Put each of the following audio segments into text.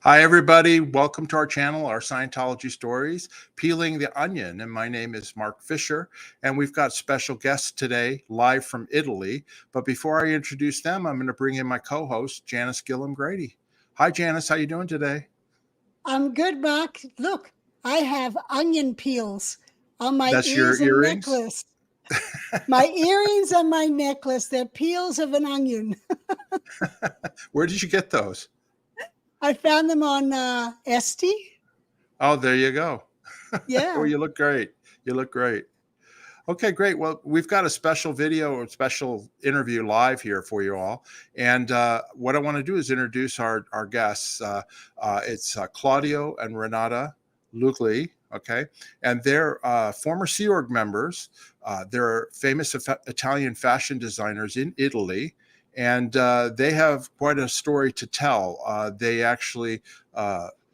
Hi, everybody. Welcome to our channel, our Scientology stories, Peeling the Onion. And my name is Mark Fisher, and we've got special guests today, live from Italy. But before I introduce them, I'm going to bring in my co-host, Janis Gillham Grady. Hi, Janis. How you doing today? I'm good, Mark. Look, I have onion peels on my That's ears your and earrings? necklace. My earrings and my necklace, they're peels of an onion. Where did you get those? I found them on Etsy. Oh, there you go. Yeah. Oh, you look great. You look great. Okay, great. Well, we've got a special video or special interview live here for you all. And what I want to do is introduce our guests. It's Claudio and Renata Lugli, okay? And they're former Sea Org members. They're famous Italian fashion designers in Italy. And they have quite a story to tell. They actually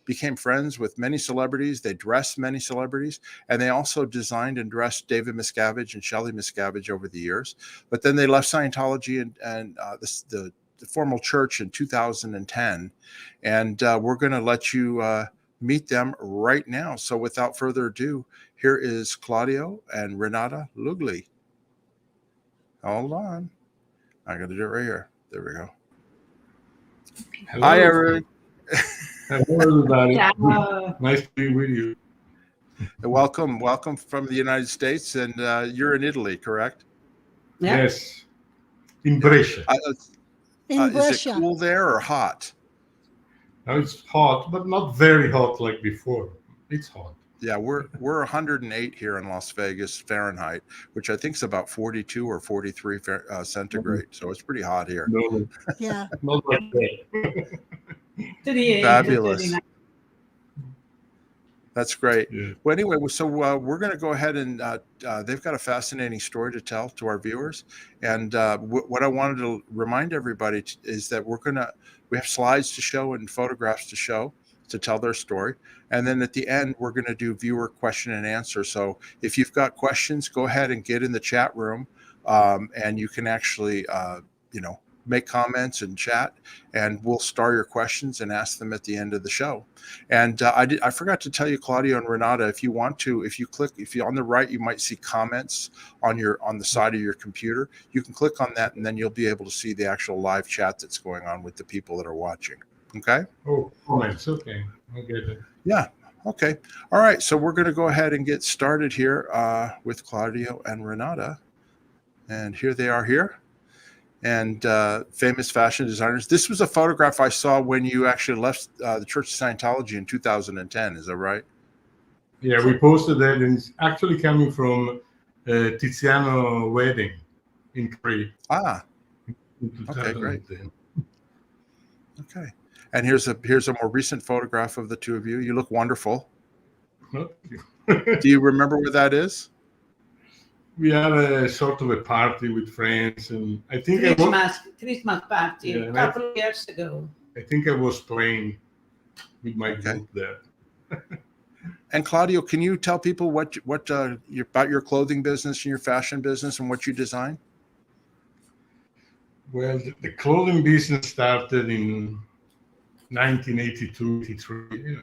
became friends with many celebrities. They dressed many celebrities, and they also designed and dressed David Miscavige and Shelley Miscavige over the years. But then they left Scientology and the formal church in 2010. And we're going to let you meet them right now. So without further ado, here is Claudio and Renata Lugli. Hold on. I got to do it right here. There we go. Hello. Hi, everyone. Hello, everybody. Nice to be with you. Welcome from the United States, and you're in Italy, correct? Yeah. Yes, in Brescia. Is it cool there or hot? Now it's hot, but not very hot like before. It's hot. Yeah, we're 108 here in Las Vegas Fahrenheit, which I think is about 42 or 43 centigrade. So it's pretty hot here. No, Yeah. not like that. Fabulous. That's great. Yeah. Well, anyway, so we're going to go ahead and they've got a fascinating story to tell to our viewers. And what I wanted to remind everybody is that we have slides to show and photographs to show to tell their story. And then at the end, we're going to do viewer question and answer. So if you've got questions, go ahead and get in the chat room, and you can actually, make comments and chat, and we'll star your questions and ask them at the end of the show. And I forgot to tell you, Claudio and Renata, if you're on the right, you might see comments on the side of your computer. You can click on that, and then you'll be able to see the actual live chat that's going on with the people that are watching. Okay. Oh, comments. Okay. I get it. Yeah. Okay. All right. So we're going to go ahead and get started here with Claudio and Renata. And here they are here. And famous fashion designers. This was a photograph I saw when you actually left the Church of Scientology in 2010. Is that right? Yeah, we posted that, and it's actually coming from Tiziano wedding in Crete. Okay, great. Okay. And here's a more recent photograph of the two of you. You look wonderful. Do you remember where that is? We had a sort of a party with friends, and I think Christmas party a couple of years ago. I think I was playing with my group there. And Claudio, can you tell people what about your clothing business and your fashion business and what you design? Well, the clothing business started in 1982, 83,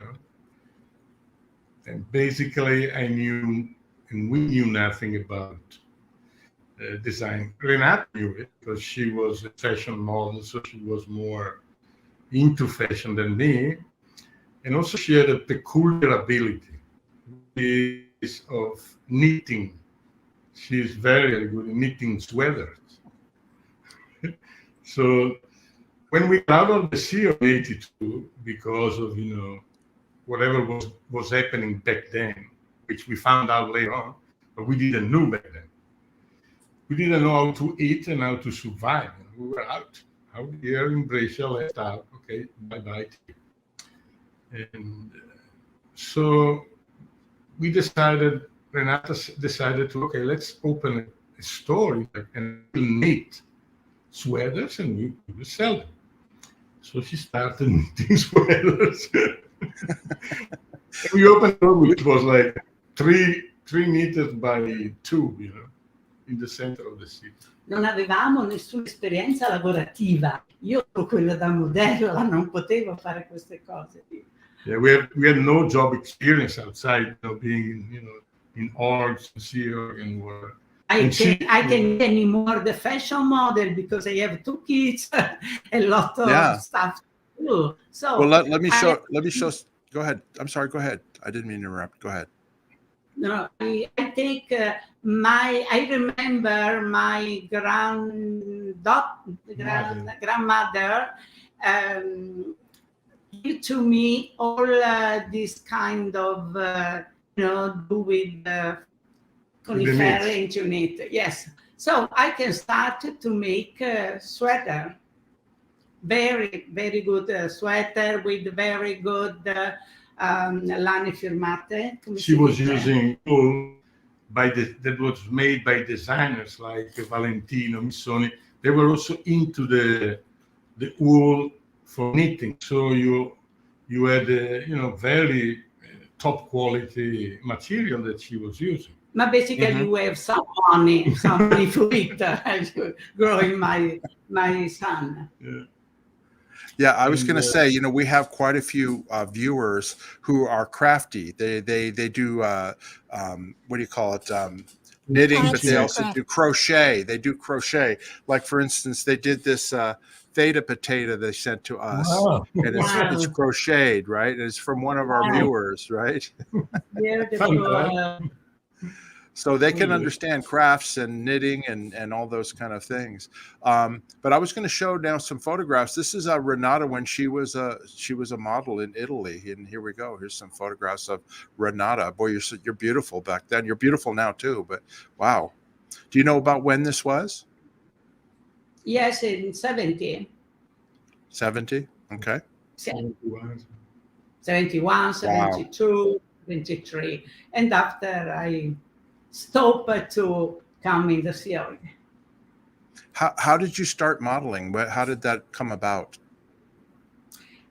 and basically I knew, and we knew nothing about design. Renata knew it because she was a fashion model, so she was more into fashion than me. And also she had a peculiar ability of knitting. She is very good at knitting sweaters. So when we got out of the sea of 82, because of, whatever was happening back then, which we found out later on, but we didn't know back then. We didn't know how to eat and how to survive. We were out here in Brescia, left out. Okay, bye-bye. And so we decided, Renata decided to, okay, let's open a store and knit sweaters and we will sell them. So she started knitting sweaters. We opened a store which was like 3 meters by 2, in the center of the city. Non avevamo nessuna esperienza lavorativa. Io ero quella da modello, non potevo fare queste cose. Yeah, we had no job experience outside, being in orgs, Sea Org, and whatever. I can anymore the fashion model because I have 2 kids, a lot of stuff to do. So well, let me show. Go ahead. I'm sorry. Go ahead. I didn't mean to interrupt. Go ahead. No, I take I remember my grandmother give to me all this kind of do with coniferous unit. Yes, so I can start to make sweater. Very, very good sweater with very good lane firmate. She was using wool that was made by designers like Valentino, Missoni. They were also into the wool for knitting. So you had very top quality material that she was using. But basically, you have some money for it, growing my son. Yeah. Yeah, I was going to say, we have quite a few viewers who are crafty. They do what do you call it? Knitting, but they also do crochet. They do crochet. Like for instance, they did this feta potato they sent to us, and it's crocheted, right? And it's from one of our viewers, right? So they can understand crafts and knitting and all those kind of things. But I was going to show now some photographs. This is Renata when she was a model in Italy, and here we go. Here's some photographs of Renata. Boy, you're beautiful back then. You're beautiful now too. But wow, do you know about when this was? Yes, in 70. 70. Okay. 71, 72, 23, and after I stopped to come in the field. How did you start modeling? How did that come about?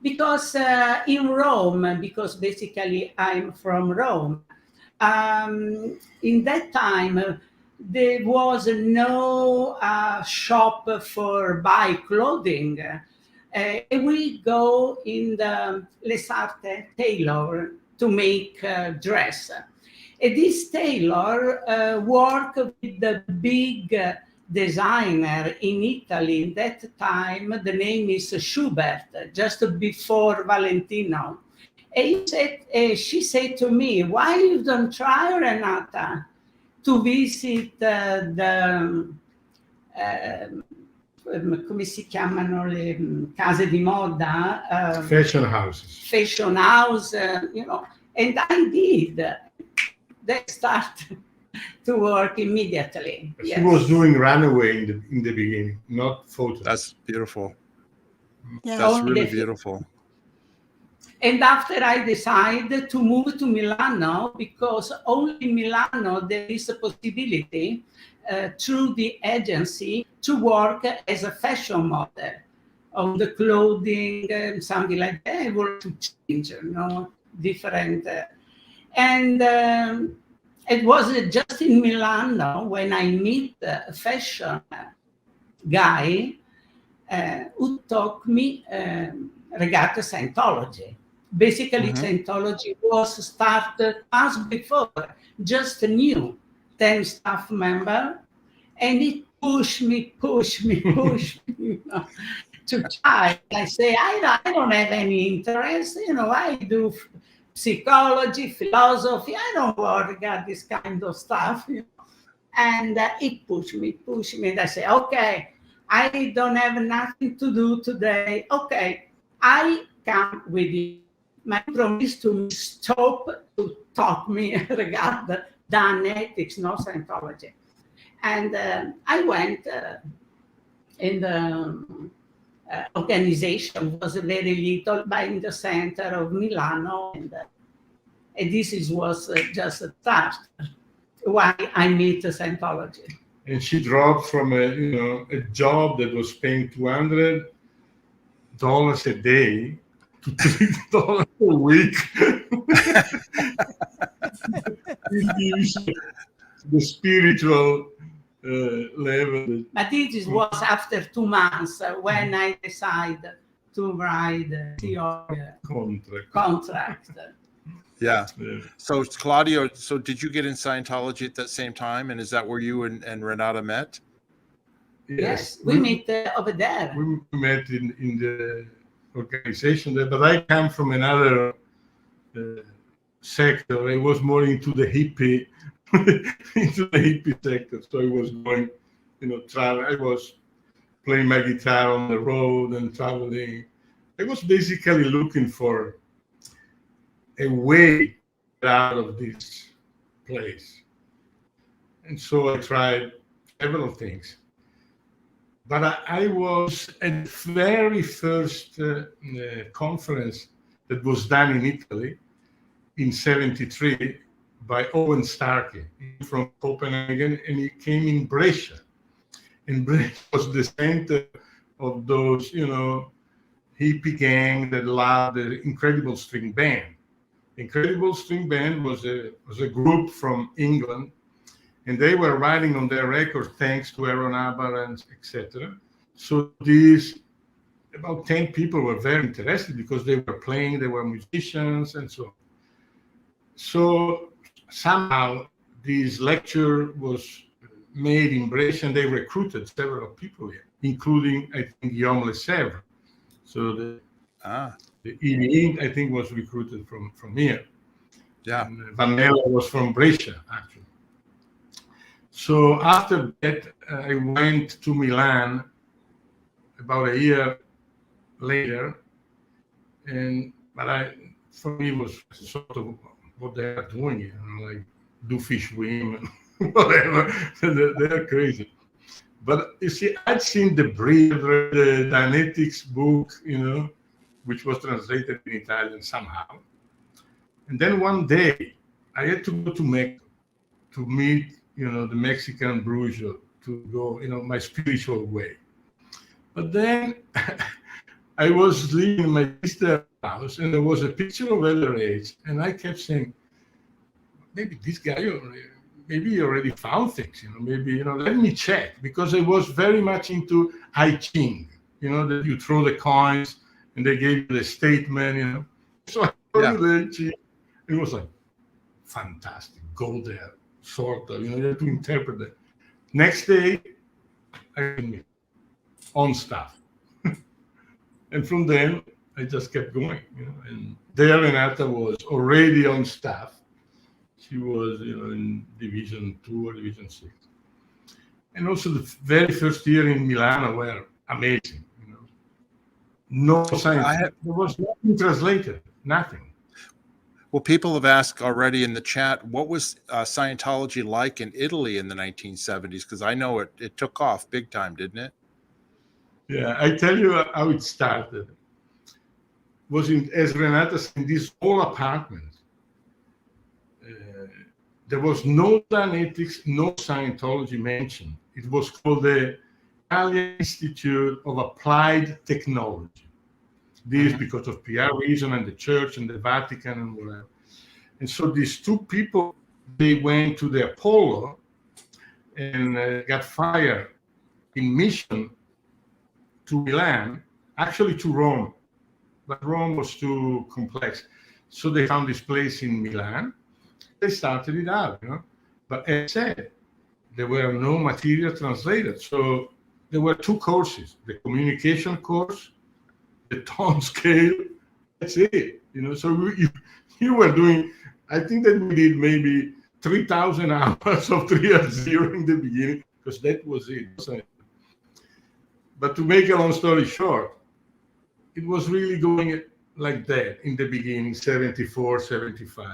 Because in Rome, because basically I'm from Rome, in that time there was no shop for buy clothing. We go in the Les Arts tailor to make dress. This tailor worked with the big designer in Italy. In that time, the name is Schubert, just before Valentino. And she said to me, why you don't try, Renata, to visit come si chiamano le case di moda? Fashion houses. Fashion house, and I did. They started to work immediately. She was doing Runway in the beginning, not photos. That's beautiful. Yeah. That's really beautiful. And after I decided to move to Milano, because only in Milano there is a possibility through the agency to work as a fashion model on the clothing, something like that. I want to change, different. And it was just in Milano when I meet a fashion guy who taught me regarding Scientology. Basically, Scientology was started as before, just new 10 staff member, and it pushed me to try. I say, I don't have any interest, I do psychology, philosophy, I don't worry about this kind of stuff. And it pushed me, and I say, okay, I don't have nothing to do today. Okay, I come with you. My promise to stop to talk me regarding Dan ethics, no Scientology. And I went in the organization was very little, but in the center of Milano, and this was just a start. Why I meet Scientology. And she dropped from a job that was paying $200 a day to $3 a week. The spiritual level. But this was after 2 months when I decided to write the contract. Yeah. Yeah. So Claudio, so did you get in Scientology at that same time? And is that where you and Renata met? Yes, we meet over there. We met in the organization there, but I come from another sector. I was more into the hippie, sector. So I was going, travel. I was playing my guitar on the road and traveling. I was basically looking for a way out of this place. And so I tried several things. But I was at the very first conference that was done in Italy in '73 by Owen Starkey from Copenhagen, and he came in Brescia. And Brescia was the center of those, hippie gang that loved the Incredible String Band. Incredible String Band was a group from England, and they were writing on their record thanks to Aaron Abrams, etc. So these about 10 people were very interested because they were playing, they were musicians, and so on. So somehow this lecture was made in Brescia, and they recruited several people here, including, I think, Guillaume Lesèvre. So the EV, I think, was recruited from here. Yeah. And Vanella was from Brescia, actually. So after that, I went to Milan about a year later, but for me, it was sort of what they are doing, like do fish swim and whatever. They're crazy. But you see, I'd seen the Dianetics book, which was translated in Italian somehow. And then one day, I had to go to Mexico to meet, the Mexican bourgeois, to go, my spiritual way. But then I was living in my sister's house, and there was a picture of LRH, and I kept saying, maybe this guy, maybe he already found things, maybe, let me check, because I was very much into I Ching, that you throw the coins and they gave you the statement, So I threw the I Ching. It was like, fantastic, go there, sort of, you have to interpret it. Next day, I on staff. And from then, I just kept going, and there Renata was already on staff. She was, in Division 2 or Division 6. And also the very first year in Milan were amazing, No science. There was nothing translated, nothing. Well, people have asked already in the chat, what was Scientology like in Italy in the 1970s? Because I know it took off big time, didn't it? Yeah, I tell you how it started. Was as Renata said, in this whole apartment. There was no Dianetics, no Scientology mentioned. It was called the Italian Institute of Applied Technology. This because of PR reason and the church and the Vatican and whatever. And so these two people, they went to the Apollo and got fired in mission to Milan, actually to Rome, but Rome was too complex. So they found this place in Milan. They started it out, But as I said, there were no material translated. So there were two courses, the communication course, the tone scale, that's it. So you were doing, I think that we did maybe 3,000 hours of 3 years in the beginning, because that was it. But to make a long story short, it was really going like that in the beginning, 74, 75.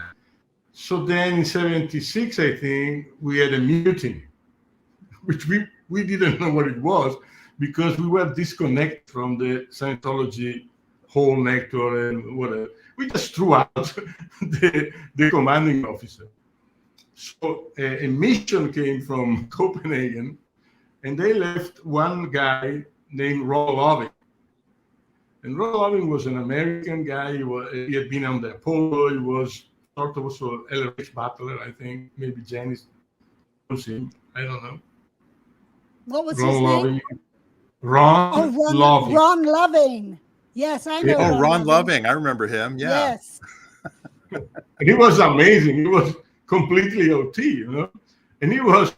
So then in 76, I think, we had a mutiny, which we didn't know what it was because we were disconnected from the Scientology whole network and whatever. We just threw out the commanding officer. So a mission came from Copenhagen, and they left one guy named Rollo Loving. And Rollo Loving was an American guy. He had been on the Apollo. He was sort of also LRH Butler, I think. Maybe Janis knows him. I don't know. What was Ron his Loving. name? Ron Loving. Ron Loving. Yes, I know. Oh, Ron Loving. I remember him. Yeah. Yes. And he was amazing. He was completely OT, you know. And he was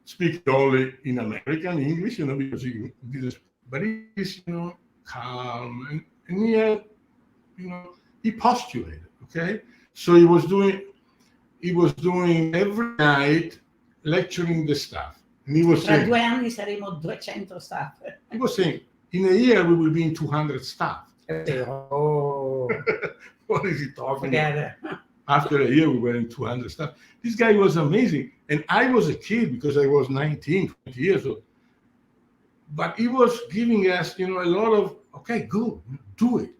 speaking only in American English, you know, because he did this, but he's, you know, calm. And he had, you know, he postulated, okay? So he was doing every night lecturing the staff. And he was Tra saying, 2 anni saremo 200 staff. he was saying, in a year we will be in 200 staff. Oh, What is he talking about? forget it. After a year, we were in 200 staff. This guy was amazing. And I was a kid because I was 19, 20 years old. But he was giving us, you know, a lot of, okay, go, do it.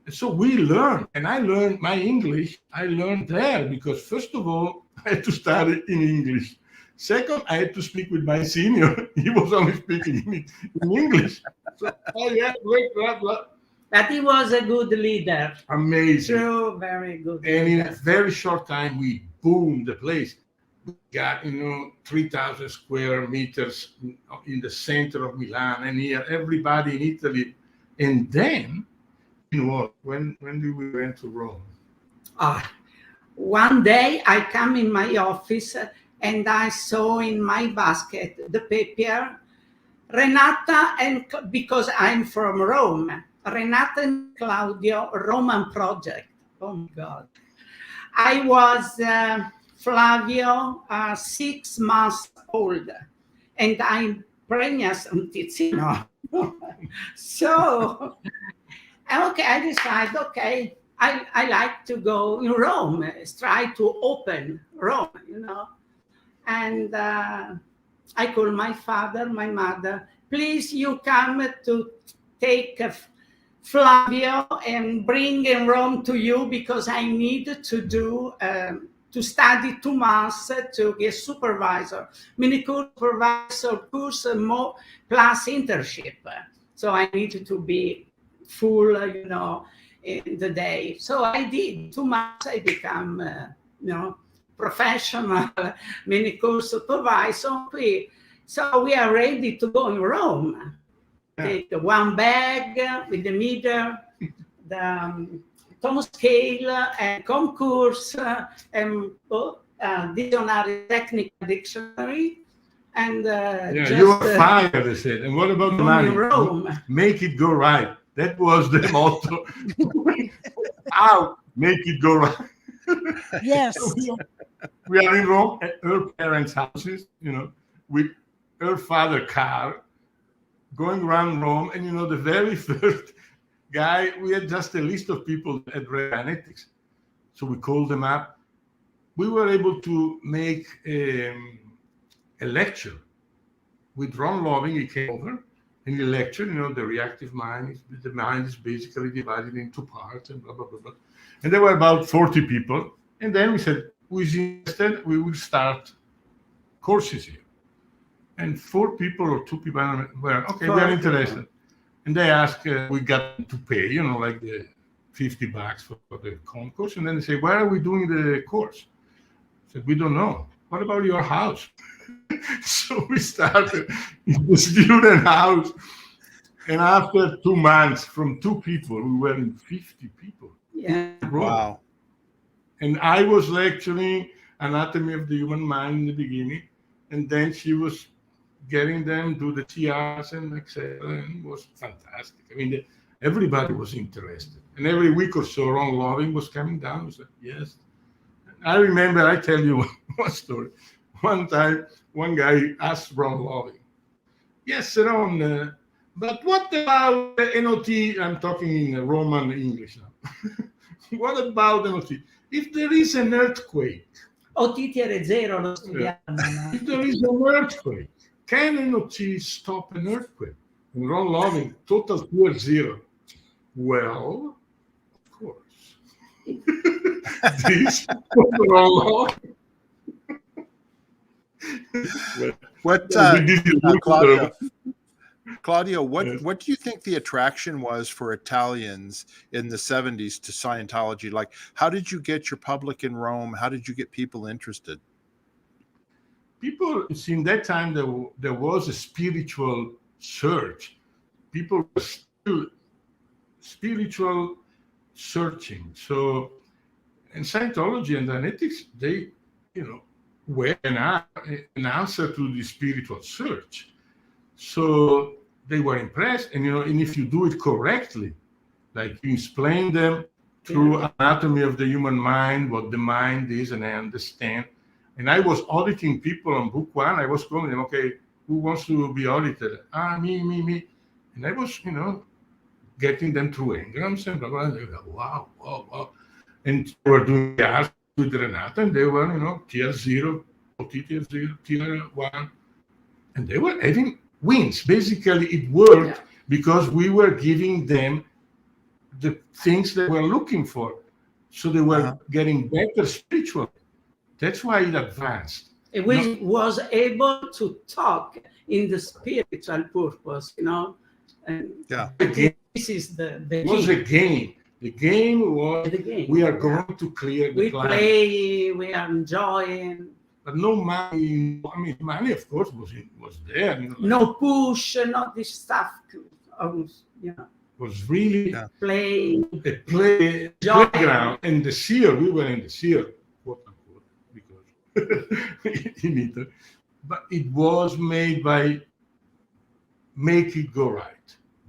And so we learned. And I learned my English. I learned there because, first of all, I had to study in English. Second, I had to speak with my senior. He was only speaking in English. So, oh, yeah, blah, blah. But he was a good leader. Amazing. True, very good. And in a leader. very short time, we boomed the place. We got, you know, 3,000 square meters in the center of Milan, and here everybody in Italy. And then, you know what? When did we went to Rome? One day I come in my office and I saw in my basket the paper, Renata, and because I'm from Rome, Renata and Claudio Roman project. Oh my God. I was Flavio, 6 months old, and I'm pregnant on Tiziano. So, okay, I decided, okay, I like to go in Rome, try to open Rome, you know. And I call my father, my mother, please you come to take Flavio and bring in Rome to you because I need to do, to study 2 months to get supervisor, mini course supervisor course more plus internship. So I needed to be full, you know, in the day. So I did 2 months. I become, you know, professional mini course supervisor. So we are ready to go in Rome. Take the 1 bag with the meter, the tone scale, and concourse, and dictionary, technical dictionary. And You were fired, they said. And what about the money? Rome. Make it go right. That was the motto. How? Make it go right. Yes. We are in Rome at her parents' houses, you know, with her father's car, going around Rome. And, you know, the very first guy, we had just a list of people at Reconnecting. So we called them up. We were able to make a lecture with Ron Loving. He came over and he lectured, you know, the reactive mind. The mind is basically divided into parts and blah, blah, blah, blah. And there were about 40 people. And then we said, who is interested? We will start courses here. And 4 people or 2 people were, okay, we are interested. And they asked, we got to pay, you know, like the $50 for the concourse. And then they say, where are we doing the course? I said, we don't know. What about your house? So we started in the student house. And after 2 months, from 2 people, we were in 50 people. Yeah. Wow. And I was lecturing anatomy of the human mind in the beginning. And then she was getting them do the TRs and etc. And it was fantastic. I mean, everybody was interested. And every week or so, Ron Loving was coming down and said, yes. I remember, I tell you one story. One time, one guy asked Ron Loving, yes, Ron, but what about the NOT? I'm talking in Roman English now. What about NOT? If there is an earthquake. Otitiere zero lo studiamo. If there is an earthquake, can NOT stop an earthquake? And Ron Loving, total fear 0. Well, of course. This was Ron Loving. What, Claudio, what do you think the attraction was for Italians in the 70s to Scientology? Like, how did you get your public in Rome? How did you get people interested? people, see, in that time, there was a spiritual search. People were still spiritual searching. So, in Scientology and Dianetics, they, were an answer to the spiritual search. So they were impressed, and and if you do it correctly, like you explain them through anatomy of the human mind, what the mind is, and I understand. And I was auditing people on book one. I was calling them, okay, who wants to be audited? Me. And I was, getting them through engrams and blah, blah, blah. They were, wow. And they were doing the with Renata, and they were, tier 0, tier 0, tier 1. And they were having wins. Basically, it worked because we were giving them the things they were looking for. So they were getting better spiritually. That's why it advanced. We was able to talk in the spiritual purpose, And this is the It was a game. The game was we are going to clear the planet. We play, we are enjoying. But no money. I mean, money, of course, was there. No push, not this stuff. Was really play. A playground. And the seer, we were in the seer, quote unquote, because in Italy. But it was made by make it go right.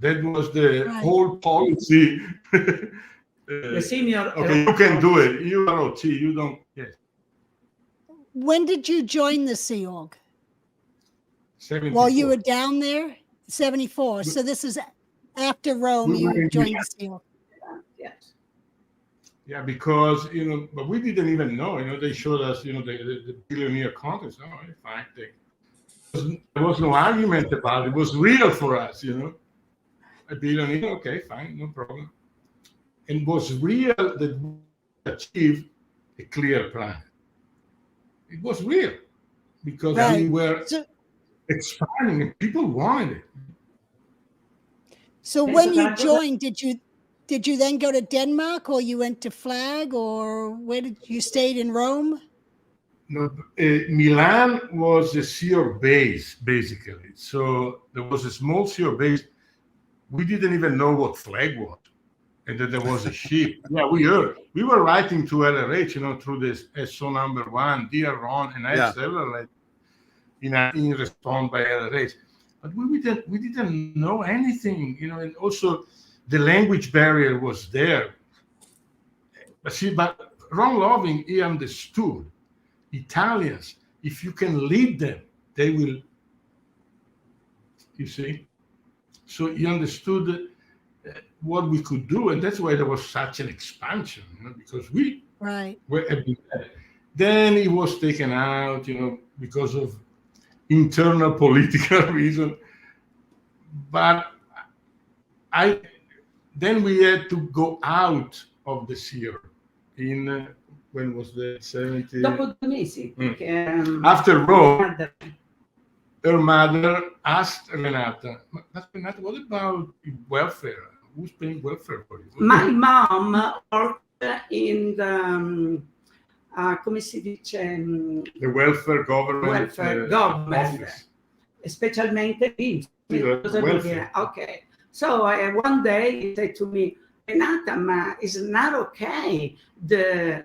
That was the whole policy. The senior. Okay, you can do it. You are OT. You don't. Yes. When did you join the Sea Org? 74. While you were down there? 74. So this is after Rome, you joined the Sea Org. Yes. Yeah, because, but we didn't even know, they showed us, the billionaire contest. Oh, fine. There was no argument about it. It was real for us, A billionaire, okay, fine, no problem. And it was real that we achieved a clear plan. It was real because we were expanding and people wanted it. So when you joined, did you then go to Denmark, or you went to Flag, or where did you stayed in Rome? No, Milan was a seer base, basically. So there was a small seer base. We didn't even know what Flag was, and that there was a ship. Yeah, we heard. We were writing to LRH, through this SO number 1, Dear Ron, and I have several letters in response by LRH. But we didn't know anything, and also the language barrier was there. But Ron Loving, he understood Italians. If you can lead them, they will. You see. So he understood what we could do, and that's why there was such an expansion, because we were everywhere. Then he was taken out, because of internal political reason. But then we had to go out of the seer in when was the 70? Dopo 2 mesi. After Rome. Her mother asked Renata, Renata, what about welfare? Who's paying welfare for you? My mom worked in the, come si dice? The welfare government. Office. Specialmente lì. Okay. So one day he said to me, Renata, ma it's not okay. The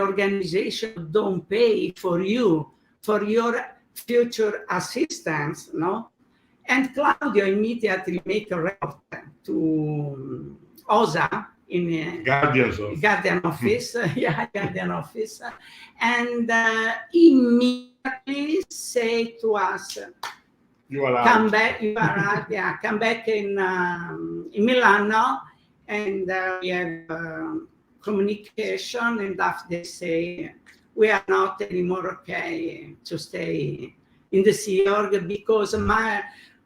organization don't pay for you, for your future assistance, no? And Claudio immediately made a report to OSA in Guardian Office, Guardian Office, and immediately say to us, come back, come back in Milano, and we have communication, and after they say, we are not anymore okay to stay in the Sea Org because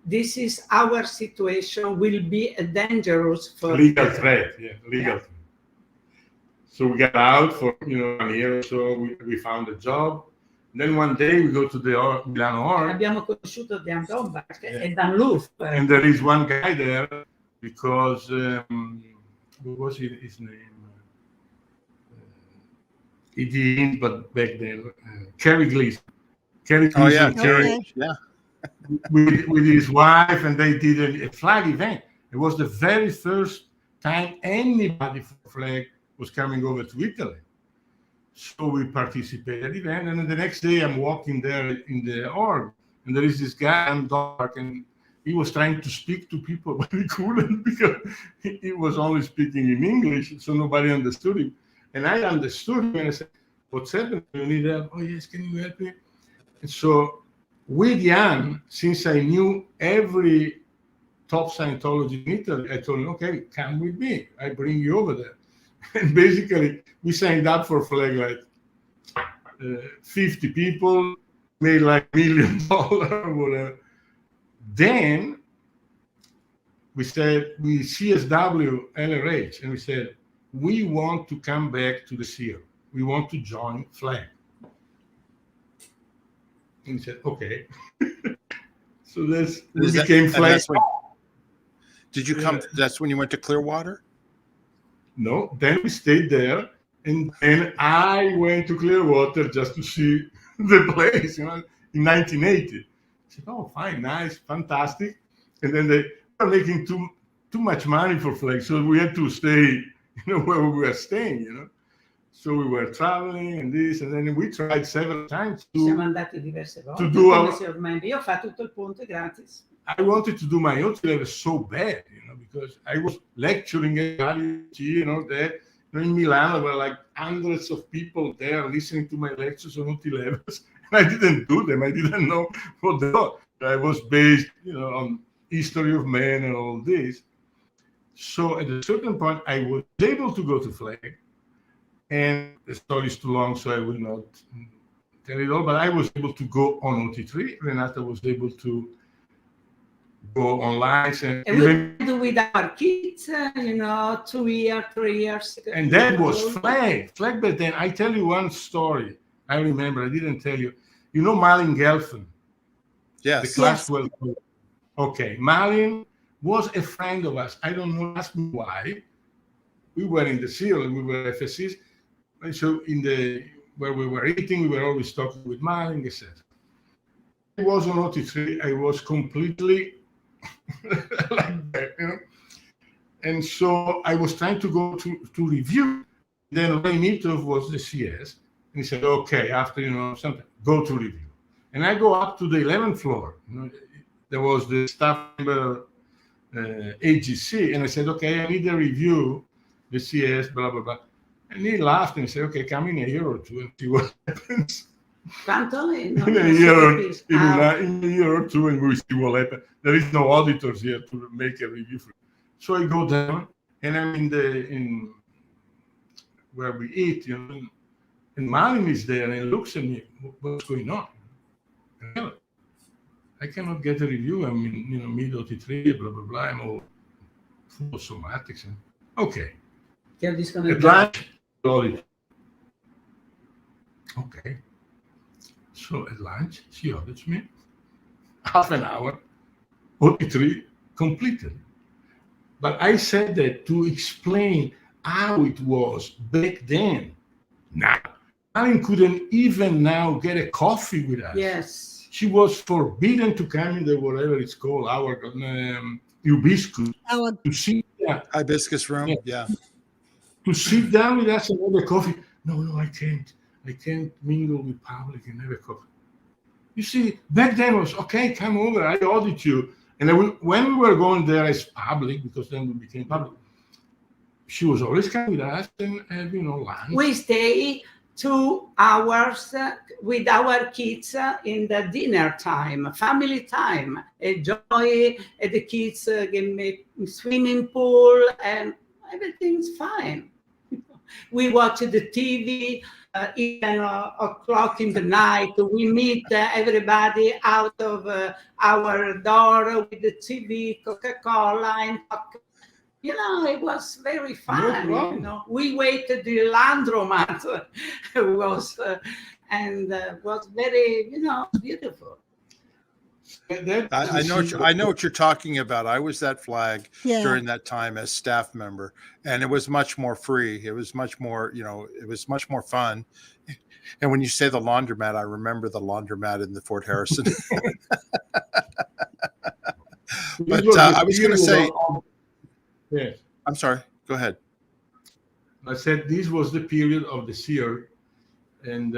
this is our situation will be dangerous for legal threat. Threat. So we got out for 1 year or so. We found a job. Then one day we go to the Milano Org. Abbiamo conosciuto Dan Dombach e Dan Luft. And there is one guy there because what was his name? He didn't, but back then, Kerry Kerry Oh yeah, Kingsland, Kerry, Okay. yeah. with his wife, and they did a flag event. It was the very first time anybody from flag was coming over to Italy. So we participated at the event, and then the next day I'm walking there in the org, and there is this guy, I'm dark, and he was trying to speak to people, but he couldn't because he was only speaking in English, so nobody understood him. And I understood him, and I said, "What's happening? You need help?" "Oh yes, can you help me?" And so with Jan, since I knew every top Scientology in Italy, I told him, "Okay, come with me. I bring you over there." And basically, we signed up for flag like 50 people, made like $1 million or whatever. Then we said, we CSW LRH, and we said, we want to come back to the SEAL. We want to join flag. And he said, okay. So we became flag. Did you come? That's when you went to Clearwater? No, then we stayed there, and then I went to Clearwater just to see the place, in 1980. I said, "Oh, fine, nice, fantastic." And then they were making too much money for flag, so we had to stay, where we were staying, So we were traveling and this, and then we tried several times Siamo andati diverse volte. to do our. Io ho fatto tutto il ponte gratis. I wanted to do my own level so bad, because I was lecturing at there. In Milan, there were like hundreds of people there listening to my lectures on OT levels. And I didn't do them. I didn't know what they were. I was based, on history of man and all this. So at a certain point, I was able to go to flag. And the story is too long, so I will not tell it all. But I was able to go on OT3. Renata was able to go online, and even we do with our kids, 2 years, 3 years. And that was flag. But then I tell you one story. I remember. I didn't tell you. Malin Gelfen. Yes. The class 12. Okay, Malin was a friend of us. I don't know. Ask me why. We were in the SEAL and we were FSCs. And so where we were eating, we were always talking with Malin, etc. I was on OT3. I was completely like that, And so I was trying to go to review. Then Ray Mitov was the CS, and he said, "Okay, after something, go to review." And I go up to the 11th floor. There was the staff member AGC, and I said, "Okay, I need a review." The CS, blah blah blah, and he laughed and said, "Okay, come in a year or two and see what happens." In a year or two, and we see what happens. There is no auditors here to make a review for it. So I go down, and I'm in where we eat, and Malin is there and looks at me. What's going on? I cannot get a review. I'm in mid OT3, blah blah blah. I'm all full of somatics. Okay. At lunch, okay. So at lunch, she audits me. Half an hour, OT3 completed. But I said that to explain how it was back then. Now, Malin couldn't even now get a coffee with us. Yes. She was forbidden to come in the whatever it's called, our hibiscus. To sit down. Hibiscus room, yeah. To sit down with us and have a coffee. No, I can't. I can't mingle with public and have a coffee. You see, back then it was, okay, come over, I audit you. And then when we were going there as public, because then we became public, she was always coming with us and having lunch. We stay 2 hours with our kids in the dinner time, family time. Enjoy the kids make swimming pool and everything's fine. We watch the TV. 11 o'clock in the night, we meet everybody out of our door with the TV, Coca-Cola, and it was very fun. We waited the laundromat was very beautiful. I know what you're talking about. I was that flag during that time as staff member, and it was much more free. It was much more, it was much more fun. And when you say the laundromat, I remember the laundromat in the Fort Harrison. But I was going to say, yes. I'm sorry, go ahead. I said this was the period of the SEER, and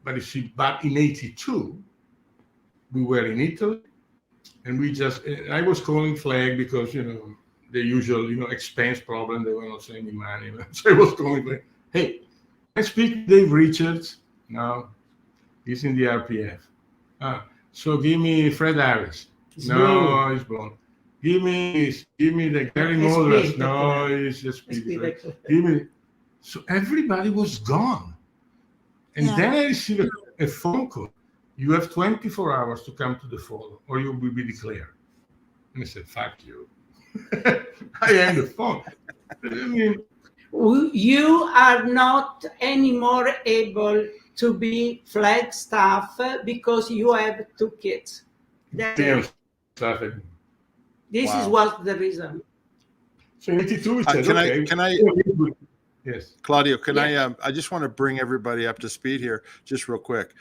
but you see, but in '82, we were in Italy, and I was calling Flag because, the usual, expense problem. They were not sending money. So I was calling Flag. Hey, I speak to Dave Richards. No, he's in the RPF. So give me Fred Harris. No, he's blonde. Give me the Gary Molders. No, he's just give me. So everybody was gone. And then I received a phone call. You have 24 hours to come to the photo, or you will be declared. And I said, fuck you. I am the phone. I mean, you are not anymore able to be Flag staff because you have 2 kids. This was the reason. So in '82 we said, can I yes, Claudio, I just want to bring everybody up to speed here just real quick.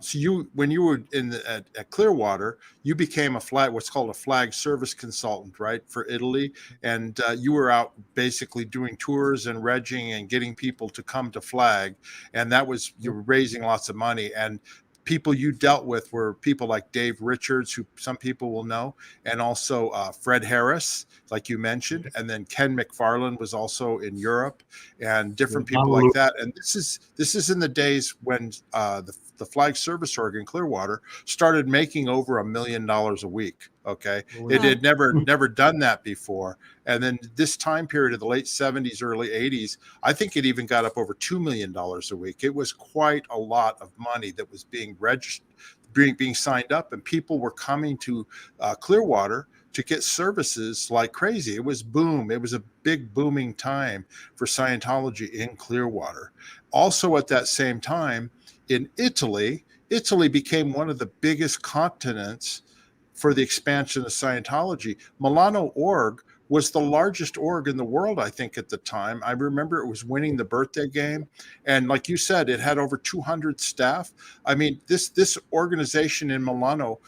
So when you were at Clearwater, you became what's called a flag service consultant, right, for Italy, and you were out basically doing tours and regging and getting people to come to Flag, and you were raising lots of money. And people you dealt with were people like Dave Richards, who some people will know, and also Fred Harris, like you mentioned, and then Ken McFarland was also in Europe, and different people like that. And this is in the days when the Flag Service Org in Clearwater started making over $1 million a week. Okay, it had never done that before. And then this time period of the late 70s, early 80s, I think it even got up over $2 million a week. It was quite a lot of money that was being registered, being signed up, and people were coming to Clearwater to get services like crazy. It was boom. It was a big booming time for Scientology in Clearwater. Also at that same time in Italy became one of the biggest continents for the expansion of Scientology. Milano org was the largest org in the world, I think, at the time. I remember it was winning the birthday game. And like you said, it had over 200 staff. I mean, this organization in Milano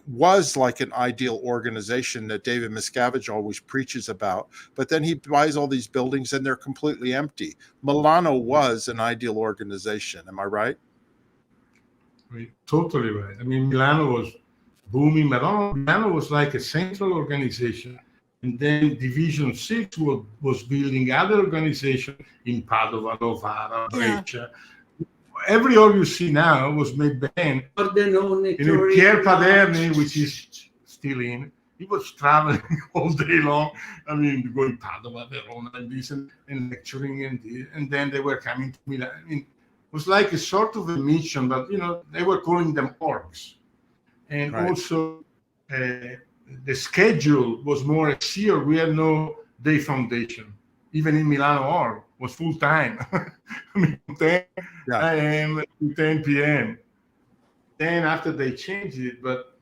was like an ideal organization that David Miscavige always preaches about. But then he buys all these buildings and they're completely empty. Milano was an ideal organization. Am I right? Totally right. I mean, Milano was booming. Milano was like a central organization. And then Division 6 was building other organizations in Padova, Novara, Brescia. Every org you see now was made by then. Pierre Paderni, which is still in, he was traveling all day long. I mean, going Padova, Verona, and this, and lecturing, and then they were coming to Milan. I mean, it was like a sort of a mission, but they were calling them orgs, and also the schedule was more a SEER. We had no day foundation. Even in Milano org was full time. I mean, 10 a.m. to 10 p.m. Then after they changed it, but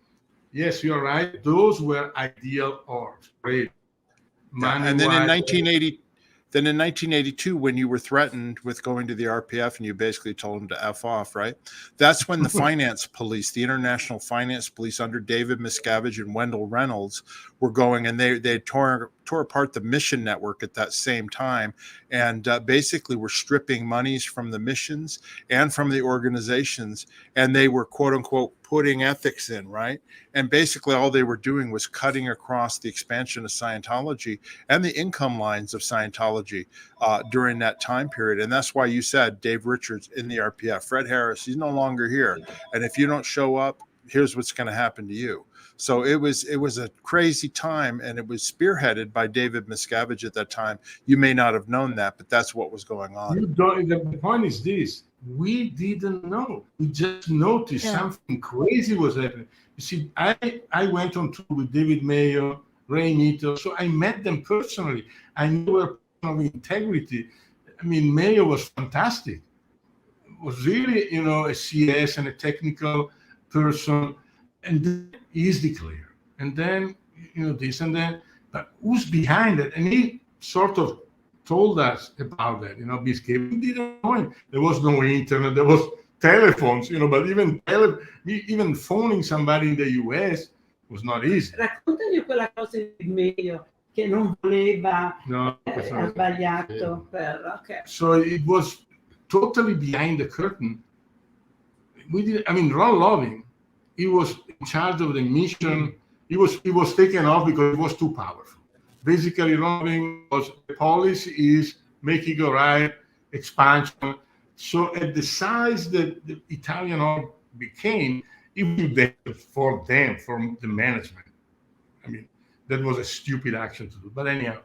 yes, you're right. Those were ideal orgs. Great. And then in 1982, when you were threatened with going to the RPF and you basically told them to F off, right? That's when the finance police, the international finance police under David Miscavige and Wendell Reynolds were going, and they tore apart the mission network at that same time, and basically were stripping monies from the missions and from the organizations, and they were, quote unquote, putting ethics in, right? And basically all they were doing was cutting across the expansion of Scientology and the income lines of Scientology during that time period. And that's why you said Dave Richards in the RPF, Fred Harris, he's no longer here. And if you don't show up, here's what's going to happen to you. So it was a crazy time, and it was spearheaded by David Miscavige at that time. You may not have known that, but that's what was going on. The point is this: we didn't know. We just noticed something crazy was happening. You see, I went on tour with David Mayo, Ray Nito, so I met them personally. I knew a person of integrity. I mean, Mayo was fantastic. Was really, a CS and a technical person, and he's declared. And then, this and that. But who's behind it? And he sort of told us about that. Miscavige, we didn't know it. There was no internet. There was telephones, but even phoning somebody in the US was not easy. Raccontami quella cosa di meglio che non voleva, No, ha sbagliato per... Okay. So it was totally behind the curtain. Ron Loving, he was in charge of the mission. He was taken off because he was too powerful. Basically, Ron Loving was, the policy is make it go right, expansion. So at the size that the Italian army became, it was there for them, for the management. That was a stupid action to do. But anyhow,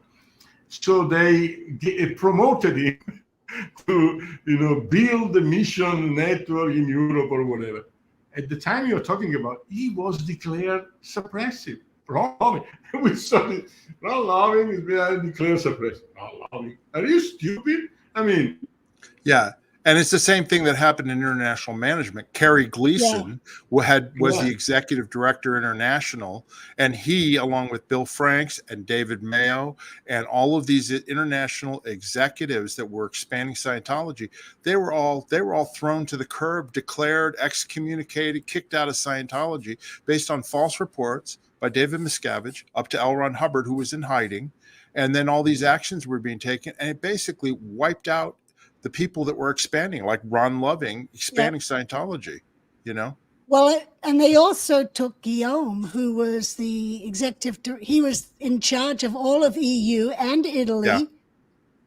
so they promoted him to build the mission network in Europe or whatever. At the time you're talking about, he was declared suppressive. Ron Loving. We saw it. Ron Loving is being declared suppressive. Ron Loving. Are you stupid? Yeah. And it's the same thing that happened in international management. Kerry Gleason was the executive director international, and he, along with Bill Franks and David Mayo and all of these international executives that were expanding Scientology, they were all thrown to the curb, declared excommunicated, kicked out of Scientology based on false reports by David Miscavige up to L. Ron Hubbard, who was in hiding, and then all these actions were being taken, and it basically wiped out the people that were expanding, like Ron Loving, expanding Scientology, Well, and they also took Gillham, who was the executive, he was in charge of all of EU and Italy,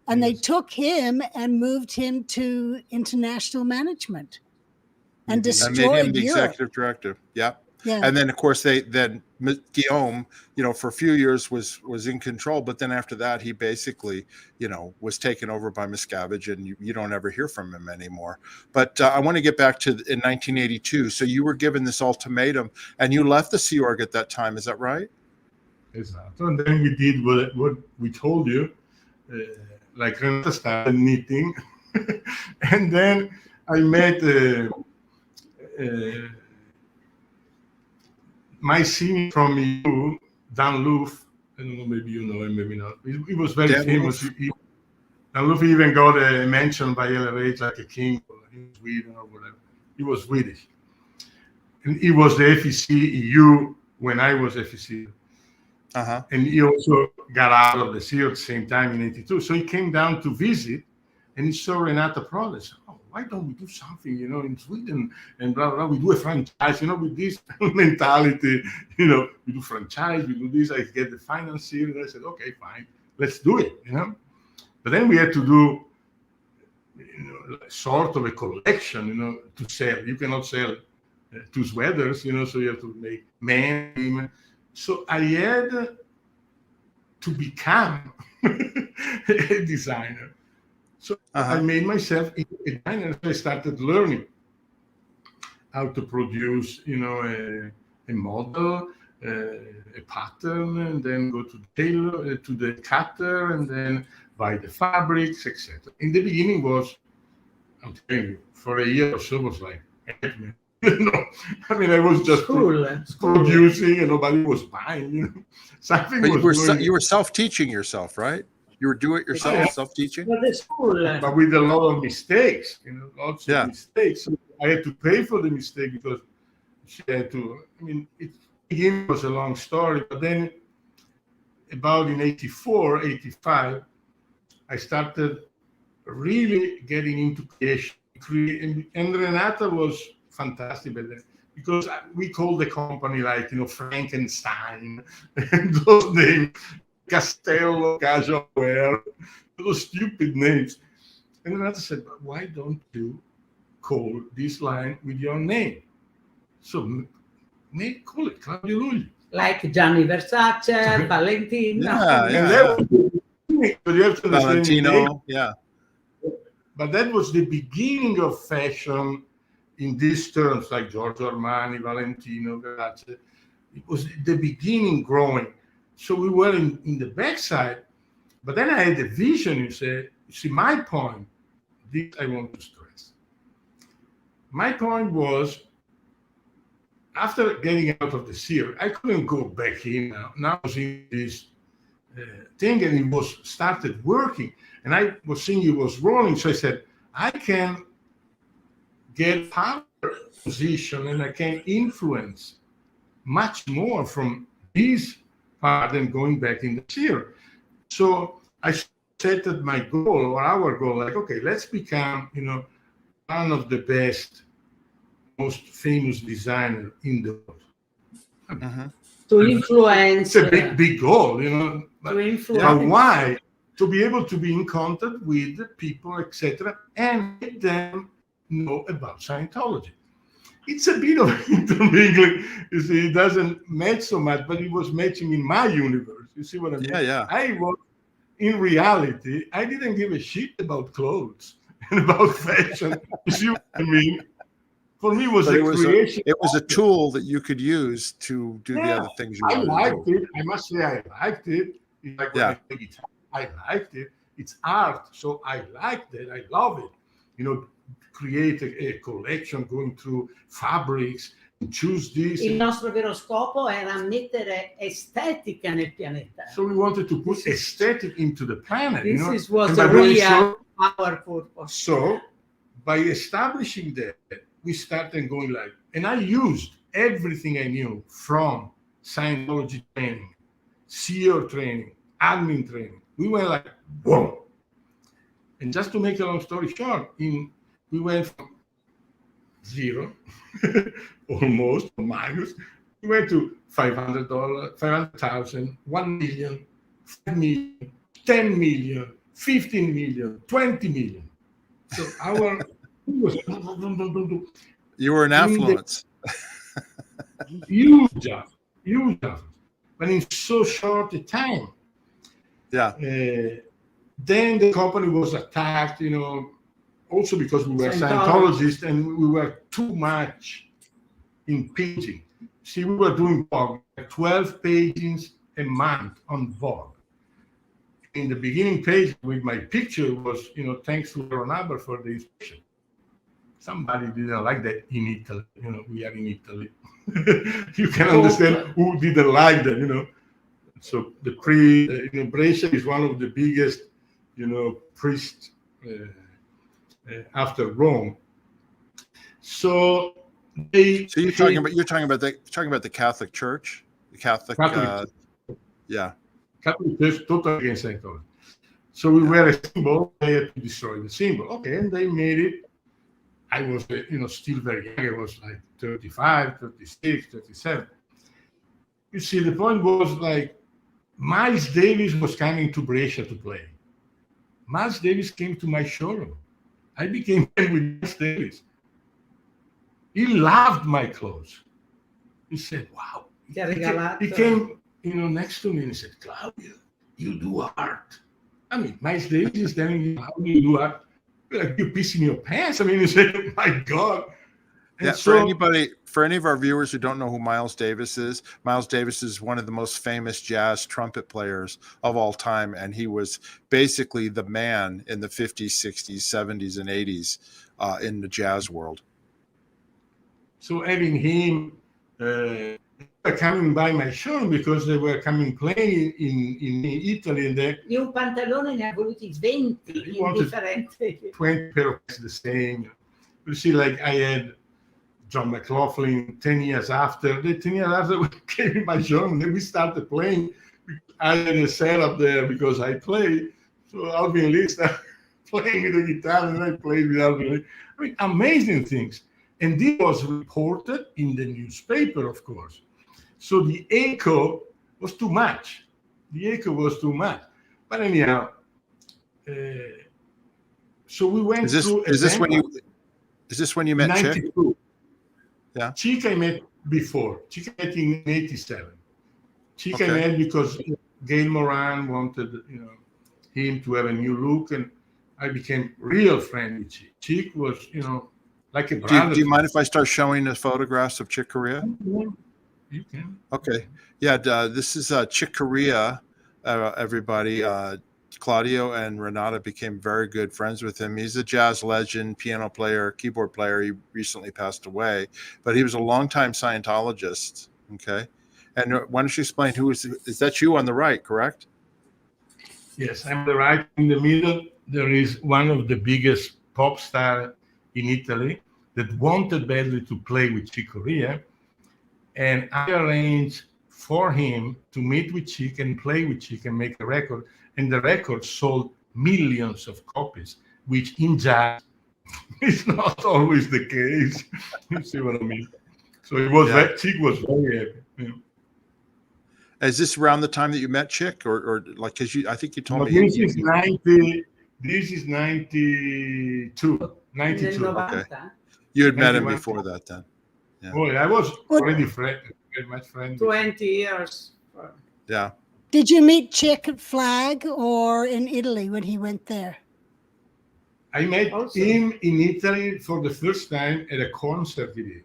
and they took him and moved him to international management and destroyed and made him the Europe. executive director. Yeah. Yeah. And then, of course, then Gillham, for a few years was in control. But then after that, he basically, was taken over by Miscavige, and you don't ever hear from him anymore. But I want to get back to in 1982. So you were given this ultimatum, and you left the Sea Org at that time. Is that right? Exactly. And then we did what we told you, like Renata started knitting. And then I met my senior from EU, Dan Loof. I don't know, maybe you know him, maybe not. He was very famous. Dan Loof even got a mention by LRH like a king in Sweden or whatever. He was Swedish. And he was the FEC EU when I was FEC. And he also got out of the sea at the same time in 82. So he came down to visit, and he saw Renata Protest. Why don't we do something, in Sweden, and blah, blah, we do a franchise, with this mentality, we do franchise, we do this, I get the financier, and I said, okay, fine, let's do it, But then we had to do, sort of a collection, to sell. You cannot sell two sweaters, so you have to make men, women. So I had to become a designer. So I made myself a designer. I started learning how to produce, a model, a pattern, and then go to the tailor, to the cutter, and then buy the fabrics, etc. In the beginning I'm telling you, for a year or so was like, I was just producing, and nobody was buying, something. But you were self-teaching yourself, right? You were doing it yourself, self-teaching? But with a lot of mistakes, lots of mistakes. So I had to pay for the mistake because she had to, it was a long story, but then about in 84, 85, I started really getting into creation. And Renata was fantastic at that because we called the company like, Frankenstein and those names. Castello, Casualware, those stupid names. And Renata said, but why don't you call this line with your name? So call it Claudio Lugli. Like Gianni Versace, Valentino. Valentino, But that was the beginning of fashion in these terms, like Giorgio Armani, Valentino, Versace. It was the beginning growing. So we were in the backside, but then I had a vision. You see, my point, this I want to stress. My point was, after getting out of the series, I couldn't go back in now. Now I was in this thing, and it was started working. And I was seeing it was rolling, so I said, I can get power position and I can influence much more from this part than going back in the sphere. So I set that my goal or our goal, like, okay, let's become, one of the best, most famous designer in the world. To influence. It's a big goal, But, to influence. but why? To be able to be in contact with people, etc., and let them know about Scientology. It's a bit of intermingling. You see, it doesn't match so much, but it was matching in my universe. You see what I mean? Yeah. I was, in reality, I didn't give a shit about clothes and about fashion. You see what I mean? For me, it was creation. It was a tool that you could use to do the other things you wanted liked to do. it. I must say, I liked it. Like when I play guitar, I liked it. It's art, so I liked it. I love it. Create a collection, going through fabrics, choose this. Il nostro vero scopo era mettere estetica nel pianeta. So we wanted to put aesthetic into the planet. This was our purpose. So by establishing that, we started going like, and I used everything I knew from Scientology training, CEO training, admin training. We went like, whoa. And just to make a long story short, we went from zero, almost, or minus. We went to $500, 500,000, 1 million, 5 million, 10 million, 15 million, 20 million. So our was you were an affluence. Huge, but in so short a time. Yeah. Then the company was attacked, also because we were Scientologists and we were too much in paging. See, we were doing Vogue, 12 pages a month on Vogue. In the beginning page with my picture was, thanks to Renata for the inspiration. Somebody didn't like that in Italy. We are in Italy. You can understand who didn't like that, So the Brescia is one of the biggest, priests after Rome. So you're talking about the Catholic Church, the Catholic Church, totally against Scientology. So we were a symbol. They had to destroy the symbol. Okay, and they made it. I was, still very young. I was like 35, 36, 37. You see, the point was like Miles Davis was coming to Brescia to play. Miles Davis came to my showroom. I became friends with Miles Davis. He loved my clothes. He said, wow. He came, next to me and he said, Claudio, you do art. I mean, Miles Davis is telling you how do you do art? Like you piss in your pants. I mean, you say, my God. And yeah, for any of our viewers who don't know who Miles Davis is one of the most famous jazz trumpet players of all time. And he was basically the man in the 50s, 60s, 70s, and 80s in the jazz world. So having him coming by my show because they were coming playing in Italy and they un pantalone ne ha voluti 20 indifferenti. 20 pair of the same. You see, like I had John McLaughlin 10 years after. The 10 years after we came in my show and then we started playing. I had a setup there because I play. So Alvin Lee started playing with the guitar and I played with Alvin Lee. I mean, amazing things. And this was reported in the newspaper, of course. So the echo was too much. But anyhow, so we went through. Is this when you met Chick? Yeah. Chick I met before. Chick I met in 87. Chick I met because Gail Moran wanted, him to have a new look, and I became real friend with Chick. Chick was, like a brother. Do you mind if I start showing the photographs of Chick Corea? You can. Okay. Yeah, this is Chick Corea, everybody. Claudio and Renata became very good friends with him. He's a jazz legend, piano player, keyboard player. He recently passed away, but he was a longtime Scientologist. Okay. And why don't you explain is that you on the right, correct? Yes, I'm the right in the middle. There is one of the biggest pop stars in Italy that wanted badly to play with Chick Corea, and I arranged for him to meet with Chick and play with Chick and make a record, and the record sold millions of copies, which in jazz is not always the case. You see what I mean? So it was Chick was very happy. Yeah. Is this around the time that you met Chick, or like, because I think you told me This is 90. This is 92. 92. Okay. You had met him 91. before that, then. Yeah. Oh, I was already very much friendly. 20 years. Yeah. Did you meet Chick at Flag or in Italy when he went there? I met him in Italy for the first time at a concert he did.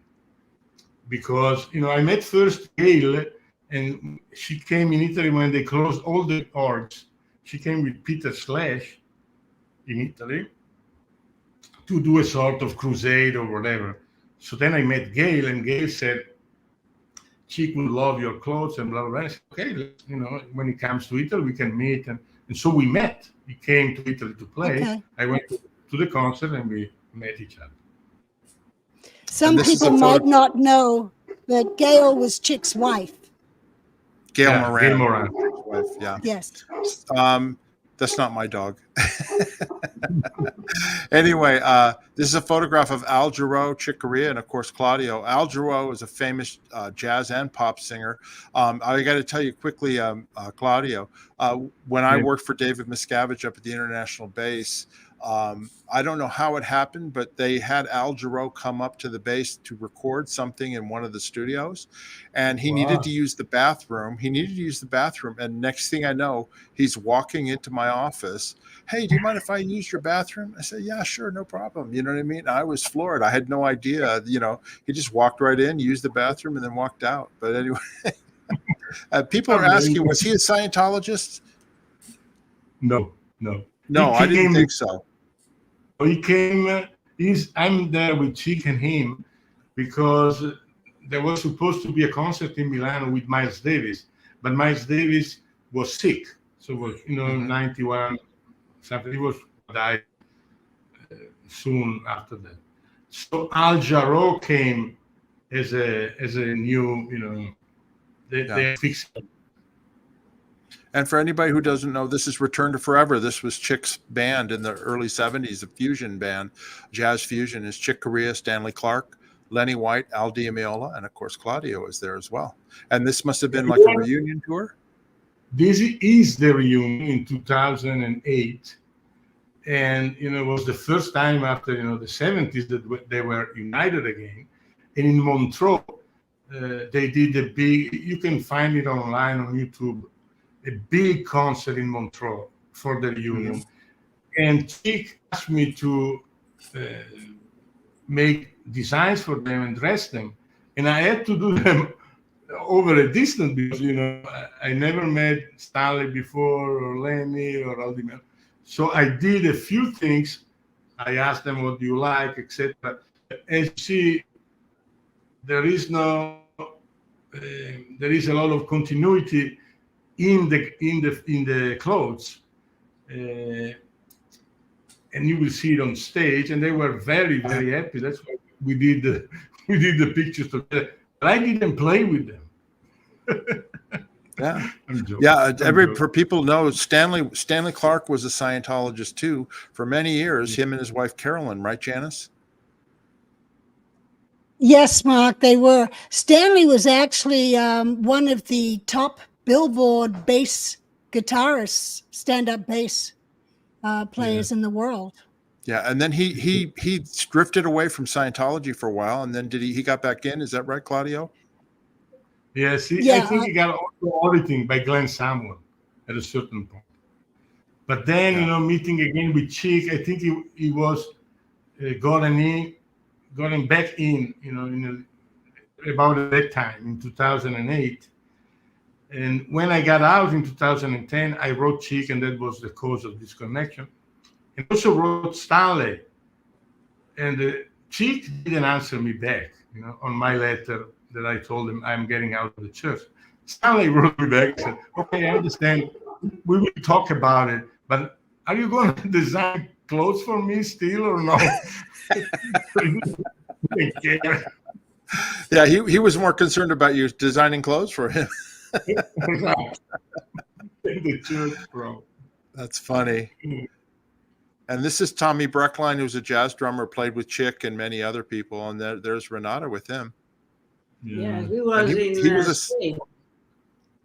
Because, I met first Gail, and she came in Italy when they closed all the orgs. She came with Peter Slash in Italy to do a sort of crusade or whatever. So then I met Gail, and Gail said, Chick would love your clothes and blah, blah, blah. I said, okay, when he comes to Italy, we can meet. And so we met. He came to Italy to play. Okay. I went to the concert, and we met each other. Some people might not know that Gail was Chick's wife. Gail Moran. Gail Moran. Wife, yeah. Yes. That's not my dog. Anyway, this is a photograph of Al Jarreau, Chick Corea, and of course Claudio. Al Jarreau is a famous jazz and pop singer. I got to tell you quickly, Claudio, when I worked for David Miscavige up at the International Base, I don't know how it happened, but they had Al Jarreau come up to the base to record something in one of the studios, and he needed to use the bathroom. And next thing I know, he's walking into my office. Hey, do you mind if I use your bathroom? I said, yeah, sure, no problem. You know what I mean? I was floored. I had no idea. He just walked right in, used the bathroom, and then walked out. But anyway, people are asking, was he a Scientologist? No. I didn't think so. He came, I'm there with Chick and him because there was supposed to be a concert in Milan with Miles Davis, but Miles Davis was sick. So, 91, something. He was died soon after that. So Al Jarreau came as a new, they fixed it. And for anybody who doesn't know, this is Return to Forever. This was Chick's band in the early 70s, a fusion band. Jazz fusion is Chick Corea, Stanley Clarke, Lenny White, Al Di Meola, and of course Claudio is there as well. And this must have been like a reunion tour? This is the reunion in 2008. And, it was the first time after, the 70s that they were united again. And in Montreux, they did a big, you can find it online on YouTube, a big concert in Montreux for the reunion. And Chick asked me to make designs for them and dress them. And I had to do them over a distance because, I never met Stanley before or Lenny or Aldi. So I did a few things. I asked them, what do you like, etc. And see, there is a lot of continuity in the clothes, and you will see it on stage. And they were very, very happy. That's why we did the pictures together. But I didn't play with them. For people know, Stanley Clarke was a Scientologist too for many years. Him and his wife Carolyn, right, Janis? Yes, Mark, they were. Stanley was actually one of the top Billboard bass guitarists, stand-up bass players in the world. Yeah, and then he drifted away from Scientology for a while, and then he got back in? Is that right, Claudio? Yes, I think he got auditing by Glenn Samuel at a certain point. But then, meeting again with Chick, I think he was got him back in, about that time in 2008. And when I got out in 2010, I wrote Chick, and that was the cause of disconnection. And also wrote Stanley. And Chick didn't answer me back, on my letter that I told him I'm getting out of the church. Stanley wrote me back and said, okay, I understand we will talk about it. But are you going to design clothes for me still or no? Yeah, he was more concerned about you designing clothes for him. The church, bro. That's funny. And this is Tommy Brechtlien, who's a jazz drummer, played with Chick and many other people. And there's Renata with him. Yeah, he was Spain.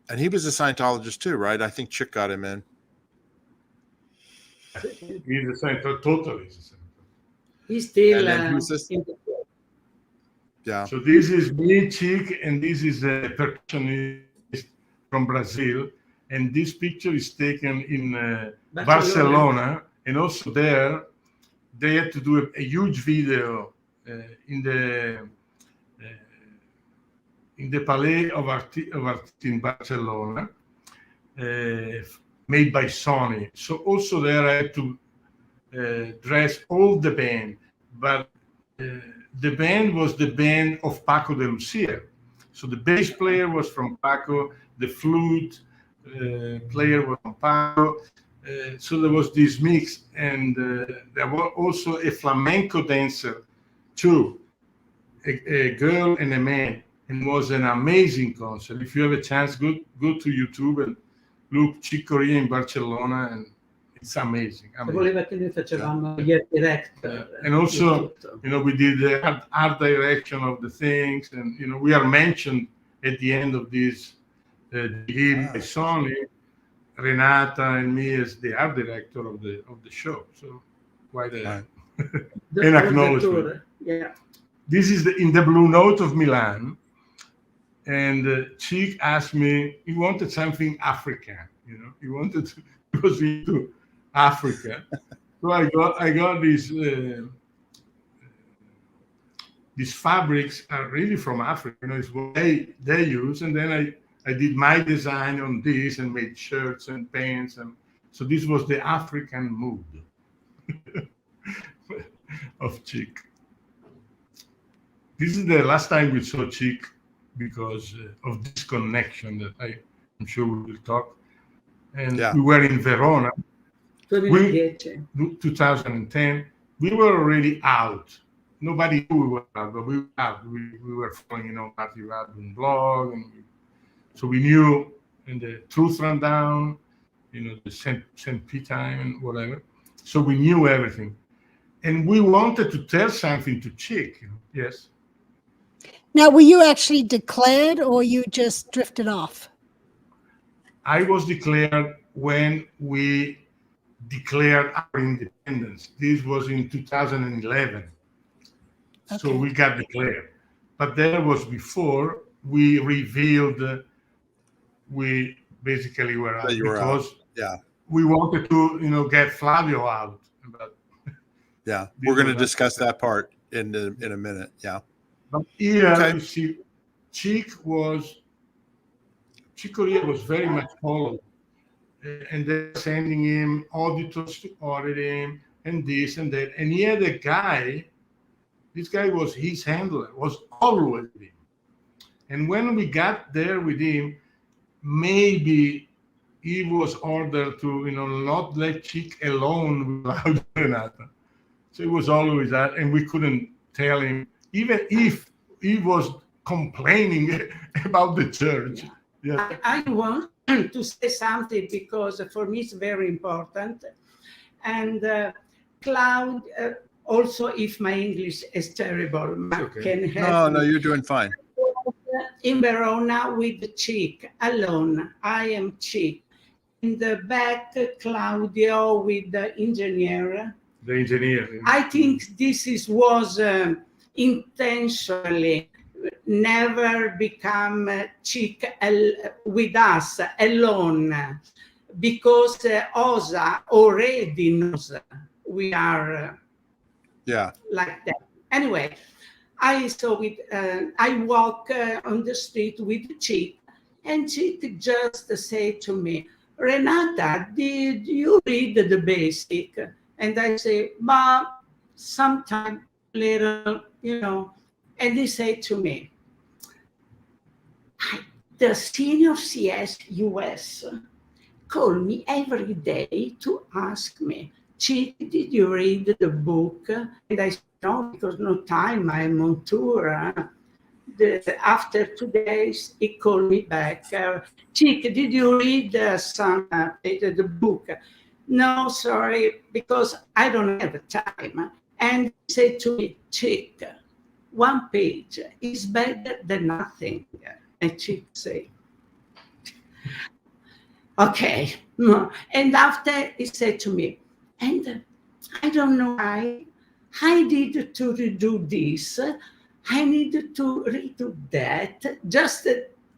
And he was a Scientologist too, right? I think Chick got him in. He's a Scientologist, totally. He's still yeah. So this is me, Chick, and this is a percussionist from Brazil. And this picture is taken in Barcelona. And also there, they had to do a huge video in the Palais of Art in Barcelona, made by Sony. So also there I had to dress all the band, but the band was the band of Paco de Lucia. So the bass player was from Paco, the flute player was from Paco. So there was this mix, and there was also a flamenco dancer too, a girl and a man, and it was an amazing concert. If you have a chance, go to YouTube and look Chick Corea in Barcelona, and it's amazing. Voleva che noi facevamo gli direct. And also, we did the art direction of the things, and we are mentioned at the end of this by Sony, Renata and me as the art director of the show. So quite an acknowledgement. Yeah. This is in the Blue Note of Milan, and Chick asked me, he wanted something African, he wanted to go into Africa. So I got these fabrics are really from Africa, it's what they use, and then I did my design on this and made shirts and pants, and so this was the African mood of Chick. This is the last time we saw Chick because of this connection that I'm sure we will talk. And we were in Verona. 2010. We were already out. Nobody knew we were out, but we were out. We were following, Matthew Radlin blog, and so we knew in the Truth Rundown, the St. P time and whatever. So we knew everything. And we wanted to tell something to Chick, yes. Now, were you actually declared or you just drifted off? I was declared when we declared our independence. This was in 2011. Okay. So we got declared. But that was before we revealed we basically were out because we wanted to, get Flavio out. But we're going to discuss that part in a minute. Yeah. But here, you see, Chick Corea was very much followed. And they're sending him auditors to audit him and this and that. And he had a guy, this guy was his handler, was always with him. And when we got there with him, maybe he was ordered to, not let Chick alone without Renata. So it was always that, and we couldn't tell him, even if he was complaining about the church. Yeah. I want to say something because for me it's very important. And Cloud, also if my English is terrible, can help. No, you're doing fine. In Verona with Chick alone. I am Chick. In the back, Claudio with the engineer. The engineer. I think this was intentionally never become Chick with us alone, because Osa already knows we are like that. Anyway, I walk on the street with Chick, and Chick just said to me, Renata, did you read the basic? And I say, but sometime little, and he said to me, the senior CS US called me every day to ask me, Chick, did you read the book? And I said, no, because no time, I'm on tour. After 2 days, he called me back. Chick, did you read the book? No, sorry, because I don't have time. And he said to me, Chick, 1 page is better than nothing. And Chick said, okay. And after he said to me, and I don't know why I need to redo this. I need to redo that. Just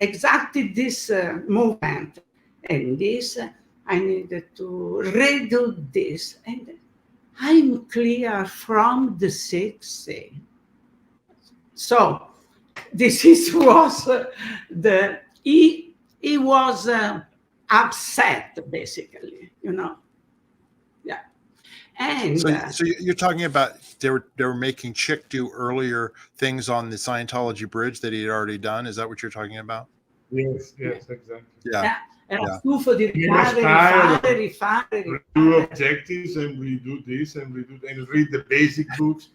exactly this movement. And this, I needed to redo this. And I'm clear from the 60. So this was he was upset, basically, Yeah. And so you're talking about they were making Chick do earlier things on the Scientology bridge that he had already done. Is that what you're talking about? Yes, exactly. Yeah. Era stufo di He was tired rifare. do objectives, and we do this, and we do, and read the basic books.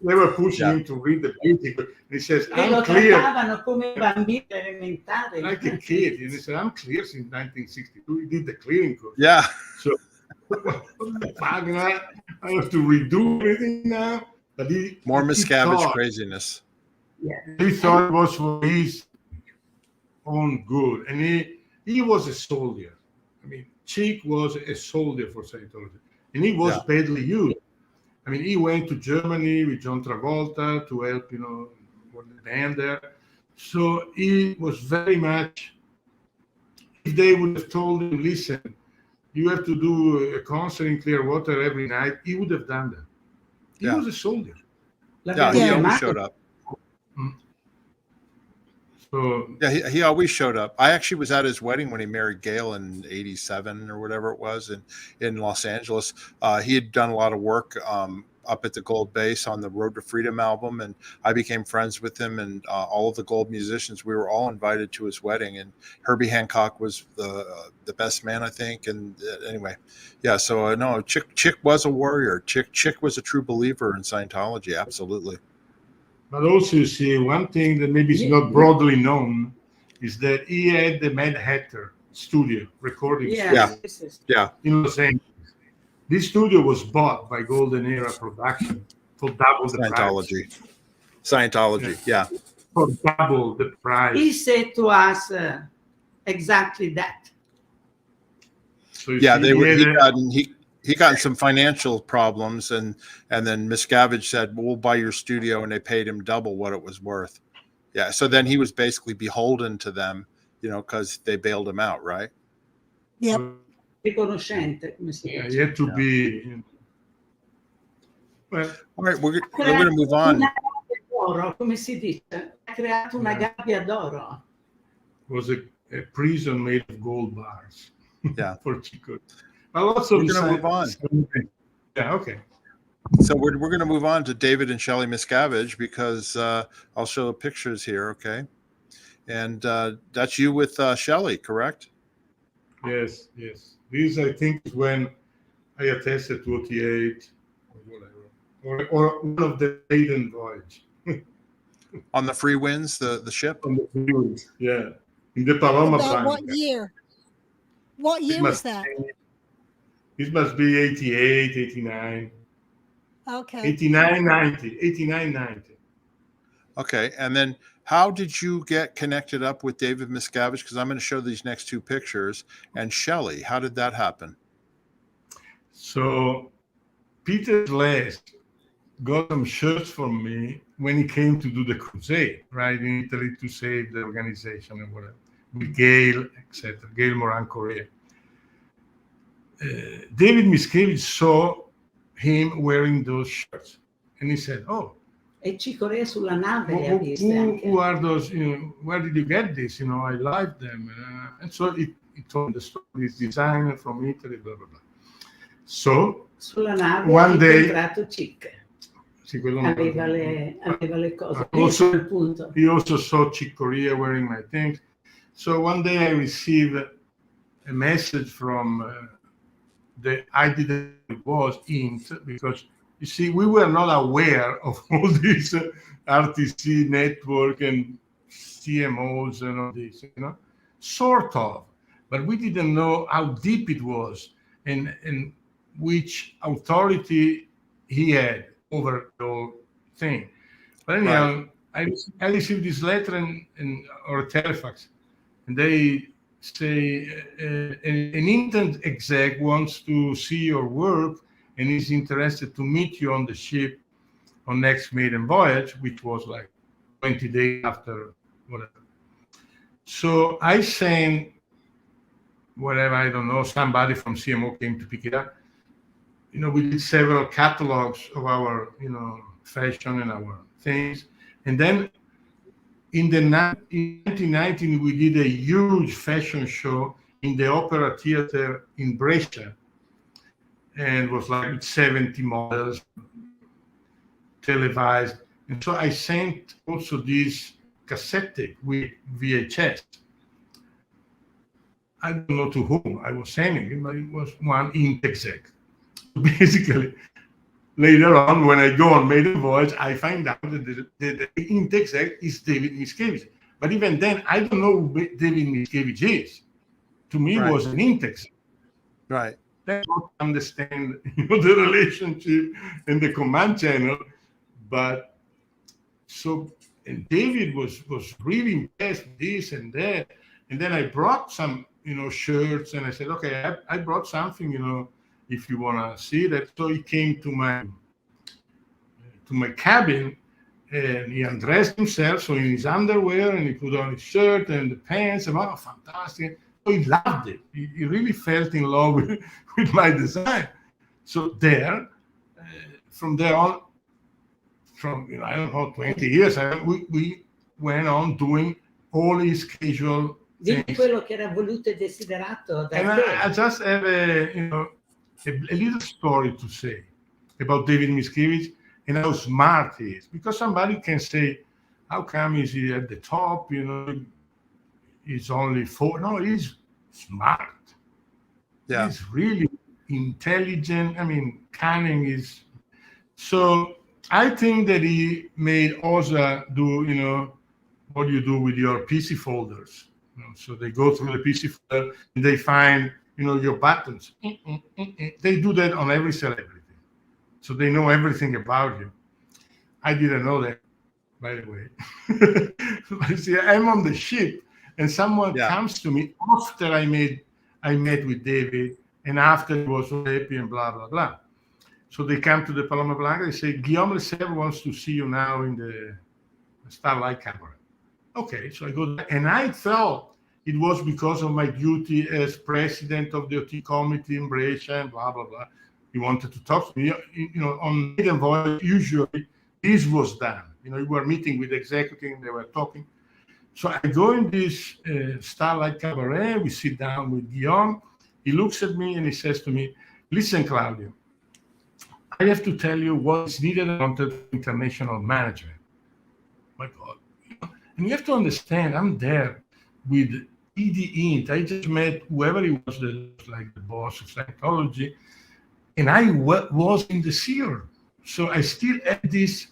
They were pushing him to read the basic book. He says, E lo I'm clear. trattavano come bambini elementari. Like a kid. And he said, I'm clear since 1962. He did the clearing course. Yeah. So what the fuck, I have to redo everything now. But More he Miscavige thought, craziness. Yeah. he thought it was for his own good. And he was a soldier. I mean, Chick was a soldier for Scientology. And he was badly used. I mean, he went to Germany with John Travolta to help, with the band there. So he was very much, if they would have told him, listen, you have to do a concert in Clearwater every night, he would have done that. He was a soldier. Yeah, he always showed up. So yeah, he always showed up. I actually was at his wedding when he married Gail in '87 or whatever it was in Los Angeles. He had done a lot of work up at the Gold Base on the Road to Freedom album, and I became friends with him and all of the Gold musicians. We were all invited to his wedding, and Herbie Hancock was the best man, I think. And anyway, yeah. So no, Chick was a warrior. Chick was a true believer in Scientology. Absolutely. But also, you see, one thing that maybe is not broadly known is that he had the Mad Hatter studio, recording studio in Los Angeles. This studio was bought by Golden Era Production for double the price. Scientology, yeah. For double the price. He said to us exactly that. So he got some financial problems, and then Miscavige said, well, we'll buy your studio, and they paid him double what it was worth. Yeah, so then he was basically beholden to them, because they bailed him out, right? Yep. Riconoscente, come si dice. You have to be. Well, all right, we're going to move on. Come si dice? Ha creato una gabbia d'oro. It was a prison made of gold bars. Yeah. For Chico. We're going to move on. Yeah, okay. So we're going to move on to David and Shelley Miscavige, because I'll show the pictures here, okay? And that's you with Shelley, correct? Yes. This, I think, is when I attested to 88 or whatever, or one of the maiden voyage. On the Free Winds, the ship? On the Free Winds, yeah. In the Paloma Bank. What year? What year was that? This must be 88, 89. Okay. 89, 90. Okay, and then how did you get connected up with David Miscavige? Because I'm going to show these next two pictures. And Shelley, how did that happen? So Peter Last got some shirts from me when he came to do the crusade, right, in Italy to save the organization and whatever, with Gail, etc., Gail Moran Correa. David Miscavige saw him wearing those shirts, and he said, "Oh, e Chick Corea sulla nave le ha viste anche. Who are those? Where did you get this? I like them." And so he told the story. This designer from Italy, blah blah blah. So sulla nave one day, incontrato Chick. Sì, aveva le cose. He also saw Chick Corea wearing my things. So one day I received a message from the I didn't know it was int, because you see, we were not aware of all this RTC network and CMOs and all this, you know, sort of, but we didn't know how deep it was and which authority he had over the whole thing. But anyhow, right. I received this letter or a telefax, and they say an intern exec wants to see your work and is interested to meet you on the ship on next maiden voyage, which was like 20 days after whatever. So I sent whatever, I don't know, somebody from CMO came to pick it up. You know, we did several catalogs of our, you know, fashion and our things. And then in 1919, we did a huge fashion show in the Opera Theater in Brescia. And it was like 70 models televised. And so I sent also this cassette tape with VHS. I don't know to whom I was sending it, but it was one int exec. Basically, later on, when I go on Maiden Voyage, I find out that the int exec is David Miscavige. But even then, I don't know who David Miscavige is. To me, it was an int exec. Right. I don't understand, you know, the relationship in the command channel, but so, and David was really impressed with this and that. And then I brought some, you know, shirts, and I said, okay, I brought something, you know, if you want to see that. So he came to my cabin, and he undressed himself, so in his underwear, and he put on his shirt and the pants, and oh, fantastic. So he loved it. He really felt in love with my design. So there, from there on, from, you know, I don't know, 20 years, we went on doing all his casual di quello che era voluto e desiderato da te. I just have a little story to say about David Miscavige and how smart he is. Because somebody can say, how come is he at the top? You know, he's only 4. No, he's smart. Yeah. He's really intelligent. I mean, cunning is. So I think that he made OSA do, you know, what you do with your PC folders. You know, so they go through the PC folder and they find, you know, your buttons. They do that on every celebrity. So they know everything about you. I didn't know that, by the way. But see, I'm on the ship and someone comes to me after I met with David, and after he was so happy and blah, blah, blah. So they come to the Paloma Blanca, they say, Guillaume Lesevre wants to see you now in the Starlight Cabaret. Okay, so I go there, and I thought it was because of my duty as president of the OT committee in Brescia and blah, blah, blah. He wanted to talk to me. You know, on Maiden Voyage, usually this was done. You know, you were meeting with the executive and they were talking. So I go in this Starlight Cabaret, we sit down with Guillaume. He looks at me and he says to me, listen, Claudio, I have to tell you what is needed on international management. My God. And you have to understand, I'm there with E.D. Int. I just met whoever he was, like the boss of Scientology, and I was in the SEAL. So I still had this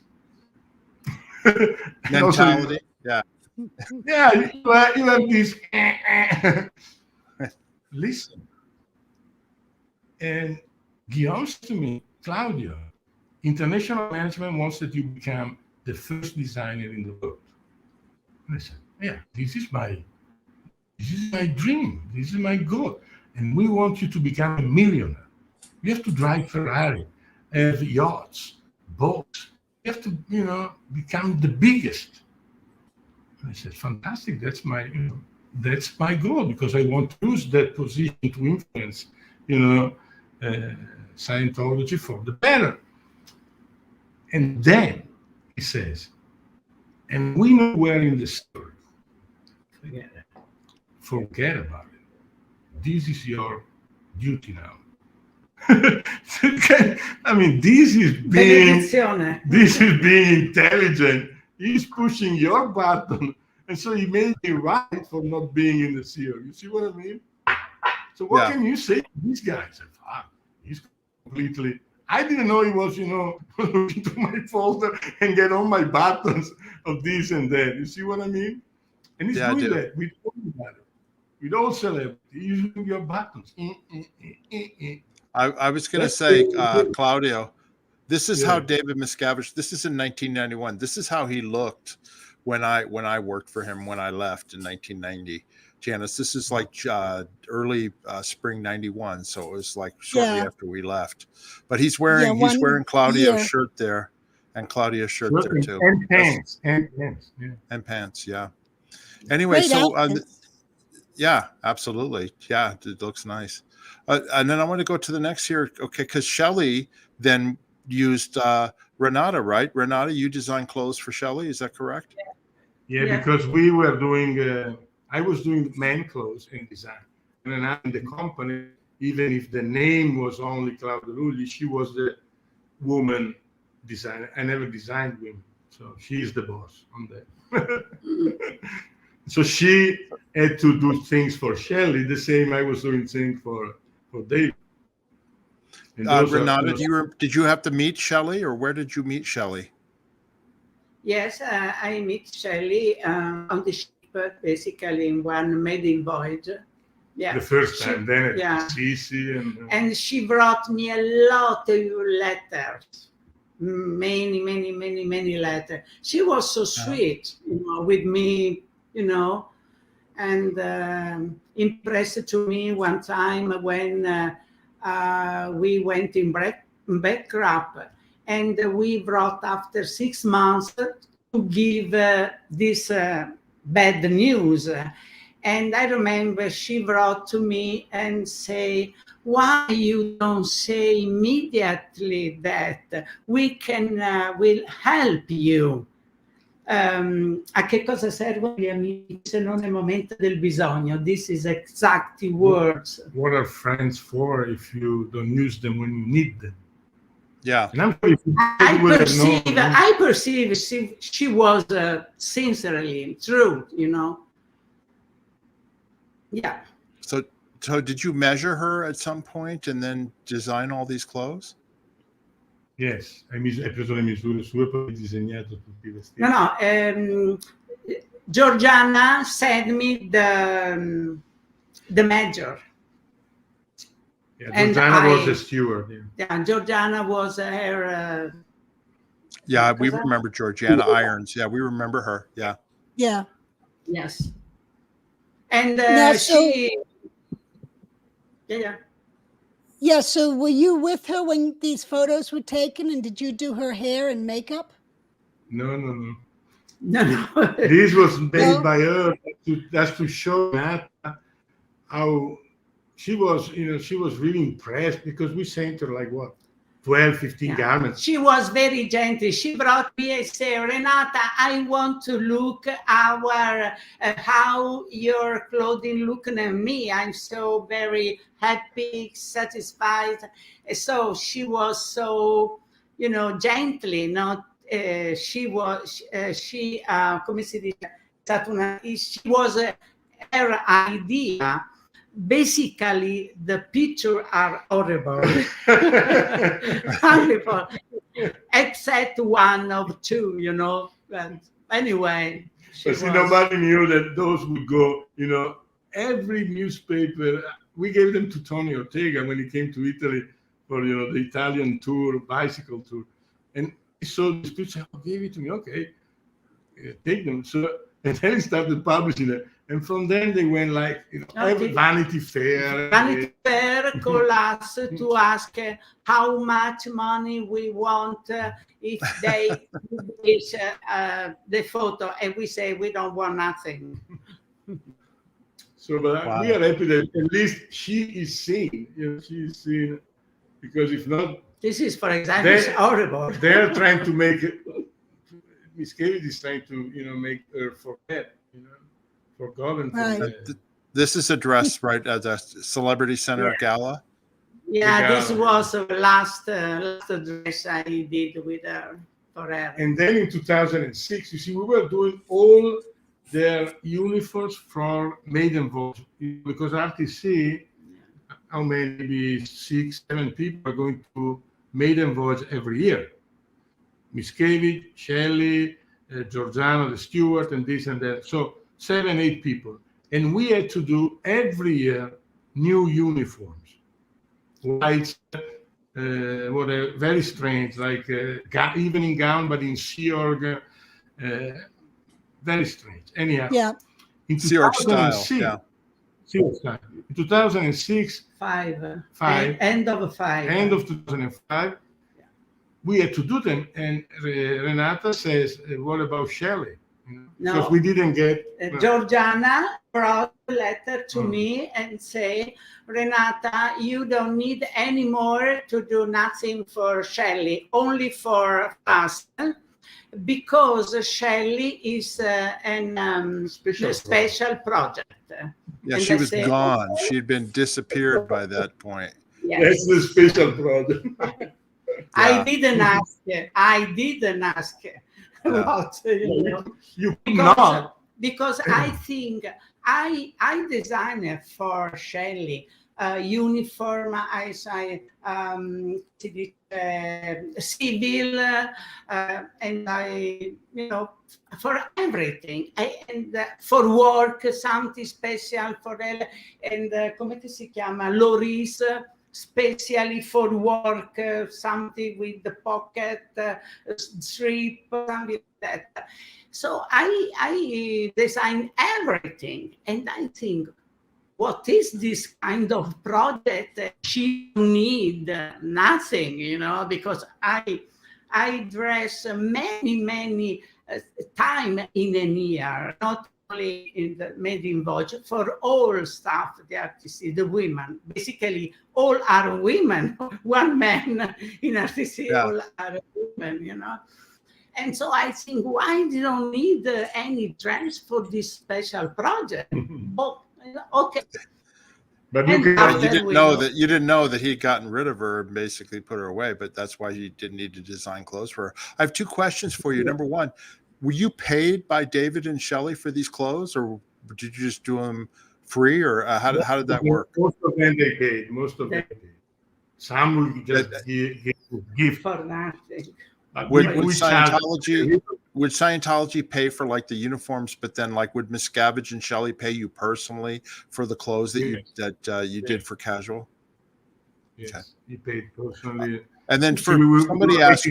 mentality. Yeah. Yeah, you have this. Listen. And Guillaume said to me, Claudio, international management wants that you become the first designer in the world. And I said, yeah, this is my dream. This is my goal. And we want you to become a millionaire. You have to drive Ferrari, have yachts, boats. You have to, you know, become the biggest. And I said, fantastic. That's my goal, because I want to use that position to influence, you know, Scientology for the better. And then he says, and we know we're in the story. Forget about it. This is your duty now. I mean, this is being intelligent. He's pushing your button, and so he made me right for not being in the SEAL. You see what I mean? So what can you say to these guys? He's completely. I didn't know he was, looking to my folder and get all my buttons of this and that. You see what I mean? And he's doing that with everybody, with all celebrities, using your buttons. I was going to say, Claudio, this is how David Miscavige. This is in 1991. This is how he looked when I worked for him when I left in 1990. Janis, this is like early spring 91, so it was like shortly after we left. But he's wearing Claudio's shirt there, and Claudio's shirt there too, and pants, and pants, yeah. Anyway, so yeah, absolutely, yeah, it looks nice. And then I want to go to the next here, okay, because Shelley then used Renata, right? Renata, you designed clothes for Shelley, is that correct? Yeah, because we were doing. I was doing men clothes and design, and then in the company, even if the name was only Claudio Lugli, she was the woman designer. I never designed women, so she's the boss on that. So she had to do things for Shelley, the same I was doing things for David. Renata, did you have to meet Shelley, or where did you meet Shelley? Yes, I met Shelley on the ship, basically in one maiden voyage. Yeah, the first time, then at Sisi, and she brought me a lot of letters, many letters. She was so sweet, with me, and impressed to me one time when we went in bankrupt, and we brought after 6 months to give this bad news. And I remember she brought to me and say, why you don't say immediately that we will help you? A che cosa servono gli amici se non nel momento del bisogno? This is exactly words. What are friends for if you don't use them when you need them? Yeah. And I perceive she was sincerely true, Yeah. So did you measure her at some point and then design all these clothes? Yes, hai preso le misure sue e poi hai disegnato tutti i vestiti. No, Georgiana sent me the measure. Yeah, Georgiana was a steward. Yeah, Georgiana was her. Yeah, we remember Georgiana Irons. Yeah, we remember her. Yeah. Yeah. Yes. And she. Yeah. Yeah, so were you with her when these photos were taken, and did you do her hair and makeup? No. No. This was made by her just to show that how she was, she was really impressed because we sent her like what, 12, 15 garments. She was very gentle. She brought me and said, Renata, I want to look how your clothing looking at me. I'm so very happy, satisfied. So she was so, gently, not, she was, come si dice, she was her idea. Basically, the pictures are horrible, horrible, except one of two, And anyway, but nobody knew that those would go, every newspaper. We gave them to Tony Ortega when he came to Italy for, the Italian tour, bicycle tour. And he saw this picture, gave it to me, okay, take them. So, and then he started publishing it. And from then they went like, every Vanity Fair. Vanity Fair called us to ask how much money we want if they publish the photo. And we say, we don't want nothing. So, but we are happy that at least she is seen. She is seen, because if not, this is, for example, it's horrible. They're trying to make it. Miscavige is trying to, make her forget, forgotten. Right. This is a dress, right, at the Celebrity Center Gala. Yeah, this was the last dress I did with her for her. And then in 2006, you see, we were doing all their uniforms for maiden voyage, because RTC how many, maybe 6, 7 people are going to maiden voyage every year. Miscavige, Shelley, Giordano, the steward, and this and that. So 7, 8 people. And we had to do every year new uniforms. White, whatever, very strange, like evening gown, but in Sea Org. Very strange. Anyhow, Yeah. in Sea Org style. 2006, Yeah. Sea Org style. In 2006, End of 5. end of 2005, we had to do them. And Renata says, what about Shelley? No. Because we didn't get... Georgiana brought a letter to me and say, Renata, you don't need any more to do nothing for Shelley, only for us, because Shelley is a special project. Yeah, And she I was said, gone. She'd been disappeared by that point. Yes. That's the special project. I didn't ask. I didn't ask what, You not. Because I think I designed for Shelley uniform, I say, civil, and I, for everything, and for work, something special for her, and come si chiama, Loris, specially for work, something with the pocket strip, something like that. So I design everything, and I think, what is this kind of project? She need nothing, because I dress many time in a year, not only in the maiden voyage, for all staff, the artists, the women. Basically, all are women. One man in artists, all are women, And so I think, why they don't need any dress for this special project? Okay. But you didn't know that he'd gotten rid of her and basically put her away, but that's why you didn't need to design clothes for her. I have 2 questions for you. Number one, were you paid by David and Shelley for these clothes, or did you just do them free, or how did that work? Most of them they paid. Most of them paid. Some will just give for nothing. Would Scientology pay for like the uniforms, but then like would Miscavige and Shelley pay you personally for the clothes that you did for casual? Yes, okay. He paid personally. And then somebody asked,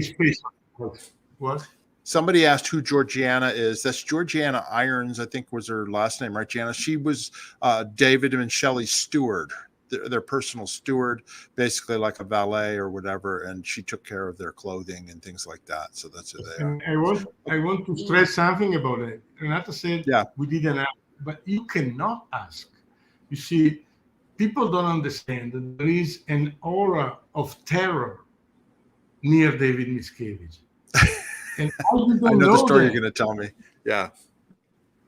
what? Somebody asked who Georgiana is. That's Georgiana Irons, I think was her last name, right, Janice? She was David and Shelley's steward. Their personal steward, basically like a valet or whatever, and she took care of their clothing and things like that. So that's who they are. I want to stress something about it. Renata said, we didn't ask, but you cannot ask. You see, people don't understand that there is an aura of terror near David Miscavige. And I know the story you're going to tell me. Yeah.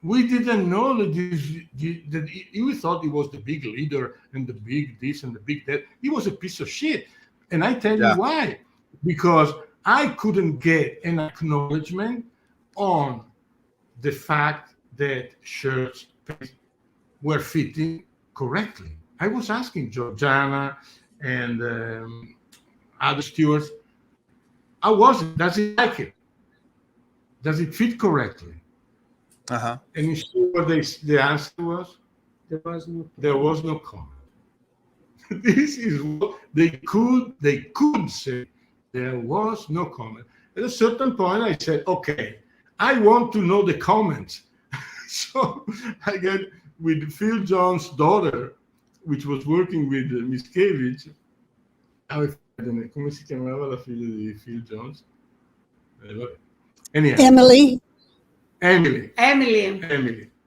We didn't know that he thought he was the big leader and the big this and the big that. He was a piece of shit. And I tell you why. Because I couldn't get an acknowledgement on the fact that shirts were fitting correctly. I was asking Georgiana and other stewards, how was it? Does it like it? Does it fit correctly? And you see what the answer was? There was no comment. This is what they could say. There was no comment. At a certain point, I said, okay, I want to know the comments. So I got with Phil Jones' daughter, which was working with Miscavige. Come si chiamava la figlia di Phil Jones? Anyhow. Emily.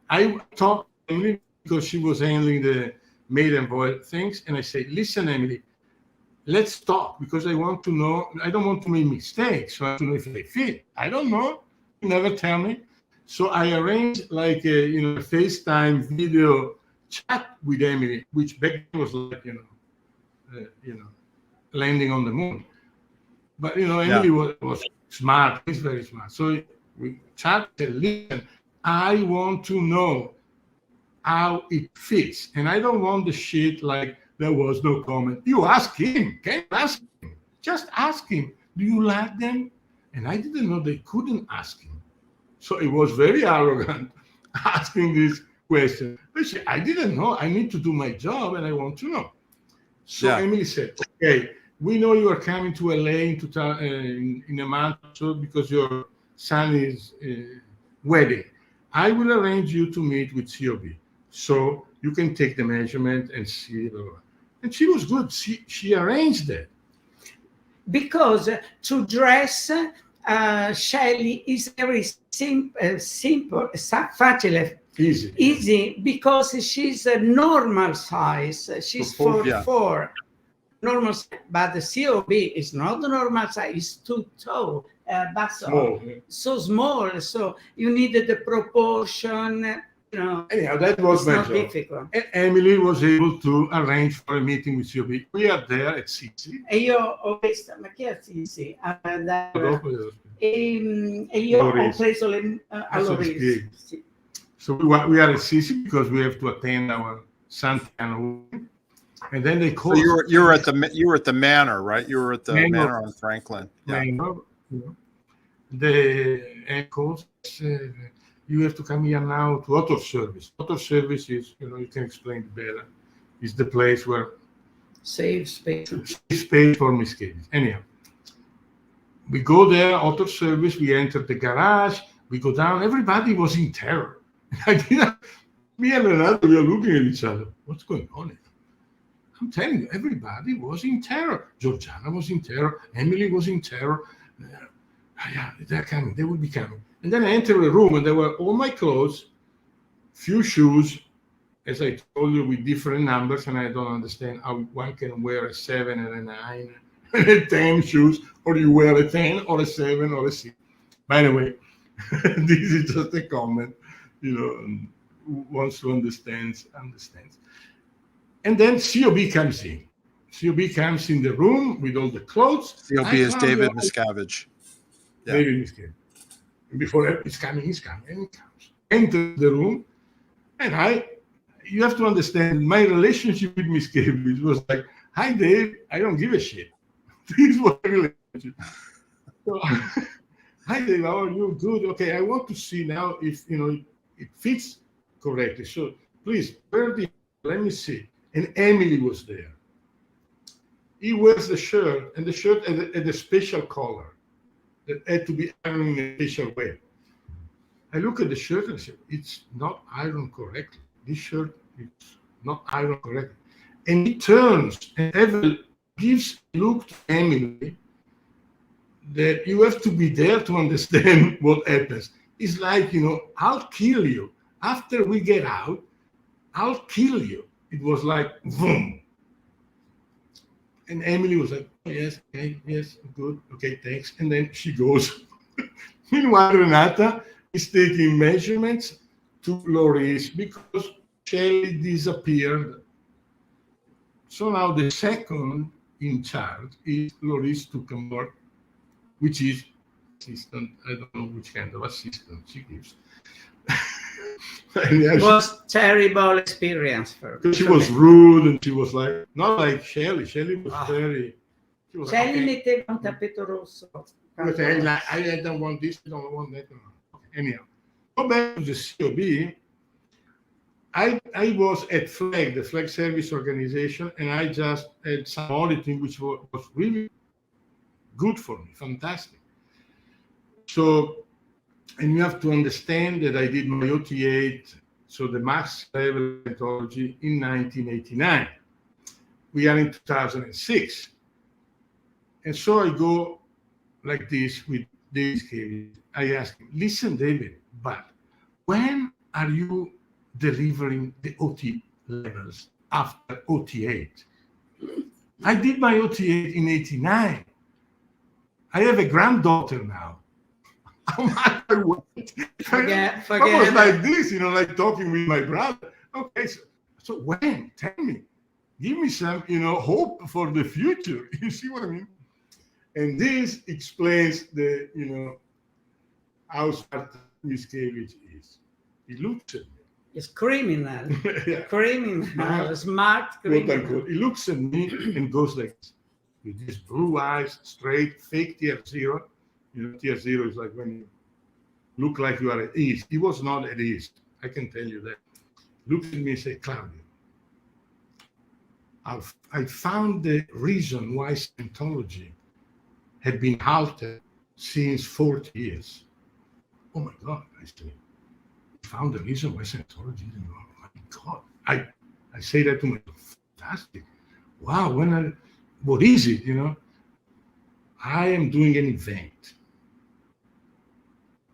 I talked to Emily because she was handling the maiden voyage things, and I said, listen, Emily, let's talk, because I want to know, I don't want to make mistakes, so I want to know if they fit. I don't know. You never tell me. So I arranged like a FaceTime video chat with Emily, which back then was like, landing on the moon. But, Emily was smart. He's very smart. So we chatted, listen, I want to know how it fits. And I don't want the shit like There was no comment. You ask him. Can you ask him? Just ask him. Do you like them? And I didn't know they couldn't ask him. So it was very arrogant asking this question. But I didn't know. I need to do my job and I want to know. So Emily said, okay, we know you are coming to LA in a month or so because your son is wedding. I will arrange you to meet with COB. So you can take the measurement and see. And she was good. She arranged that. Because to dress, Shelley is very simple, facile, easy, because she's a normal size. She's 4'4", normal size, but the COB is not the normal size. It's too tall, but so small. So you needed the proportion. You know, anyhow, that was my job. Difficult. And Emily was able to arrange for a meeting with COB. We are there at Sisi. E io ho visto, ma chi è Sisi? E io ho preso le all'Oris. Sì. So we are at Sisi because we have to attend our Santiano. And then they called. So you were at the manor, right? You were at the manor on Franklin. Yeah. Manor, the calls. You have to come here now to auto service. Auto service is, you can explain it better. Is the place where save space for Miscavige. Anyhow, we go there, auto service. We enter the garage. We go down. Everybody was in terror. Me and Renata, we are looking at each other. What's going on here? I'm telling you, everybody was in terror. Georgiana was in terror. Emily was in terror. Yeah, they're coming. They will be coming. And then I entered a room, and there were all my clothes, few shoes, as I told you, with different numbers, and I don't understand how one can wear a 7 and a 9 and a 10 shoes, or you wear a 10 or a 7 or a 6. By the way, this is just a comment, who wants to understands. And then COB comes in. COB comes in the room with all the clothes. COB is David Miscavige. Yeah. David Miscavige. Before it's coming, and he comes. Enter the room, and you have to understand, my relationship with Miscavige was like, hi Dave, I don't give a shit. This was a relationship. So, hi Dave, how are you? Good. Okay, I want to see now if it fits correctly. So please, let me see. And Emily was there. He wears the shirt, and the shirt had a special color that had to be ironed in a special way. I look at the shirt and I say, it's not ironed correctly. This shirt is not ironed correctly. And he turns and gives a look to Emily that you have to be there to understand what happens. It's like, I'll kill you. After we get out, I'll kill you. It was like, boom. And Emily was like, oh, yes, okay, yes, good, okay, thanks. And then she goes. Meanwhile, Renata is taking measurements to Loris because Shelley disappeared. So now the second in charge is Loris Tuckenberg, which is assistant. I don't know which kind of assistant she gives. It was terrible experience for her. She was rude, and she was like, not like Shelley. Shelley was very. Shelley metteva un tappeto rosso. I don't want this, I don't want that. Anyhow, go back to the COB. I was at FLAG, the Flag Service Organization, and I just had some auditing, which was really good for me, fantastic. So, and you have to understand that I did my OT8, so the max level Scientology, in 1989. We are in 2006. And so I go like this with David Miscavige. I ask him, listen, David, but when are you delivering the OT levels after OT8? I did my OT8 in 89. I have a granddaughter now. How much I wait? Forget almost like this, like talking with my brother. Okay, so when? Tell me. Give me some, hope for the future. You see what I mean? And this explains how smart Miscavige is. He looks at me. It's criminal. Yeah. Criminal, smart criminal. Quote unquote. He looks at me and goes like this, with these blue eyes, straight, fake tier zero. You know, tier zero is like when you look like you are at ease. He was not at ease. I can tell you that. Looked at me and said, Claudio, I found the reason why Scientology had been halted since 40 years. Oh my God, I said, found the reason why Scientology didn't go. Oh my God. I say that to myself, fantastic. Wow, what is it, you know? I am doing an event.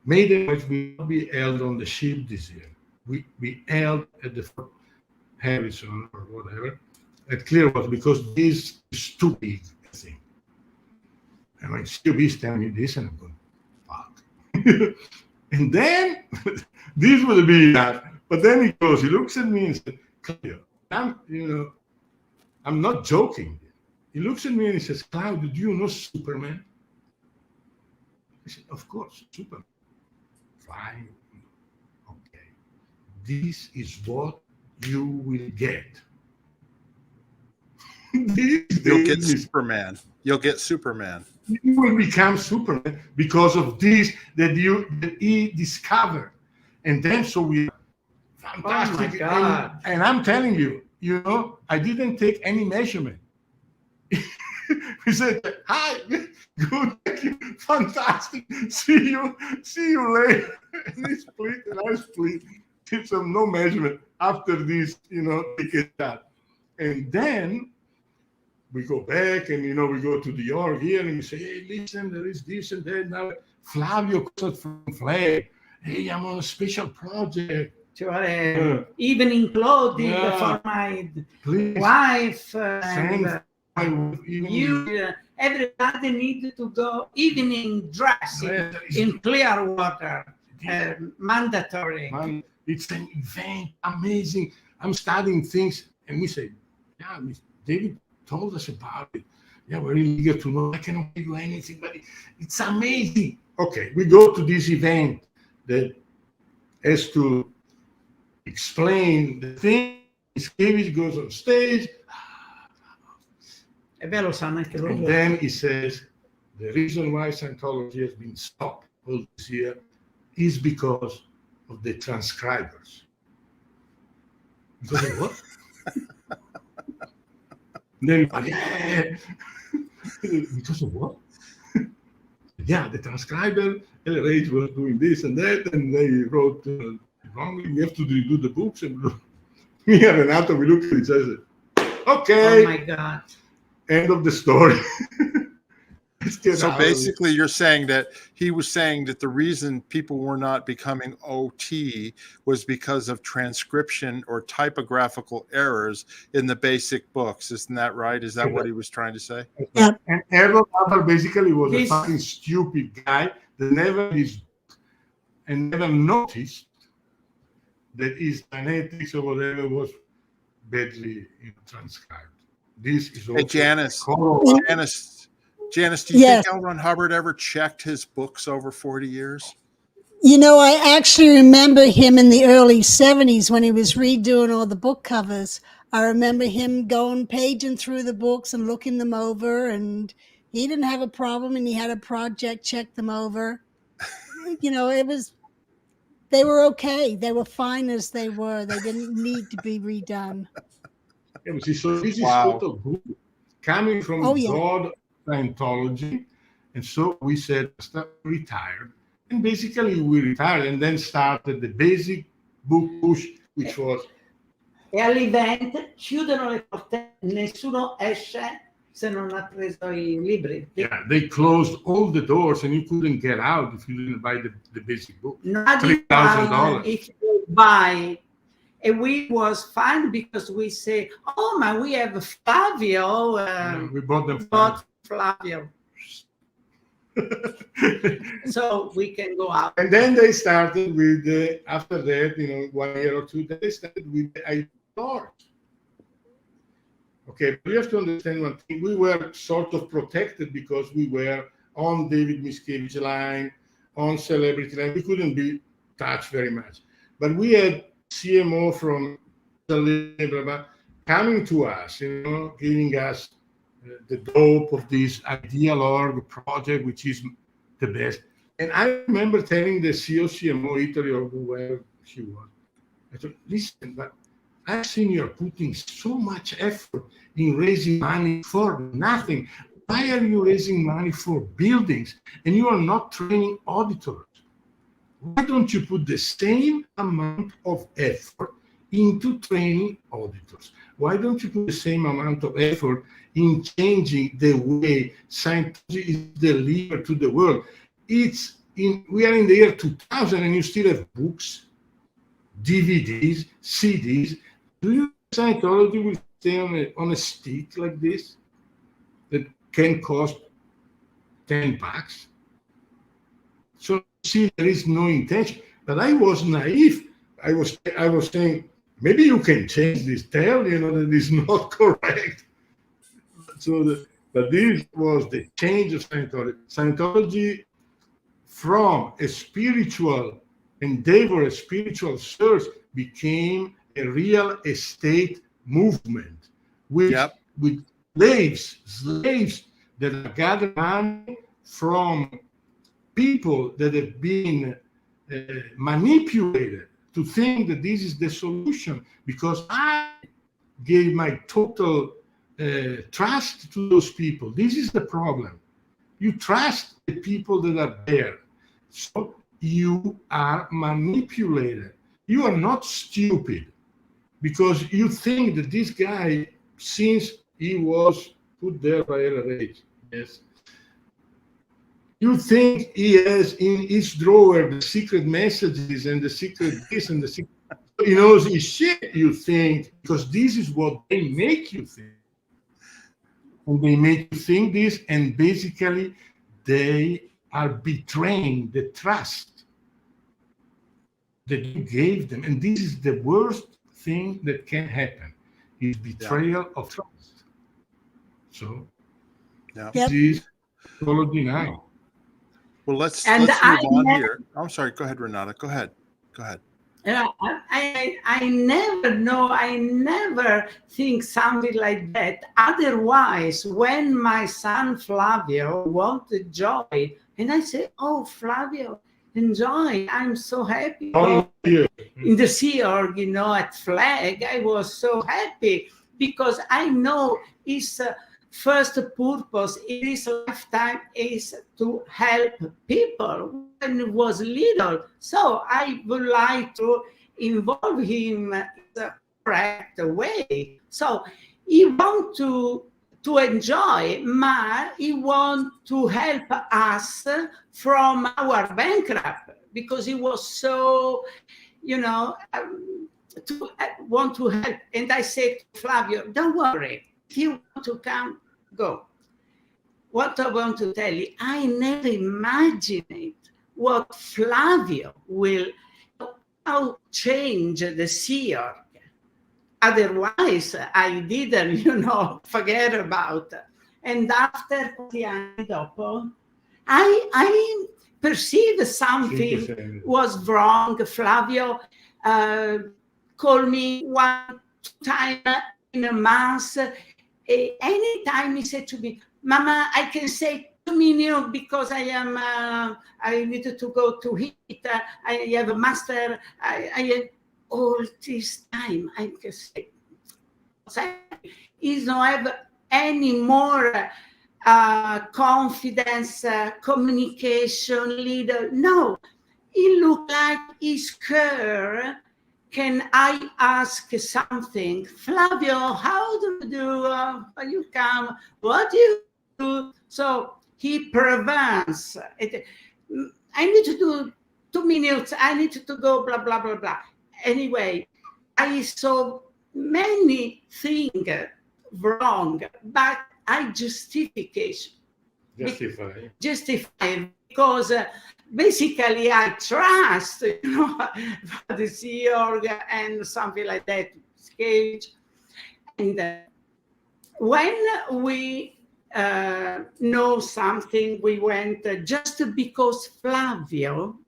May the March will not be held on the ship this year. We held at the Fort Harrison or whatever at Clearwater because this is too big, I think. And my COB is telling me this, and I'm going, fuck. And then this would be that. But then he looks at me and says, Claudio, I'm not joking. He looks at me and he says, Claudio, do you know Superman? I said, of course, Superman. Fine. Okay. This is what you will get. You'll get Superman. You'll get Superman. You will become Superman because of this that he discovered. And then so we fantastic. Oh my God. And I'm telling you, you know, I didn't take any measurement. He said, hi, good, thank you, fantastic. See you later. And he split and I split. It's no measurement after this, you know, take a shot. And then we go back and, you know, we go to the org here and we say, hey, listen, there is this and that. Now, Flavio comes from Flag. Hey, I'm on a special project. Cioè, evening clothing for my wife. Everybody needs to go evening dressing in Clearwater. Mandatory. It's an event, amazing. I'm studying things. And we say, yeah, David told us about it. Yeah, we're really eager to know. I cannot tell you anything, but it's amazing. Okay, we go to this event that has to explain the thing. Miscavige goes on stage. And then he says, the reason why Scientology has been stopped all this year is because of the transcribers. Because of what? Then, yeah. Because of what? Yeah, the transcriber, LRH was doing this and that, and they wrote wrongly. We have to redo the books. And me and Renata, we looked at each other and said, okay. Oh my God. End of the story. So basically, you're saying that he was saying that the reason people were not becoming OT was because of transcription or typographical errors in the basic books. Isn't that right? Is that what he was trying to say? Yeah. And Errol basically was a fucking stupid guy that never noticed that his phonetics or whatever was badly transcribed. This is also Janis, do you think L. Ron Hubbard ever checked his books over 40 years? You know, I actually remember him in the early 70s when he was redoing all the book covers. I remember him going paging through the books and looking them over, and he didn't have a problem, and he had a project check them over. You know, they were okay. They were fine as they were. They didn't need to be redone. Yeah, so this is sort of good, coming from God Scientology, and so we said retired, and basically we retired and then started the basic book push, which was. E all'event chiudono le porte, nessuno esce se non ha preso I libri. Yeah, they closed all the doors and you couldn't get out if you didn't buy the basic book. $3,000 if you buy. And we was fine because we say, oh my, we have Flavio. We bought them. Flavio. So we can go out. And then they started with, after that, you know, 1 year or two, they started with the IR. Okay, we have to understand one thing. We were sort of protected because we were on David Miscavige line, on celebrity line. We couldn't be touched very much. But we had CMO from Italy, blah, blah, coming to us, giving us the dope of this ideal org project, which is the best. And I remember telling the CEO, CMO Italy, or whoever she was, I said, listen, but I've seen you're putting so much effort in raising money for nothing. Why are you raising money for buildings and you are not training auditors? Why don't you put the same amount of effort into training auditors? Why don't you put the same amount of effort in changing the way Scientology is delivered to the world? We are in the year 2000 and you still have books, DVDs, CDs. Do you think Scientology will stay on a stick like this that can cost $10? So see, there is no intention. But I was naive. I was saying, maybe you can change this, tell that is not correct. But this was the change of Scientology. Scientology, from a spiritual endeavor, a spiritual search, became a real estate movement with slaves that gather money from people that have been manipulated to think that this is the solution because I gave my total trust to those people. This is the problem. You trust the people that are there. So you are manipulated. You are not stupid because you think that this guy, since he was put there by LRH, yes, you think he has in his drawer the secret messages and the secret this and the secret. He knows his shit, you think, because this is what they make you think. And they make you think this, and basically they are betraying the trust that you gave them. And this is the worst thing that can happen, is betrayal of trust. So this is Scientology now. Well, let's move on here. I'm sorry. Go ahead, Renata. Go ahead. I never think something like that. Otherwise, when my son Flavio wanted joy, and I said, "Oh, Flavio, enjoy! I'm so happy." In the Sea Org, at Flag, I was so happy because I know his first purpose in his lifetime is to help people when he was little. So I would like to involve him in the correct way. So he wants to enjoy, but he wants to help us from our bankrupt because he was so, want to help. And I said to Flavio, don't worry, if you want to come, go. What I want to tell you, I never imagined what Flavio will change the Sea Org. Otherwise, I didn't, forget about it. And after I perceived something was wrong. Flavio called me 1 time in a month. Anytime he said to me, "Mama, I can say 2 minutes because I needed to go to eat. I have a master. I have all this time. I can say." He don't have any more confidence, communication leader. No, he looked like he's scared. Can I ask something? Flavio, how do you do? You come, what do you do? So he prevents it. I need to do 2 minutes. I need to go, blah, blah, blah, blah. Anyway, I saw many things wrong, but I justify because basically I trust, the Sea Org and something like that, Cage. And when we know something, we went just because Flavio,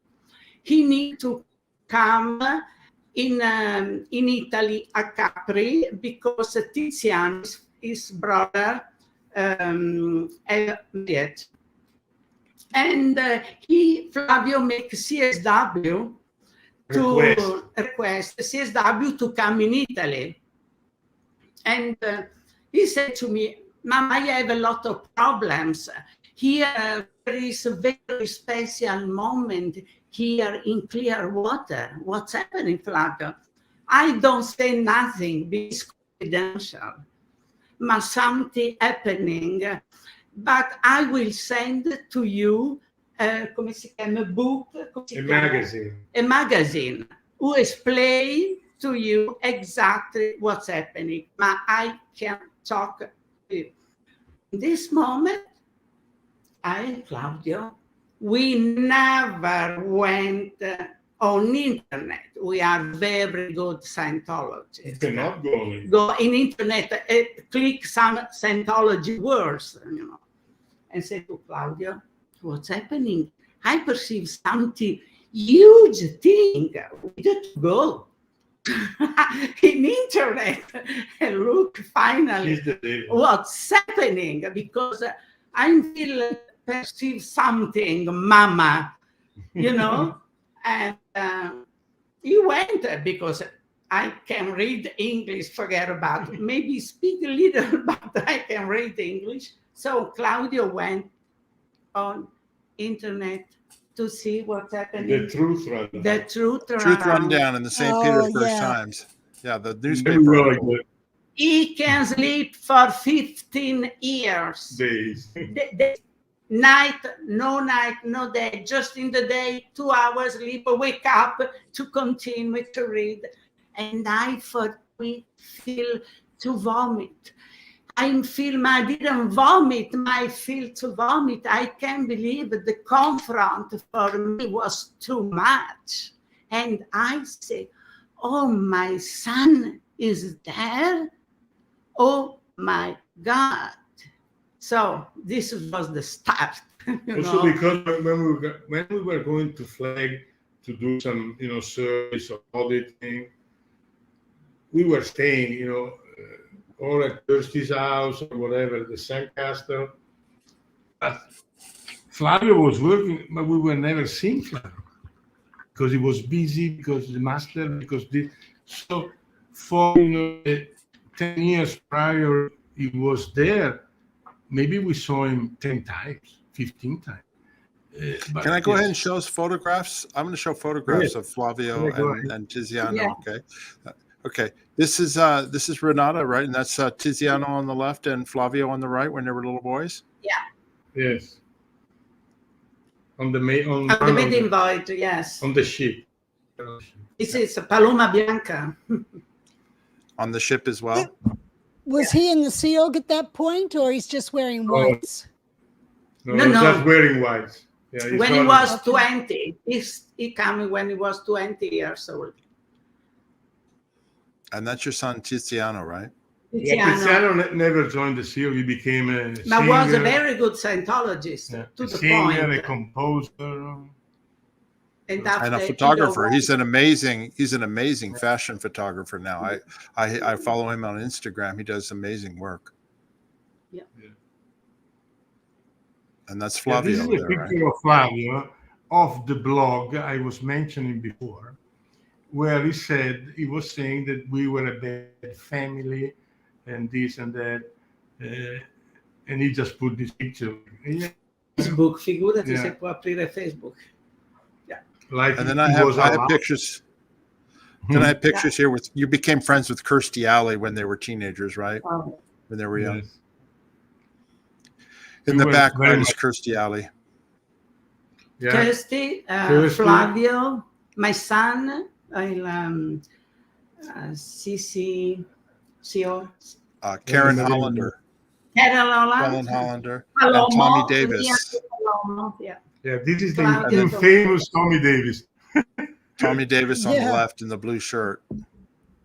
he need to come in Italy, a Capri, because Tiziano, his brother, married. And Flavio makes CSW to request CSW to come in Italy. And he said to me, Mom, I have a lot of problems. Here there is a very special moment here in Clearwater. What's happening, Flavio? I don't say nothing, it's confidential. But something happening. But I will send to you come si chiama, a book, a magazine who explain to you exactly what's happening. But I can't talk to you. In this moment, I and Claudio, we never went on internet. We are very good Scientologists. You cannot go. Go in internet, click some Scientology words, you know, and say to Claudio, what's happening? I perceive something huge thing. We need to go in internet and look finally what's happening, because I feel perceive something, Mama, you know. And he went because I can read English, forget about it. Maybe speak a little, but I can read English. So Claudio went on internet to see what's happening. The truth rundown. The truth rundown in the St. Petersburg Times. Yeah, the newspaper. Really he can sleep for 15 years. days. Night, no day, just in the day, 2 hours sleep, wake up to continue to read. And I feel to vomit. I didn't vomit, I feel to vomit. I can't believe it. The confront for me was too much. And I say, oh, my son is there? Oh my God. So this was the start. Also, because when we were going to Flag to do some, service or auditing, we were staying, or at Kirstie's house or whatever, the Sandcastle. But Flavio was working, but we were never seeing Flavio because he was busy, because the master, because this. So for 10 years prior, he was there. Maybe we saw him 10 times, 15 times. Can I go ahead and show us photographs? I'm going to show photographs of Flavio and Tiziano. Yeah. Okay. Okay. This is Renata, right? And that's Tiziano on the left and Flavio on the right when they were little boys. Yeah. Yes. On the maiden voyage, yes. On the ship. This is Paloma Bianca. On the ship as well. Was he in the Sea Org at that point, or he's just wearing whites? No, just wearing whites. Yeah, when he was 20, he came when he was 20 years old. And that's your son Tiziano, right? Tiziano never joined the Sea Org. He became a singer. But was a very good Scientologist, to the point. A composer. And a photographer. He's an amazing fashion photographer now. I follow him on Instagram. He does amazing work. Yeah. And that's Flavio. This is a picture of Flavio of the blog I was mentioning before, where he was saying that we were a bad family and this and that, and he just put this picture. Facebook, figurati se può aprire Facebook. Like, and then I have pictures. Then I have pictures here with you became friends with Kirstie Alley when they were teenagers, right? Oh. When they were young. Yes. In the background is Kirstie Alley. Yeah. Kirstie, Flavio, my son, Karen Hollander. Karen Hollander. And Tommy Davis. Yeah, this is the famous Tommy Davis. Tommy Davis on the left in the blue shirt.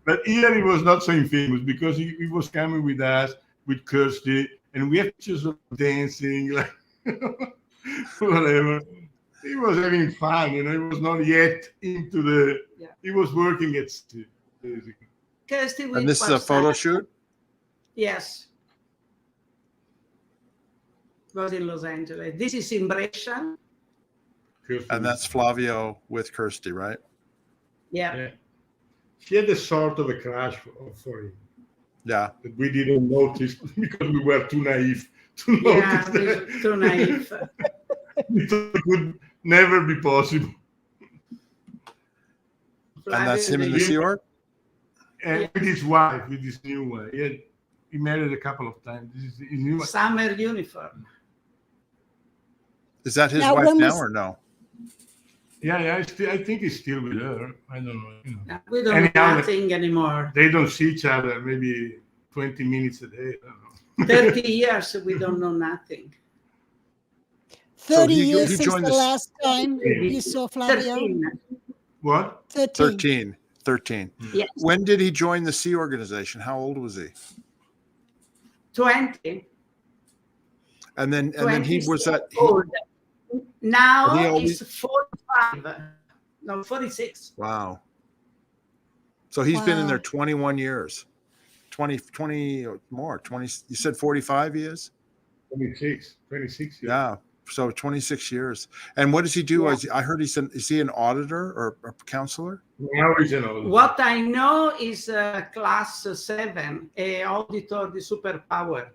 But here he was not so famous because he was coming with us, with Kirstie, and we have pictures of dancing, like whatever. He was having fun, you know. He was not yet into the. Yeah. He was working at sea, basically. Kirstie And this is a photo shoot? Yes. Was in Los Angeles. This is in Brechtlien. And that's Flavio with Kirstie, right? Yeah. Yeah. She had a sort of a crush for him. Yeah. That we didn't notice because we were too naive to Yeah, notice we that. were too naive. It could never be possible. And that's him in the Sea Org? And with his wife, with his new wife. He married a couple of times. This is his new wife. Summer uniform. Is that his Now, wife when now was- or no? Yeah. I think he's still with her. I don't know. You know. Yeah, we don't Anyhow, know nothing anymore. They don't see each other maybe 20 minutes a day. I don't know. 30 years, we don't know nothing. 30 he years since joined the the- last time you saw Flavio? 13. What? 13. 13. Yes. When did he join the Sea organization? How old was he? 20. And then he was at old. Now And he always- he's 45. No, 46. wow. So he's been in there Wow. 21 years. 20 or more. 20 you said 45 he is? 26 years. Yeah. So 26 years. And what does he do? Yeah. I heard is he an auditor or a counselor? Now he's an auditor. What I know is class 7, a auditor the superpower.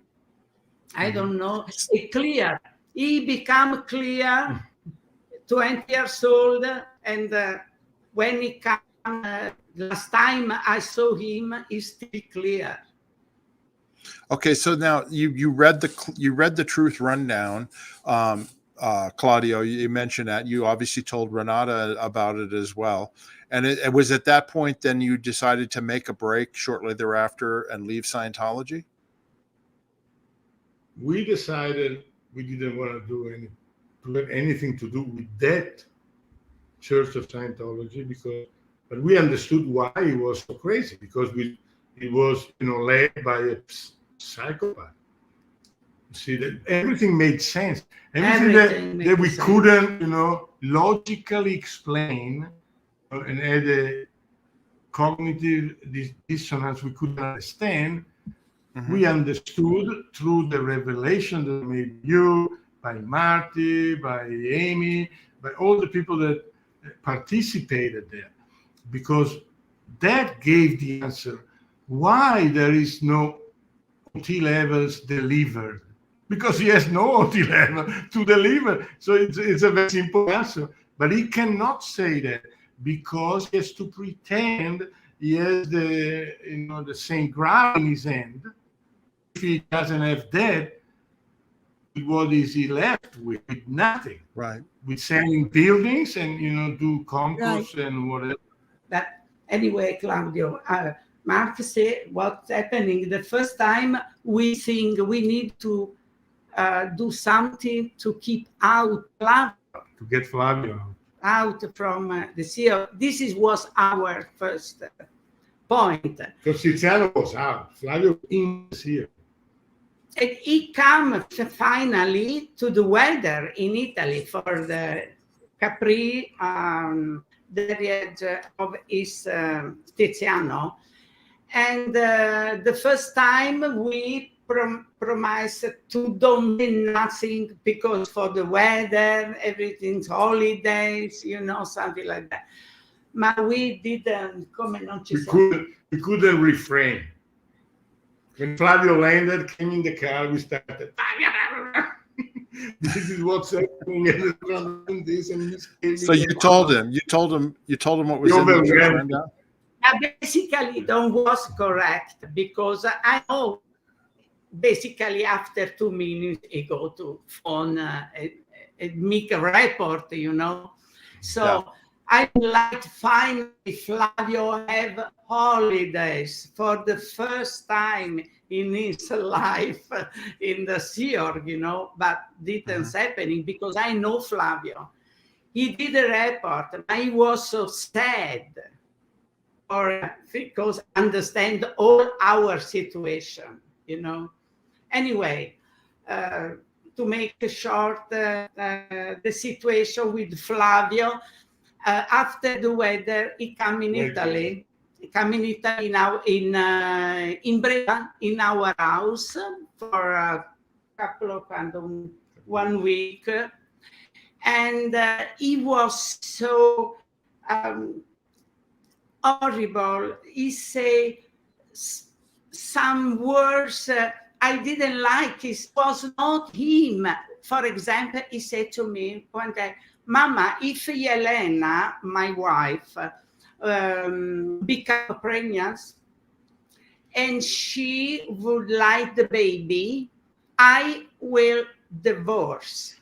I don't know. It clear. He become clear 20 years old, and when he come last time I saw him, he's still clear. Okay, so now you read the Truth Rundown, Claudio. You mentioned that you obviously told Renata about it as well, and it was at that point then you decided to make a break shortly thereafter and leave Scientology. We decided we didn't want to have anything to do with that Church of Scientology but we understood why he was so crazy, because he was led by a psychopath. See, that everything made sense. Everything that we couldn't logically explain and had a cognitive dissonance we couldn't understand. We understood through the revelation that made you, by Marty, by Amy, by all the people that participated there, because that gave the answer why there is no OT levels delivered, because he has no OT level to deliver. So it's a very simple answer, but he cannot say that because he has to pretend he has the Saint Graal in his hand. If he doesn't have that, what is he left with? With nothing. Right. With selling buildings and do compost and whatever. That anyway, Claudio, Mark said what's happening. The first time we think we need to do something to keep out Flavio. To get Flavio out from the CEO. This was our first point. Because Tiziano was out, Flavio in the CEO. And he came finally to the weather in Italy for the Capri marriage of his Tiziano. And the first time we promised to don't do nothing because for the weather, everything's holidays, something like that. But we didn't, come non ci we couldn't refrain. When Flavio landed, came in the car, we started. This is what's happening. And this and this. So you told him what was in the rundown? Basically, that was correct because I know. Basically, after 2 minutes, he go to phone make a report. So. Yeah. I like finally Flavio have holidays for the first time in his life in the Sea Org, but didn't happening because I know Flavio. He did a report. I was so sad because understand all our situation, Anyway, to make a short the situation with Flavio. After the weather, he come in Italy. He come in Italy now in Brechtlien, in our house for a couple of 1 week, and he was so horrible. He say some words I didn't like. It was not him. For example, he said to me one day, "Mama, if Elena, my wife, become pregnant and she would like the baby, I will divorce."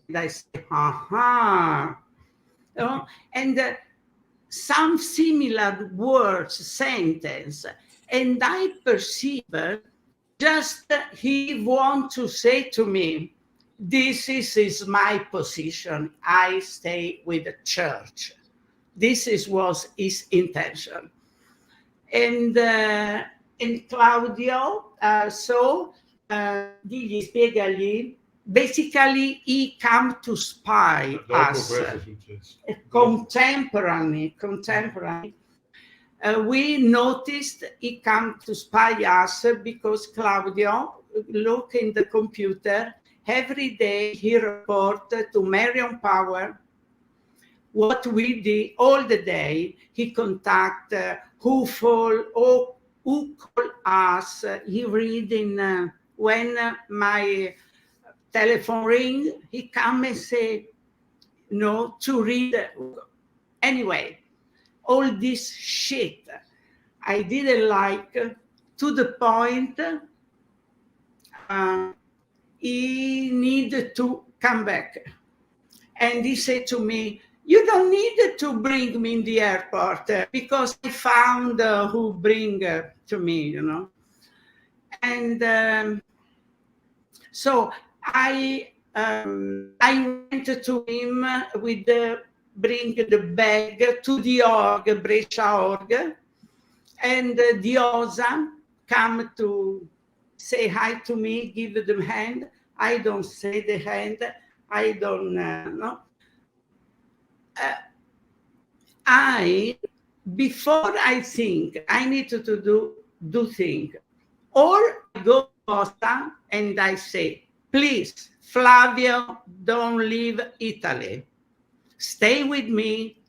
And I say, and some similar words, sentence, and I perceive just he want to say to me, this is my position. I stay with the church. This was his intention. And Claudio, digli spiegagli, basically he come to spy us contemporary. We noticed he come to spy us because Claudio look in the computer. Every day he reported to Marion Power what we did all the day. He contact who call us. He reading when my telephone ring, he come and say, no, to read. Anyway, all this shit I didn't like, to the point he needed to come back. And he said to me, you don't need to bring me in the airport because I found who bring to me, you know. And so I went to him with bring the bag to the org, Brescia org, and the Osa come to say hi to me, give them hand. I don't say the hand. I don't know. Before I think I need to do things, or I go to Osa and I say, please, Flavio, don't leave Italy. Stay with me.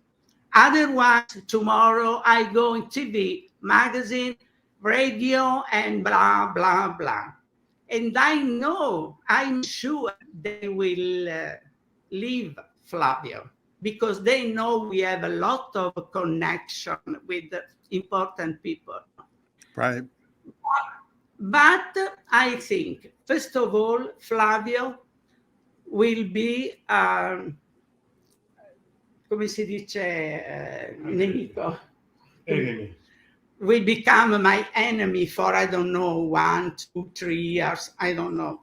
Otherwise, tomorrow I go in TV, magazine, radio, and blah, blah, blah. And I know, I'm sure they will leave Flavio because they know we have a lot of connection with important people. Right. But I think, first of all, Flavio will be, come si dice, nemico. Enemy. Will become my enemy for, I don't know, 1, 2, 3 years, I don't know.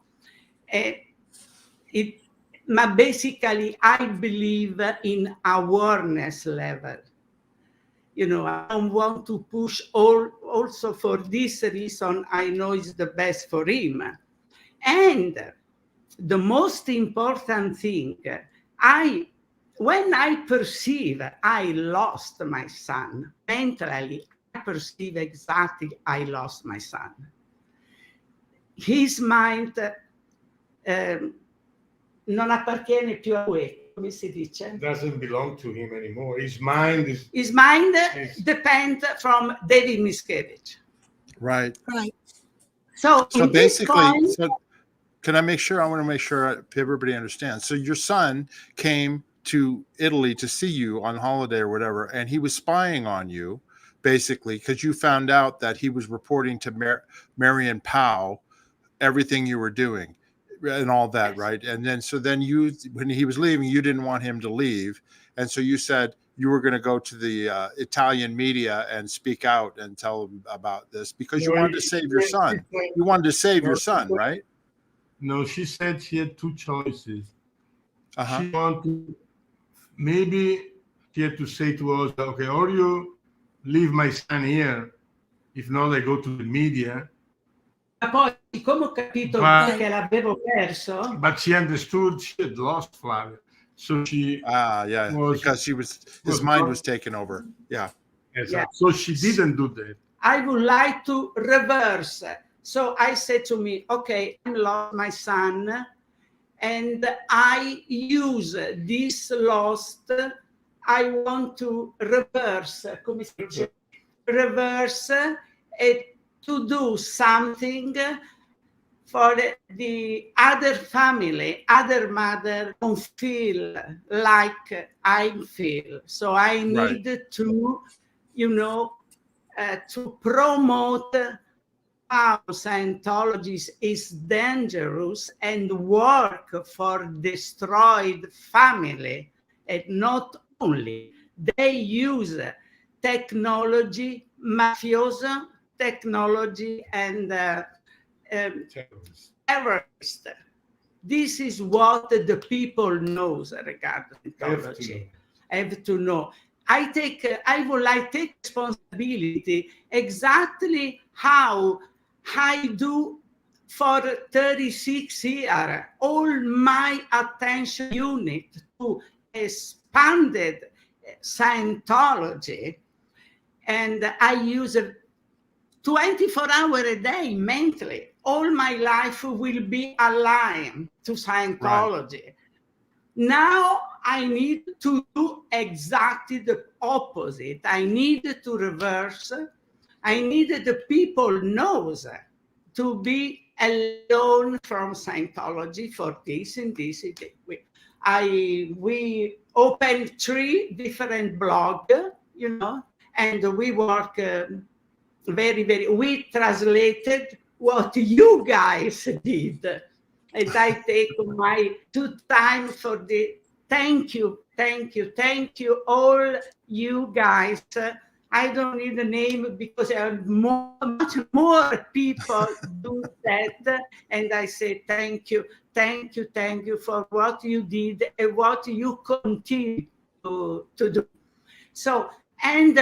But basically, I believe in awareness level. You know, I don't want to push also for this reason, I know it's the best for him. And the most important thing, when I perceive I lost my son, mentally, I perceive exactly I lost my son. His mind non appartiene più a lui, come si dice? Doesn't belong to him anymore. His mind depends from David Miscavige. Right. Right. So basically, can I make sure? I want to make sure everybody understands. So your son came to Italy to see you on holiday or whatever, and he was spying on you, basically, because you found out that he was reporting to Marion Powell everything you were doing and all that, right? And then you, when he was leaving, you didn't want him to leave, and so you said you were going to go to the Italian media and speak out and tell them about this because you wanted to save your son. You wanted to save your son, right? No, she said she had two choices. Uh-huh. She wanted, maybe she had to say to us, okay, or you leave my son here, if not, I go to the media, Ma poi, siccome ho capito che l'avevo perso, but she understood she had lost Flavia, so she because his mind was taken over. Yeah. So she didn't do that. I would like to reverse. So I said to me, okay, I lost my son, and I use this lost. I want to reverse, come si dice? Reverse to do something for the other family, other mother don't feel like I feel. So I need to, to promote how Scientology is dangerous and work for destroyed family. And not only, they use technology, mafioso technology, and terrorist. This is what the people knows regarding Scientology. Have to know. I would like to take responsibility exactly how I do for 36 years. All my attention unit to expanded Scientology, and I use 24 hours a day mentally. All my life will be aligned to Scientology. Right. Now I need to do exactly the opposite. I need to reverse. I need the people knows to be alone from Scientology for this and this. We opened 3 different blogs, and we work we translated what you guys did. And I take my 2 time for the thank you, all you guys. I don't need a name because there are much more people do that. And I say thank you for what you did and what you continue to do. So, and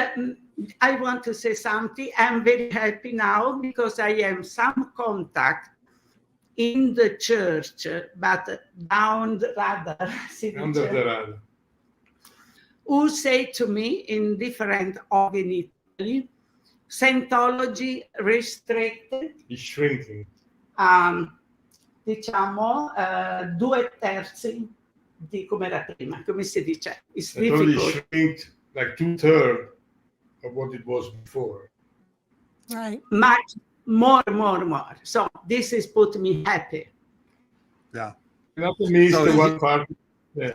I want to say something. I'm very happy now because I have some contact in the church, but down the radar, who say to me in different organi, Scientology restricted, is shrinking. Diciamo 2/3 di come era prima, come si dice? It's difficult. Shrink like 2/3 of what it was before. Right. Much more. So this is put me happy. Yeah. One part. Yeah.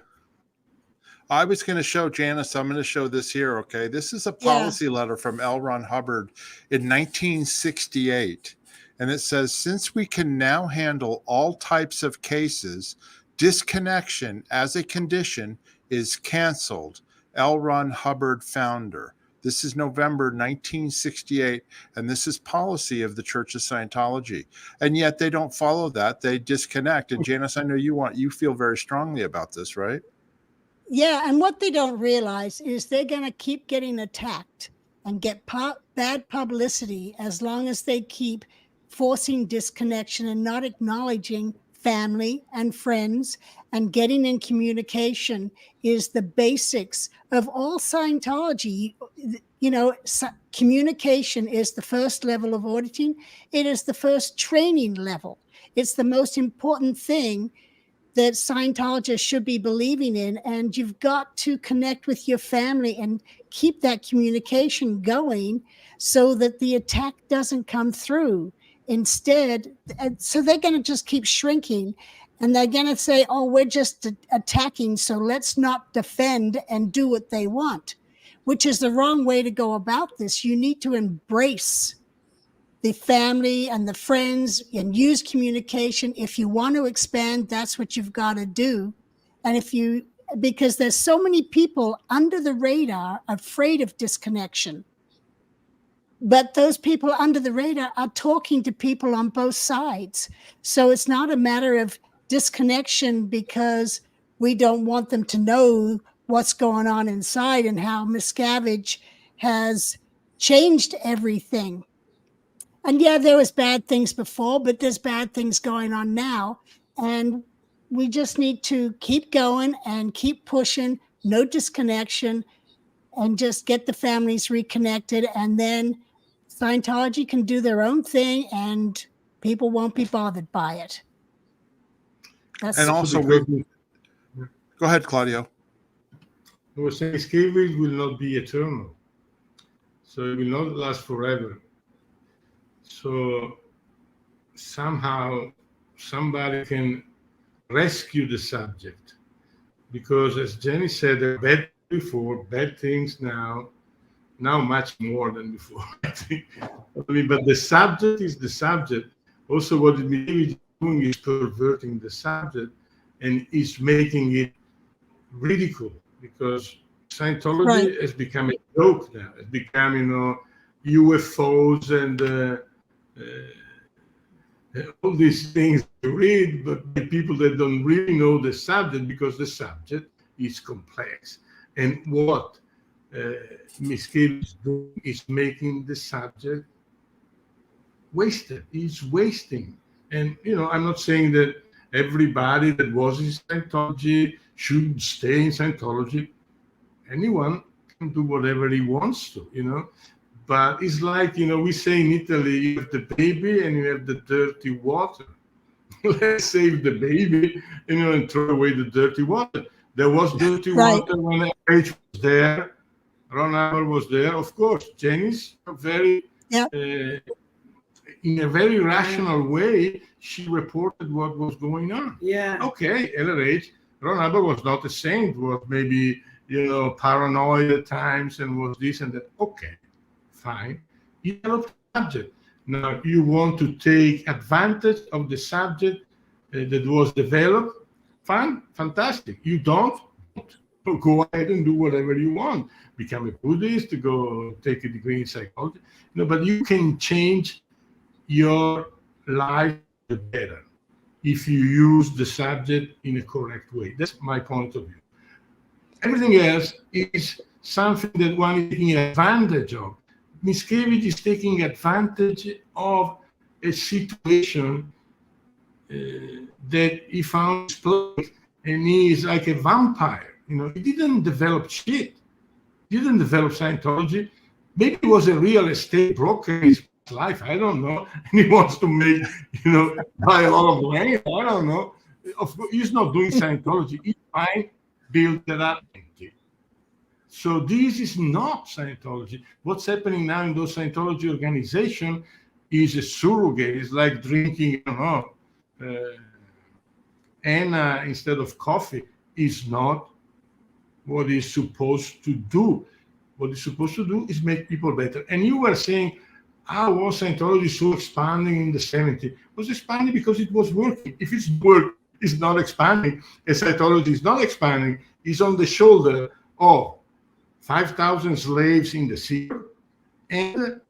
I was going to show Janis. I'm going to show this here. Okay. This is a policy letter from L. Ron Hubbard in 1968. And it says, since we can now handle all types of cases, disconnection as a condition is canceled. L. Ron Hubbard, founder. This is November 1968, and this is policy of the Church of Scientology. And yet they don't follow that. They disconnect. And Janis, I know you feel very strongly about this, right? Yeah, and what they don't realize is they're going to keep getting attacked and get bad publicity as long as they keep forcing disconnection and not acknowledging family and friends, and getting in communication is the basics of all Scientology. Communication is the first level of auditing. It is the first training level. It's the most important thing that Scientologists should be believing in. And you've got to connect with your family and keep that communication going so that the attack doesn't come through. Instead, so they're going to just keep shrinking, and they're going to say, oh, we're just attacking, so let's not defend and do what they want, which is the wrong way to go about this. You need to embrace the family and the friends and use communication. If you want to expand, that's what you've got to do. And because there's so many people under the radar afraid of disconnection. But those people under the radar are talking to people on both sides. So it's not a matter of disconnection because we don't want them to know what's going on inside and how Miscavige has changed everything. And yeah, there was bad things before, but there's bad things going on now. And we just need to keep going and keep pushing, no disconnection, and just get the families reconnected. And then Scientology can do their own thing and people won't be bothered by it. That's And also, because go ahead, Claudio. I was saying Miscavige will not be eternal. So it will not last forever. So somehow somebody can rescue the subject. Because as Jenny said, there were bad before, bad things now much more than before. I mean, but the subject is the subject. Also, what the media is doing is perverting the subject and is making it ridicule, because Scientology has become a joke now. It's become, UFOs and all these things to read, but the people that don't really know the subject, because the subject is complex. And what Miscavige is doing is making the subject wasted. He's wasting. And, I'm not saying that everybody that was in Scientology should stay in Scientology. Anyone can do whatever he wants to, But it's like, we say in Italy, you have the baby and you have the dirty water. Let's save the baby, and throw away the dirty water. There was dirty water when H was there. Ron Hammer was there, of course. Janis, in a very rational way, she reported what was going on. Yeah. Okay, LRH, Ron Hammer was not a saint, was maybe, paranoid at times and was this and that. Okay, fine. You develop the subject. Now, you want to take advantage of the subject that was developed? Fine, fantastic. You don't? Go ahead and do whatever you want. Become a Buddhist, go take a degree in psychology. But you can change your life for the better if you use the subject in a correct way. That's my point of view. Everything else is something that one is taking advantage of. Miscavige is taking advantage of a situation that he found his place, and he is like a vampire. He didn't develop shit. He didn't develop Scientology. Maybe he was a real estate broker in his life. I don't know. And he wants to make, buy a lot of land. I don't know. Of course, he's not doing Scientology. He's trying to build that up. So this is not Scientology. What's happening now in those Scientology organizations is a surrogate. It's like drinking, Anna instead of coffee. Is not what is supposed to do. What is supposed to do is make people better. And you were saying, how was Scientology so expanding in the 70s? It was expanding because it was working. If it's work, it's not expanding. And Scientology is not expanding. It's on the shoulder of 5,000 slaves in the sea, and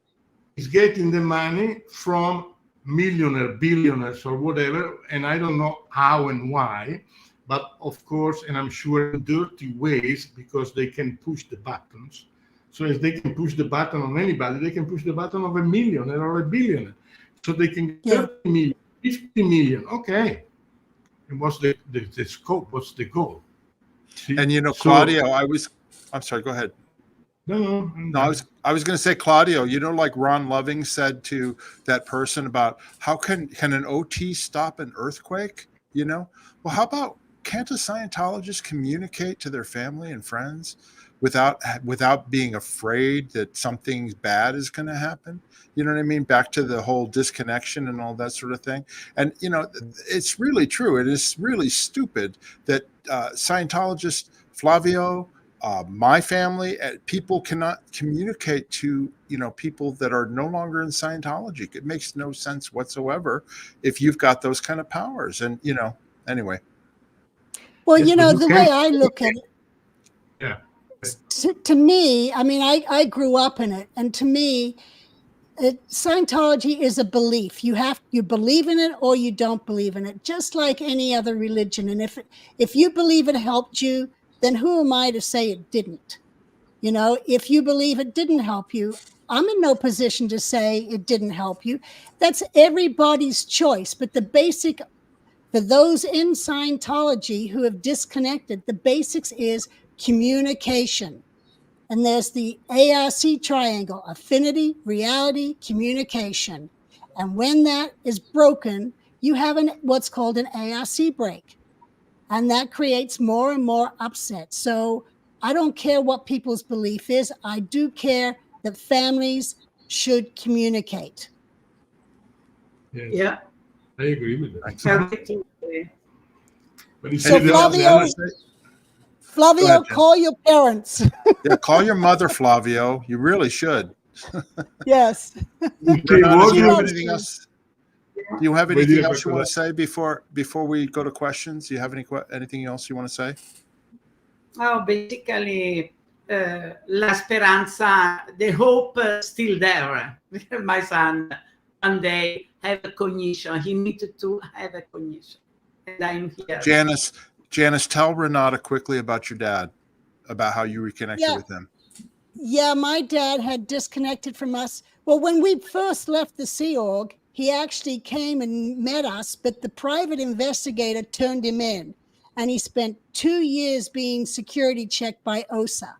is getting the money from millionaires, billionaires, or whatever. And I don't know how and why, but of course, and I'm sure in dirty ways, because they can push the buttons. So if they can push the button on anybody, they can push the button of a millionaire or a billionaire. So they can get 30 million, 50 million. Okay. And what's the scope? What's the goal? See? And Claudio, I'm sorry, go ahead. No, I was going to say, Claudio, like Ron Loving said to that person about how can an OT stop an earthquake? Well, how about, can't a Scientologist communicate to their family and friends without being afraid that something bad is going to happen? You know what I mean? Back to the whole disconnection and all that sort of thing. And, it's really true. It is really stupid that Scientologists, Flavio, my family, people cannot communicate to, people that are no longer in Scientology. It makes no sense whatsoever if you've got those kind of powers. And, anyway. Well, the way I look at it, yeah. To me, I mean, I grew up in it. And to me, Scientology is a belief. You believe in it or you don't believe in it, just like any other religion. And if you believe it helped you, then who am I to say it didn't? If you believe it didn't help you, I'm in no position to say it didn't help you. That's everybody's choice. But the basic, for those in Scientology who have disconnected, the basics is communication. And there's the ARC triangle: affinity, reality, communication. And when that is broken, you have what's called an ARC break. And that creates more and more upset. So I don't care what people's belief is. I do care that families should communicate. Yes. Yeah. I agree with that. Absolutely. But you So see, Flavio, ahead, Jen. call your parents. Yeah, call your mother, Flavio. You really should. Yes. Renata, do you have do- anything else? Do you have anything else you want to say before we go to questions? Do you have anything else you want to say? Oh, basically, la speranza, the hope still there. My son one day have a cognition. He needed to have a cognition, and I'm here. Janis, tell Renata quickly about your dad, about how you reconnected with him. Yeah, my dad had disconnected from us. Well, when we first left the Sea Org, he actually came and met us, but the private investigator turned him in, and he spent 2 years being security checked by OSA.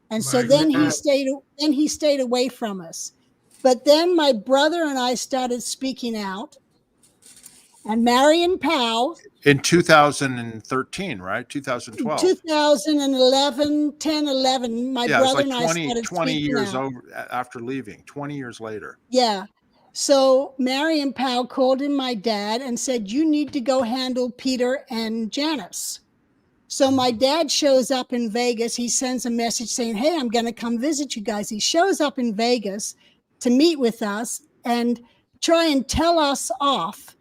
And so then he stayed away from us. But then my brother and I started speaking out, and Marion Powell, In 2013, right? 2012. 2011, 10, 11, my brother like and I started 20 speaking years out. over after leaving, 20 years later. Yeah. So Marion Powell called in my dad and said, you need to go handle Peter and Janis. So my dad shows up in Vegas. He sends a message saying, hey, I'm going to come visit you guys. He shows up in Vegas to meet with us and try and tell us off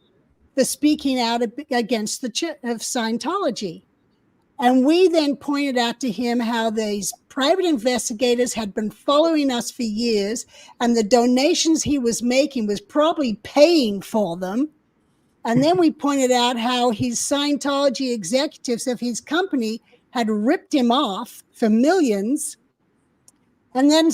for speaking out against the of Scientology. And we then pointed out to him how these private investigators had been following us for years, and the donations he was making was probably paying for them. And then we pointed out how his Scientology executives of his company had ripped him off for millions. And then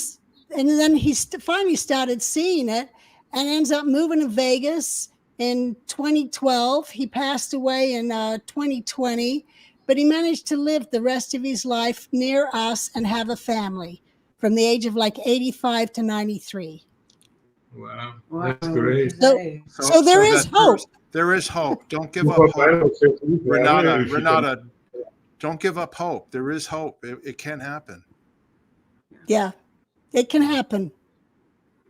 he finally started seeing it and ends up moving to Vegas in 2012. He passed away in 2020, but he managed to live the rest of his life near us and have a family from the age of like 85 to 93. Wow, that's great. So there is hope. There is hope. Don't give up hope. Renata, don't give up hope. There is hope. It can happen. Yeah, it can happen.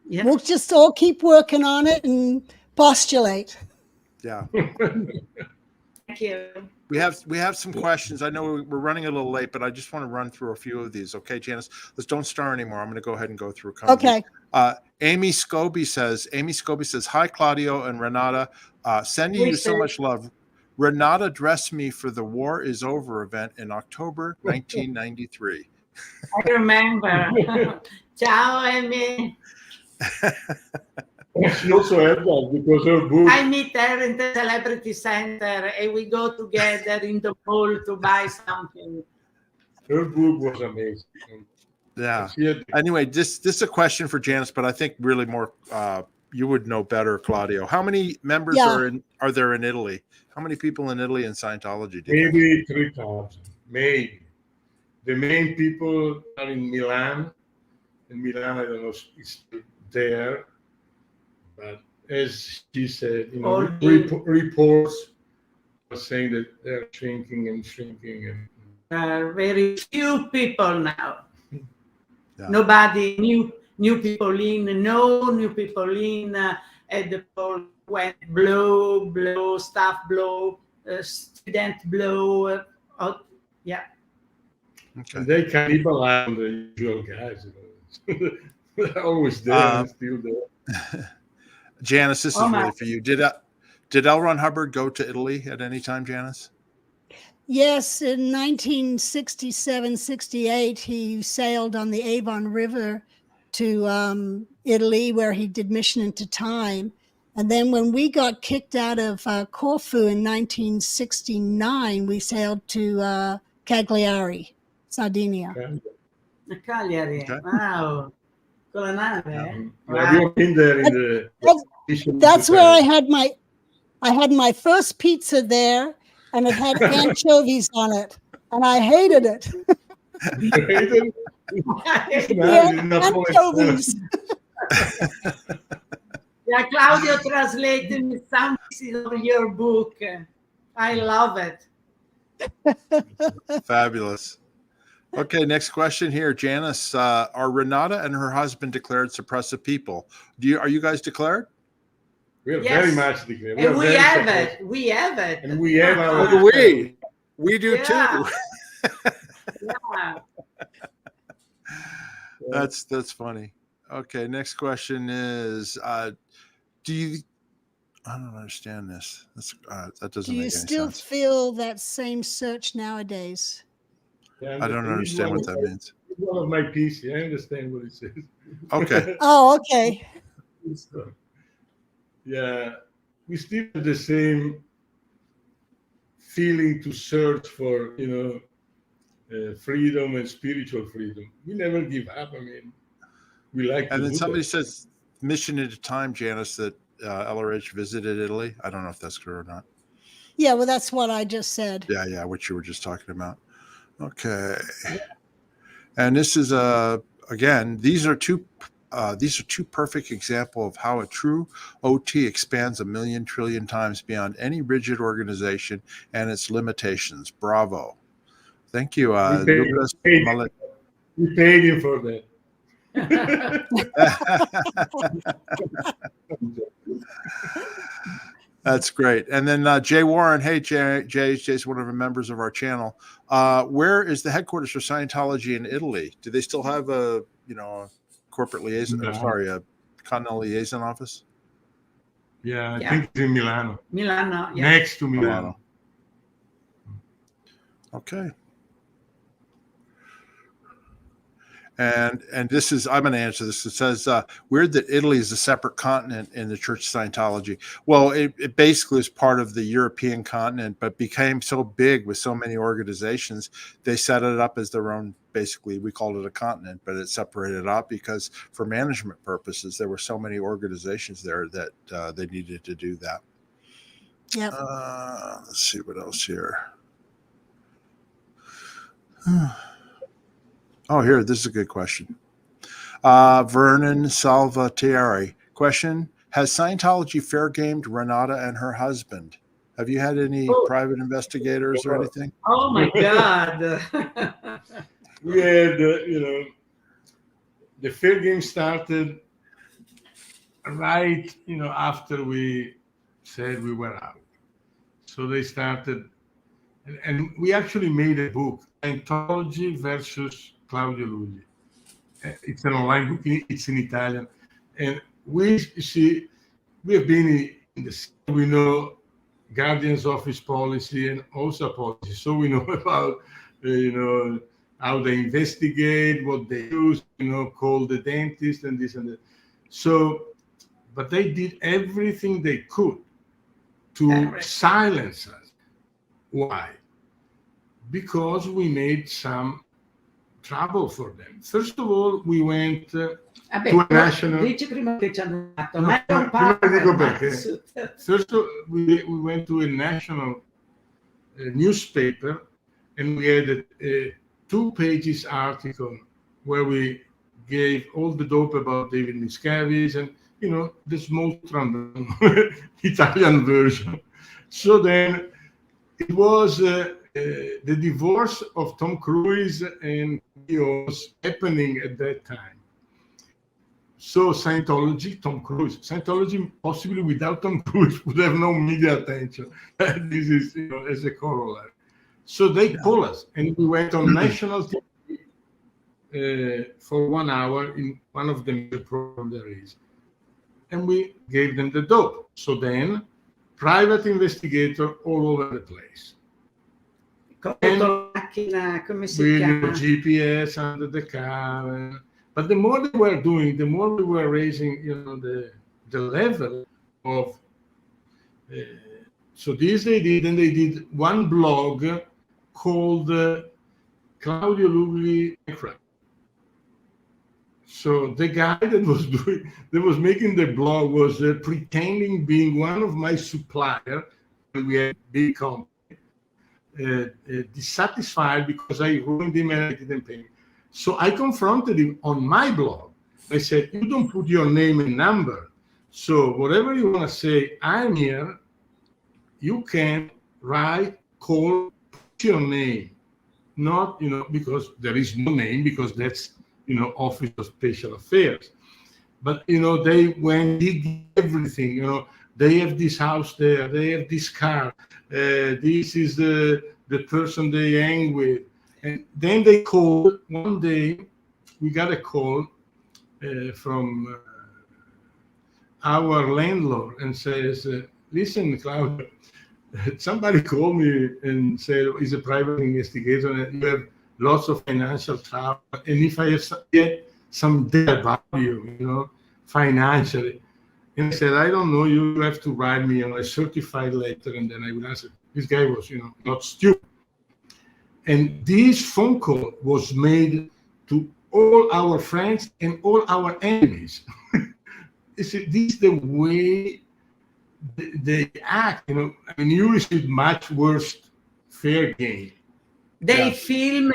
Yeah. We'll just all keep working on it and postulate. Yeah. Thank you. We have some questions. I know we're running a little late, but I just want to run through a few of these. Okay, Janis, let's don't star anymore. I'm going to go ahead and go through. Okay. Amy Scobie says, hi, Claudio and Renata. Sending you so much love. Renata dressed me for the War is Over event in October 1993. I remember. Ciao, Amy. She also had that because her book. I meet her in the Celebrity Center and we go together in the mall to buy something. Her book was amazing. Yeah. Anyway, this is a question for Janis, but I think really more you would know better, Claudio. How many members are there in Italy? How many people in Italy in Scientology? Maybe 3,000. Maybe. The main people are in Milan. In Milan, I don't know if it's there. But as she said, reports are saying that they're shrinking and shrinking. And There are very few people now. Yeah. Nobody new people in. No new people in. At the poll went blow, staff blow, student blow. Yeah. Okay. And they cannibalize on the usual guys. They're always there and still there. Janis, this is really for you. Did L. Ron Hubbard go to Italy at any time, Janis? Yes, in 1967, 68, he sailed on the Avon River to Italy, where he did Mission into Time. And then when we got kicked out of Corfu in 1969, we sailed to Cagliari, Sardinia. Cagliari. Okay. Wow. Con la nave? Yeah, we have been there in the. That's where I had my first pizza there, and it had anchovies on it, and I hated it. Anchovies. Yeah, Claudio translated me some pieces of your book. I love it. Fabulous. Okay, next question here, Janis. Are Renata and her husband declared suppressive people? Are you guys declared? We are Yes. very much declared. And we have it. We have it. And we have our. Oh, we do too. Yeah. That's funny. Okay, next question is, do you? I don't understand this. That doesn't Do you make any still sense. feel that same search nowadays? Yeah, I don't understand what that means. One of my pieces. I understand what it says. Okay. Oh, okay. Yeah, we still have the same feeling to search for, freedom and spiritual freedom. We never give up. I mean, we like. And to then do somebody that. says, mission at a time, Janis, that LRH visited Italy. I don't know if that's true or not. Yeah, well, that's what I just said. Yeah, what you were just talking about. Okay. And this is again, these are two perfect examples of how a true OT expands 1,000,000 trillion times beyond any rigid organization and its limitations. Bravo. Thank you. We paid him for that. That's great. And then Jay Warren, hey Jay's one of the members of our channel. Where is the headquarters for Scientology in Italy? Do they still have a corporate liaison? No. A continental liaison office? Yeah, I think it's in Milano. Milano, yeah. Next to Milano. Okay. And this is, I'm going to answer this. It says, weird that Italy is a separate continent in the Church of Scientology. Well, it basically is part of the European continent, but became so big with so many organizations, they set it up as their own, basically, we called it a continent, but it separated out because for management purposes, there were so many organizations there that they needed to do that. Yep. Let's see what else here. Oh, here, this is a good question. Vernon Salvatierre. Question: has Scientology fair gamed Renata and her husband? Have you had any private investigators or anything? Oh my God. We had, the fair game started right, after we said we were out. So they started, and we actually made a book, Scientology versus Claudio Lugli. It's an online book. It's in Italian, and we have been in the. We know Guardian's office policy and OSA policy, so we know about how they investigate, what they use, call the dentist and this and that. So, but they did everything they could to silence us. Why? Because we made some trouble for them. First of all, we went to a national. Dici prima che ci hanno fatto, No, ma è un prima dico partner, perché. First, we went to a national newspaper, and we had a 2-page article where we gave all the dope about David Miscavige and the small Italian version. So then it was the divorce of Tom Cruise and was happening at that time. So Scientology, Tom Cruise, Scientology possibly without Tom Cruise would have no media attention. This is as a corollary. So they pulled us, and we went on national TV for 1 hour in one of the major programs there is, and we gave them the dope. So then, private investigator all over the place. And with GPS under the car. But the more they were doing, the more we were raising, the level of. So this they did, and they did one blog called Claudio Lugli. So the guy that was making the blog was pretending being one of my supplier. We had big company, dissatisfied because I ruined him and I didn't pay him. So I confronted him on my blog. I said, you don't put your name and number. So whatever you want to say, I'm here. You can write, call, put your name. Not, because there is no name, because that's, Office of Special Affairs. But, they went, did everything, they have this house there, they have this car, this is the person they hang with. And then they called, one day, we got a call from our landlord and says, listen, Claudio, somebody called me and said, he's a private investigator and you have lots of financial trouble. And if I have get some data about you, financially. And I said, I don't know, you have to write me a certified letter and then I will answer. This guy was, not stupid. And this phone call was made to all our friends and all our enemies. This is the way they act, you received much worse fair game. They film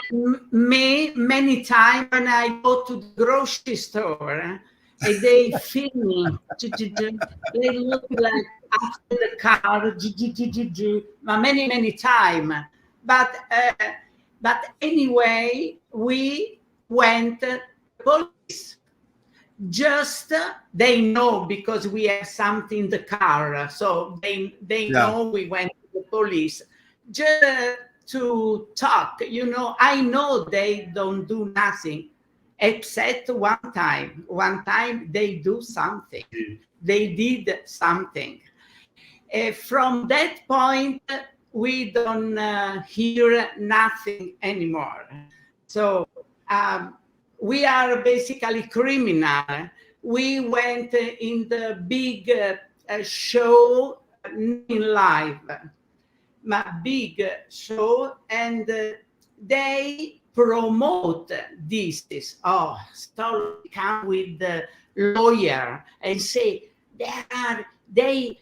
me many times when I go to the grocery store, and they film me. They look like after the car, many times. But anyway, we went to the police. Just they know because we have something in the car, so they know we went to the police just to talk. I know they don't do nothing except one time. One time they do something. They did something. From that point, we don't hear nothing anymore. So. We are basically criminal. We went in the big show in live, big show, and they promote this. So come with the lawyer and say they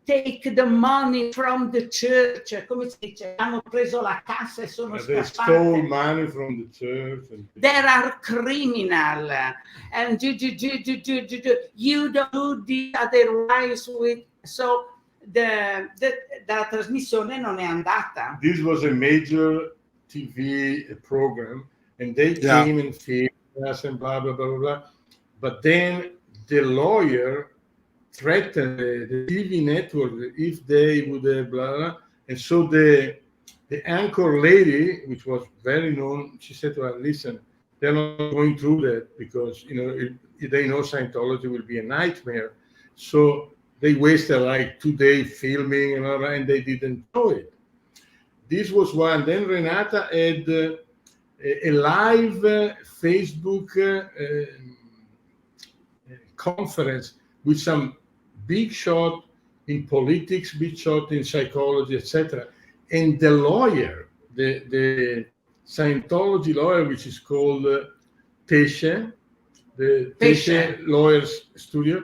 take the money from the church. Come si dice? Hanno preso la cassa e sono scappati. They stole money from the church. They are criminal. And you don't do this otherwise with. So la trasmissione non è andata. This was a major TV program, and they came and filmed us and blah, blah, blah, blah, blah. But then the lawyer threatened the TV network if they would have blah, blah. And so the anchor lady, which was very known, she said to her, listen, they're not going through that because, if they know Scientology will be a nightmare. So they wasted like 2 days filming and they didn't know it. This was one. Then Renata had a live Facebook conference with some big shot in politics, big shot in psychology, etc. And the lawyer, the Scientology lawyer, which is called Tesche, the Tesche Lawyers Studio,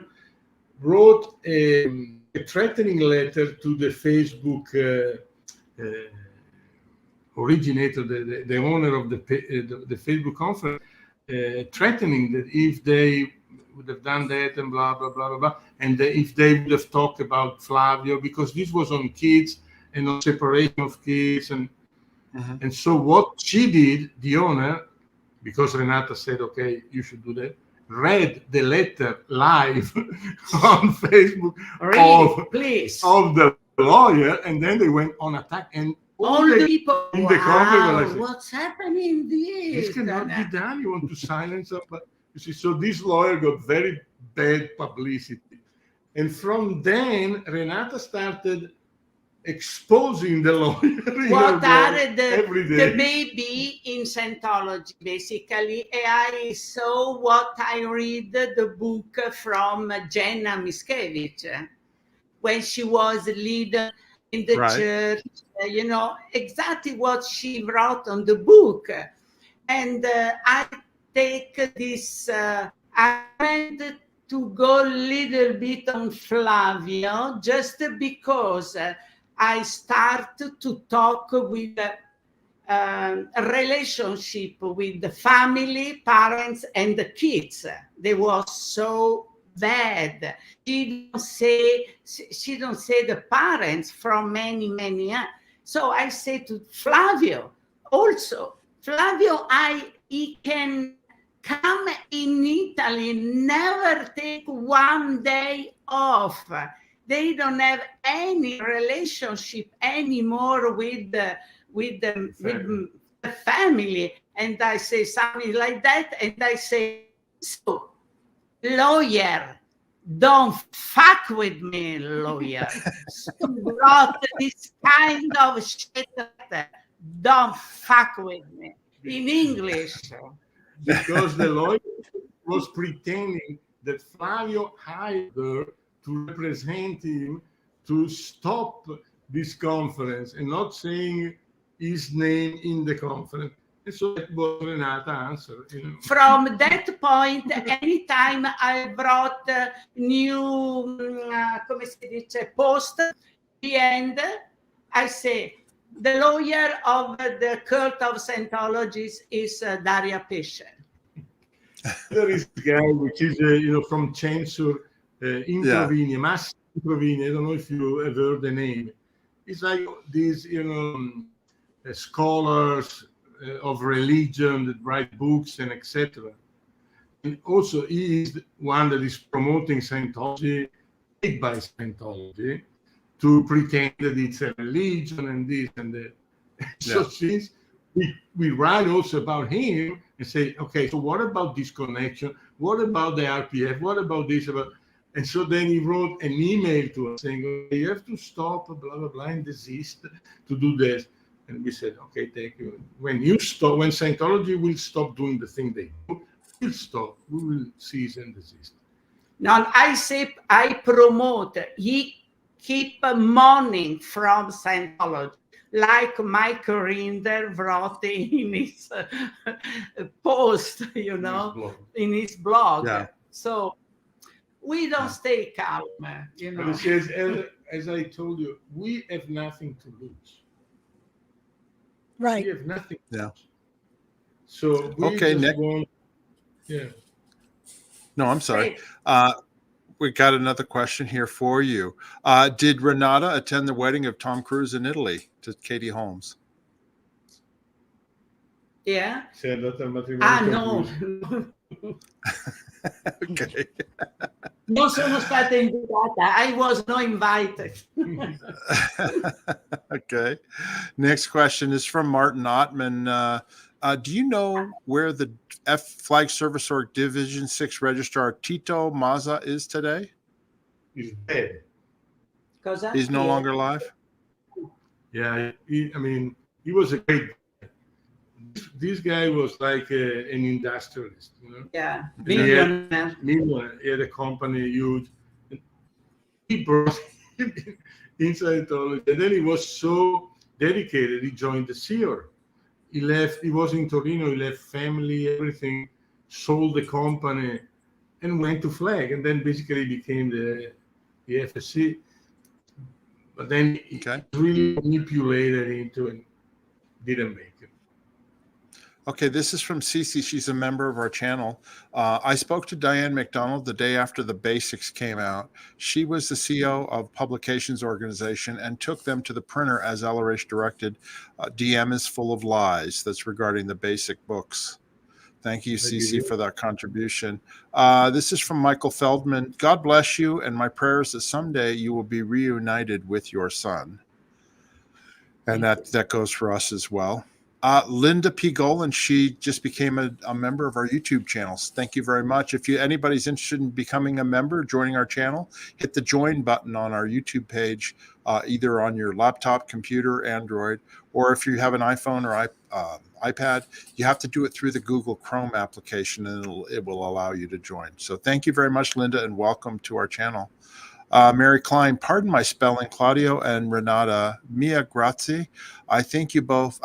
wrote a threatening letter to the Facebook originator, the owner of the Facebook conference, threatening that if they would have done that and blah, blah, blah, blah, blah, and if they would have talked about Flavio, because this was on kids and on separation of kids. And so what she did, the owner, because Renata said, okay, you should do that, read the letter live on Facebook of the lawyer, and then they went on attack. And all the people in the conference, what's happening this? This cannot be done. You want to silence them, but you see, so this lawyer got very bad publicity. And from then, Renata started exposing the lawyer. What are the baby in Scientology, basically. I saw what I read the book from Janis Miscavige when she was leader in the church, exactly what she wrote on the book. And take this. I went to go a little bit on Flavio just because I started to talk with a relationship with the family, parents, and the kids. They were so bad. She don't say the parents from many years. So I say to Flavio also, Flavio, he can come in Italy, never take one day off. They don't have any relationship anymore with the family. And I say something like that, and I say, so lawyer, don't fuck with me, lawyer. So wrote this kind of shit. Don't fuck with me in English. Because the lawyer was pretending that Flavio hired her to represent him to stop this conference and not saying his name in the conference. And so that was Renata answer. You know. From that point, anytime I brought new, come si dice, post, the end, I say, the lawyer of the cult of Scientologists is Daria Pesce. There is a guy which is, from Censor, Improvini, Massimo Improvini. I don't know if you have heard the name. It's like these, scholars of religion that write books and etc. And also he is one that is promoting Scientology, made by Scientology, to pretend that it's a religion and this and that. So since we write also about him and say, okay, so what about this connection? What about the RPF? What about this? And so then he wrote an email to us saying, okay, you have to stop, blah, blah, blah, and desist to do this. And we said, okay, thank you. When Scientology will stop doing the thing they do, we'll stop. We will cease and desist. Now, I say, I promote, he keep money from Scientology, like Mike Rinder wrote in his post, in his blog. Yeah. So we don't stay calm, But it says, as I told you, we have nothing to lose. Right. We have nothing to Yeah. lose. So we Nick. No, I'm sorry. We got another question here for you. Did Renata attend the wedding of Tom Cruise in Italy to Katie Holmes? Yeah. No. Okay. Non sono stata invitata. I was not invited. Okay. Next question is from Martin Ottman. Do you know where the F Flag Service Org Division 6 Registrar Tito Mazza is today? He's dead. He's no longer alive? Yeah, he was a great guy. This guy was like an industrialist, Yeah, millionaire. He had a company, huge. He brought him in Scientology, and then he was so dedicated. He joined the SEAR. He left. He was in Torino. He left family, everything, sold the company, and went to Flag, and then basically became the FSC. But then he really manipulated into and didn't make it. Okay, this is from Cece. She's a member of our channel. I spoke to Diane McDonald the day after the Basics came out. She was the CEO of Publications Organization and took them to the printer as Ellerish directed. DM is full of lies. That's regarding the basic books. Thank you, Cece, for that contribution. This is from Michael Feldman. God bless you, and my prayers that someday you will be reunited with your son. And that goes for us as well. Linda P. Golan, she just became a member of our YouTube channels. Thank you very much. If anybody's interested in becoming a member, joining our channel, hit the join button on our YouTube page, either on your laptop, computer, Android, or if you have an iPhone or iPad, you have to do it through the Google Chrome application, and it will allow you to join. So thank you very much, Linda, and welcome to our channel. Mary Klein, pardon my spelling, Claudio and Renata, mia grazie. I thank you both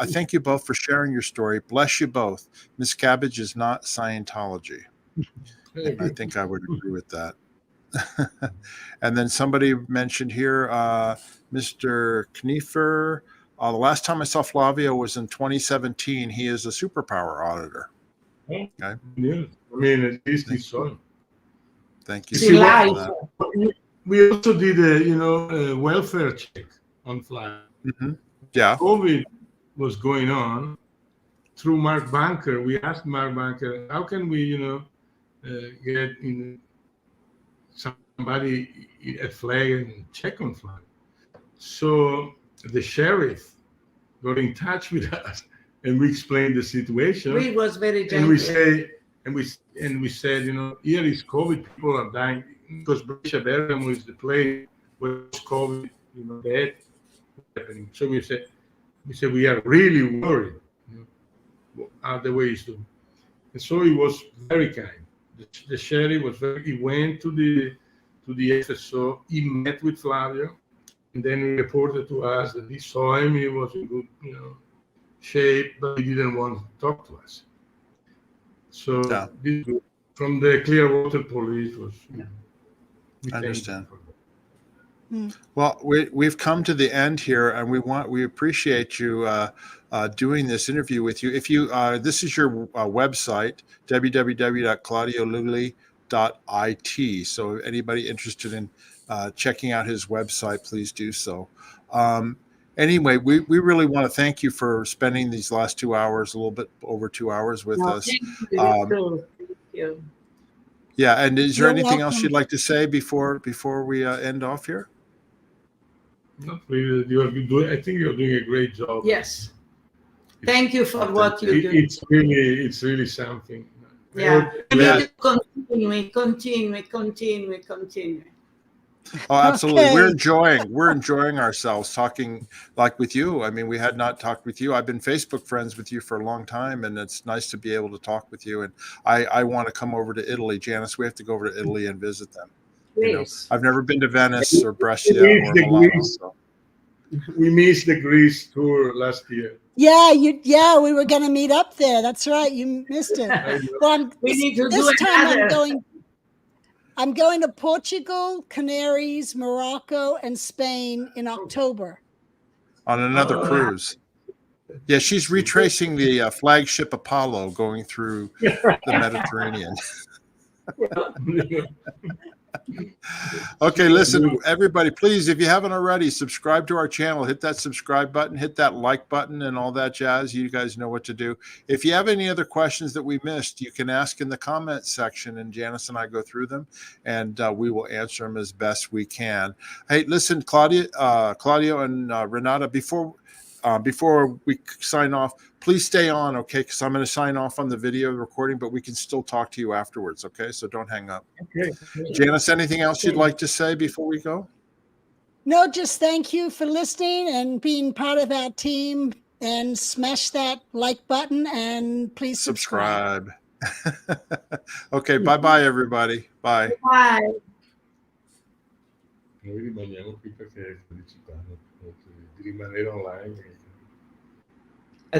for sharing your story. Bless you both. Miscavige is not Scientology. And I think I would agree with that. And then somebody mentioned here, Mr. Kniefer, the last time I saw Flavio was in 2017. He is a superpower auditor. Okay. Yeah, I mean, at least he saw him. Thank you. See, live. We also did a welfare check on fly. Yeah. COVID was going on. Through Mark Bunker, we asked Mark Bunker, how can we, get somebody at flag and check on flag? So the sheriff got in touch with us, and we explained the situation. We was very gentle. And we said, here is COVID, people are dying because Bergamo is the place where COVID, dead happening. So we said we are really worried. What are the ways to? And so he was very kind. The sheriff was he went to the FSO. He met with Flavio, and then he reported to us that he saw him. He was in good, shape, but he didn't want to talk to us. So this, from the Clearwater police was. I understand. Well, we've come to the end here, and we appreciate you doing this interview with you. If you this is your website, www.claudiolugli.it. So if anybody interested in checking out his website, please do so. Anyway, we really want to thank you for spending these last 2 hours, a little bit over 2 hours with us. Thank you. Thank you. Yeah, and is there You're anything else welcome. you'd like to say before we end off here? Not really. I think you're doing a great job. Yes. Thank you for what you do. It's really something. Yeah. We Yeah. need to continue. Oh, absolutely. Okay. We're enjoying ourselves talking like with you. I mean, we had not talked with you. I've been Facebook friends with you for a long time, and it's nice to be able to talk with you. And I want to come over to Italy. Janice, we have to go over to Italy and visit them. Please. I've never been to Venice or Brescia or Milan. So. We missed the Greece tour last year. Yeah, we were going to meet up there. That's right. You missed it. Well, We need to this do time another. I'm going to Portugal, Canaries, Morocco, and Spain in October. On another cruise. Yeah, she's retracing the flagship Apollo going through the Mediterranean. Okay, listen, everybody, please, if you haven't already, subscribe to our channel, hit that subscribe button, hit that like button and all that jazz. You guys know what to do. If you have any other questions that we missed, you can ask in the comments section, and Janice and I go through them, and we will answer them as best we can. Hey, listen, Claudio and Renata, before we sign off, please stay on, okay? Because I'm going to sign off on the video recording, but we can still talk to you afterwards, okay? So don't hang up. Okay. Janice, anything else you'd like to say before we go? No, just thank you for listening and being part of our team, and smash that like button and please subscribe. Okay, bye-bye, everybody. Bye. Bye. Noi rimaniamo qui perché felicità di rimanere online.